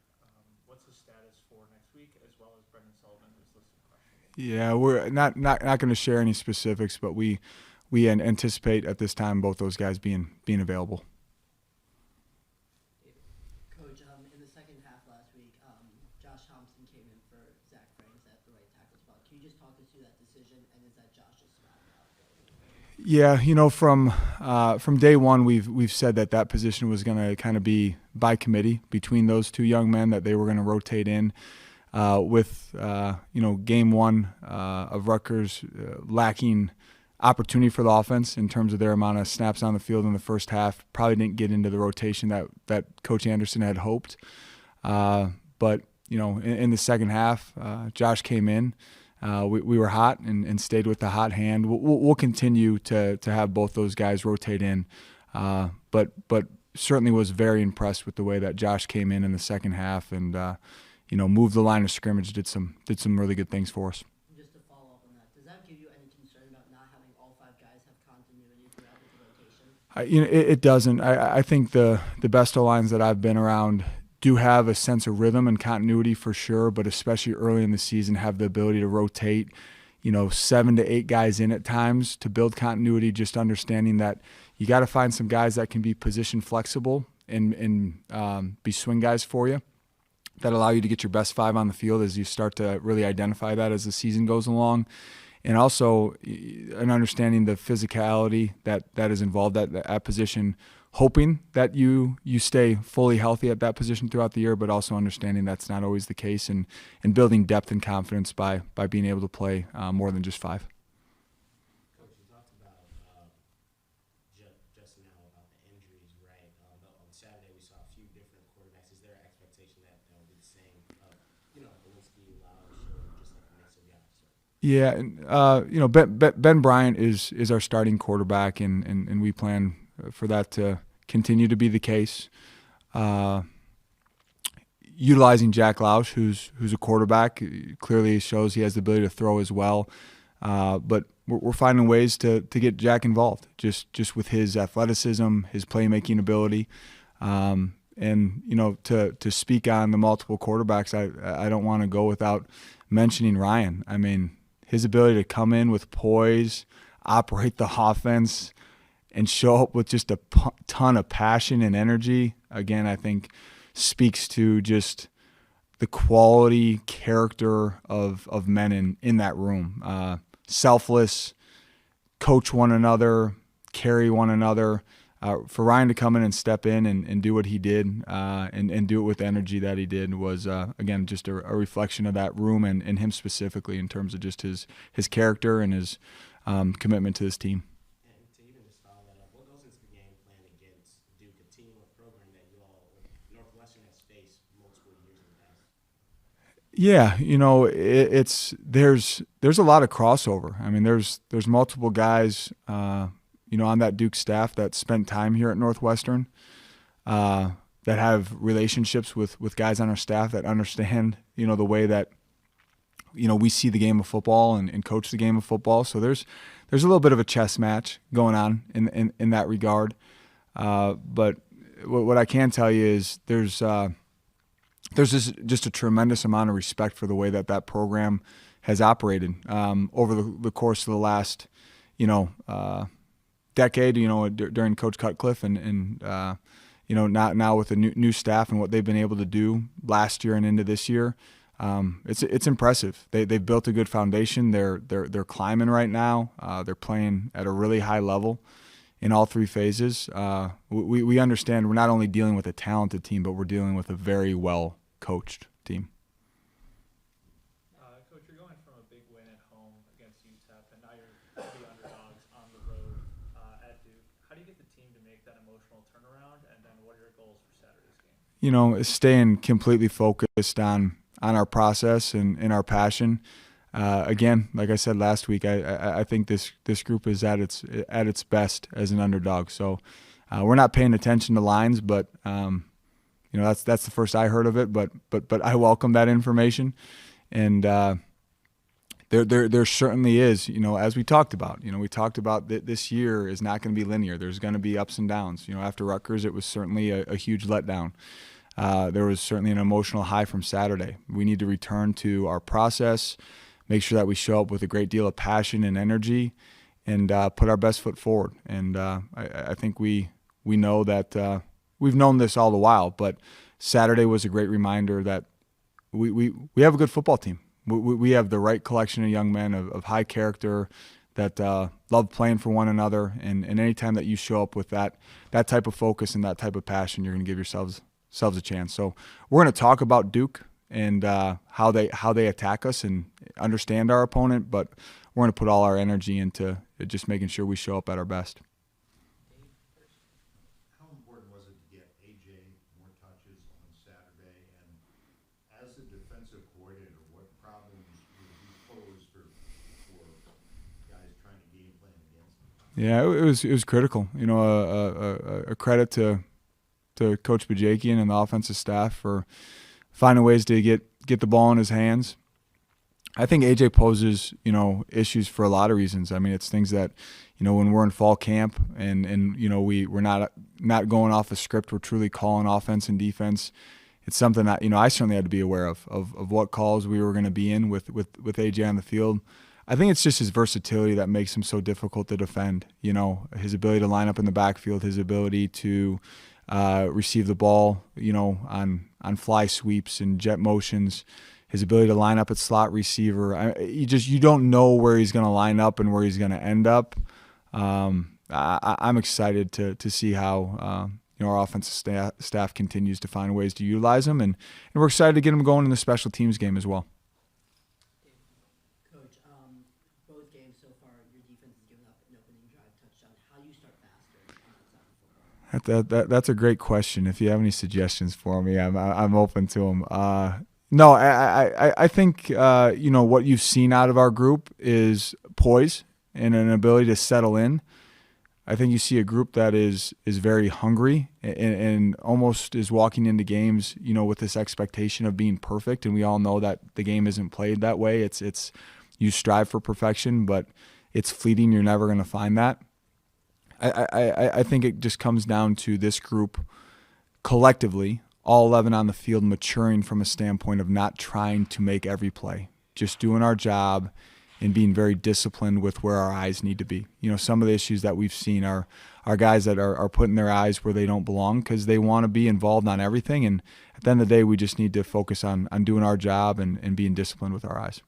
What's his status for next week, as well as Brendan Sullivan, who's listed questions? Yeah, we're not going to share any specifics, but we anticipate at this time both those guys being available. Coach, in the second half last week, Josh Thompson came in for Zach Franks at the right tackle spot. Can you just talk us through that decision, and is that Josh's spot now? Yeah, from day one, we've said that position was going to kind of be by committee between those two young men, that they were going to rotate in. with game one of Rutgers lacking opportunity for the offense in terms of their amount of snaps on the field in the first half. Probably didn't get into the rotation that Coach Anderson had hoped. But in the second half, Josh came in. We were hot and stayed with the hot hand. We'll continue to have both those guys rotate in. But certainly was very impressed with the way that Josh came in the second half and moved the line of scrimmage, did some really good things for us. Just to follow up on that, does that give you any concern about not having all 5 guys have continuity throughout the rotation? It doesn't. I think the best O-lines that I've been around do have a sense of rhythm and continuity for sure, but especially early in the season have the ability to rotate 7 to 8 guys in at times to build continuity, just understanding that you got to find some guys that can be position flexible and be swing guys for you that allow you to get your best 5 on the field as you start to really identify that as the season goes along. And also an understanding the physicality that is involved at that position, hoping that you stay fully healthy at that position throughout the year, but also understanding that's not always the case and building depth and confidence by being able to play more than just 5. Coach, you talked about just now about the injuries, right? On Saturday we saw a few different quarterbacks. Is there an expectation that they'll be the same? Lewinsky, Lausch, or just like a mix of guys? Yeah, and Ben Bryant is our starting quarterback, and we plan for that to continue to be the case. Utilizing Jack Lausch, who's a quarterback, clearly shows he has the ability to throw as well. But we're finding ways to get Jack involved, just with his athleticism, his playmaking ability. And to speak on the multiple quarterbacks, I don't want to go without mentioning Ryan. I mean, his ability to come in with poise, operate the offense, and show up with just a ton of passion and energy, again, I think speaks to just the quality, character of men in that room. Selfless, coach one another, carry one another. For Ryan to come in and step in and do what he did and do it with the energy that he did was, again, just a reflection of that room and him specifically in terms of just his character and his commitment to this team. Yeah, there's a lot of crossover. I mean, there's multiple guys, on that Duke staff that spent time here at Northwestern, that have relationships with guys on our staff that understand, the way that, we see the game of football and coach the game of football. So there's a little bit of a chess match going on in that regard. But what I can tell you is there's just a tremendous amount of respect for the way that program has operated over the course of the last, decade. During Coach Cutcliffe and now with the new staff and what they've been able to do last year and into this year, it's impressive. They've built a good foundation. They're climbing right now. They're playing at a really high level in all 3 phases. We understand we're not only dealing with a talented team, but we're dealing with a very well coached team. Coach, you're going from a big win at home against UTEP, and now you're the underdogs on the road at Duke. How do you get the team to make that emotional turnaround, and then what are your goals for Saturday's game? Staying completely focused on our process and our passion. Again, like I said last week, I think this group is at its best as an underdog. So we're not paying attention to lines, but that's the first I heard of it. But I welcome that information, and there certainly is. As we talked about, we talked about that this year is not going to be linear. There's going to be ups and downs. After Rutgers, it was certainly a huge letdown. There was certainly an emotional high from Saturday. We need to return to our process, make sure that we show up with a great deal of passion and energy, and put our best foot forward. And I think we know that we've known this all the while, but Saturday was a great reminder that we have a good football team. We have the right collection of young men of high character that love playing for one another. And anytime that you show up with that type of focus and that type of passion, you're going to give yourselves a chance. So we're going to talk about Duke and how they attack us and understand our opponent, but we're going to put all our energy into just making sure we show up at our best. How important was it to get AJ more touches on Saturday? And as a defensive coordinator, what problems would you pose for guys trying to game plan against him? Yeah, it was critical. You know, a credit to Coach Bajakian and the offensive staff for finding ways to get the ball in his hands. I think AJ poses, you know, issues for a lot of reasons. I mean, it's things that, you know, when we're in fall camp and you know, we're not going off a script, we're truly calling offense and defense. It's something that, you know, I certainly had to be aware of what calls we were going to be in with AJ on the field. I think it's just his versatility that makes him so difficult to defend. You know, his ability to line up in the backfield, his ability to receive the ball, you know, on fly sweeps and jet motions, his ability to line up at slot receiver. You don't know where he's going to line up and where he's going to end up. I'm excited to see how you know, our offensive staff continues to find ways to utilize him, and we're excited to get him going in the special teams game as well. Coach, both games so far, your defense has given up an opening drive touchdown. How do you start faster on that side of football? That's a great question. If you have any suggestions for me, I'm open to them. No, I think you know, what you've seen out of our group is poise and an ability to settle in. I think you see a group that is very hungry and almost is walking into games, you know, with this expectation of being perfect. And we all know that the game isn't played that way. It's you strive for perfection, but it's fleeting. You're never going to find that. I think it just comes down to this group collectively, all 11 on the field, maturing from a standpoint of not trying to make every play, just doing our job and being very disciplined with where our eyes need to be. You know, some of the issues that we've seen are guys that are putting their eyes where they don't belong because they want to be involved on everything. And at the end of the day, we just need to focus on doing our job and being disciplined with our eyes.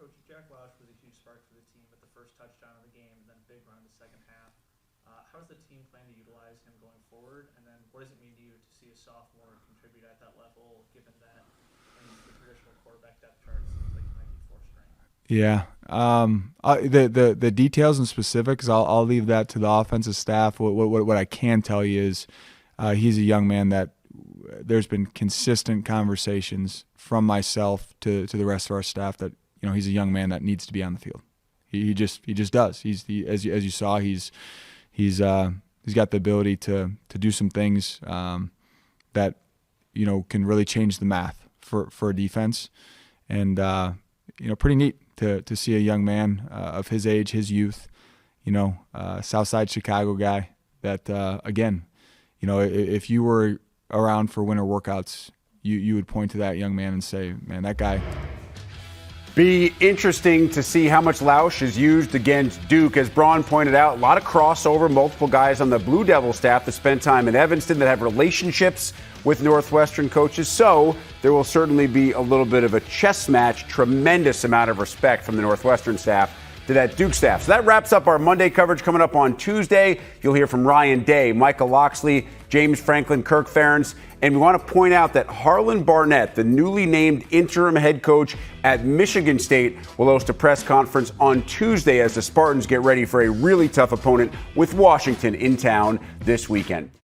Coach, Jack Lausch was a huge spark for the team with the first touchdown of the game and then a big run in the second half. How does the team plan to utilize him going forward? And then what does it mean to you to see a sophomore contribute at that level, given that in the traditional quarterback depth chart it seems like he might be fourth string? Yeah. The details and specifics, I'll leave that to the offensive staff. What I can tell you is he's a young man that there's been consistent conversations from myself to the rest of our staff that, you know, he's a young man that needs to be on the field. He just does. As you saw, he's got the ability to do some things that, you know, can really change the math for a defense, and you know, pretty neat to see a young man of his age, his youth, you know, Southside Chicago guy that again, you know, if you were around for winter workouts, you would point to that young man and say, man, that guy. Be interesting to see how much Lausch is used against Duke. As Braun pointed out, a lot of crossover, multiple guys on the Blue Devil staff that spent time in Evanston that have relationships with Northwestern coaches. So there will certainly be a little bit of a chess match. Tremendous amount of respect from the Northwestern staff to that Duke staff. So that wraps up our Monday coverage. Coming up on Tuesday, you'll hear from Ryan Day, Michael Loxley, James Franklin, Kirk Ferentz. And we want to point out that Harlan Barnett, the newly named interim head coach at Michigan State, will host a press conference on Tuesday as the Spartans get ready for a really tough opponent with Washington in town this weekend.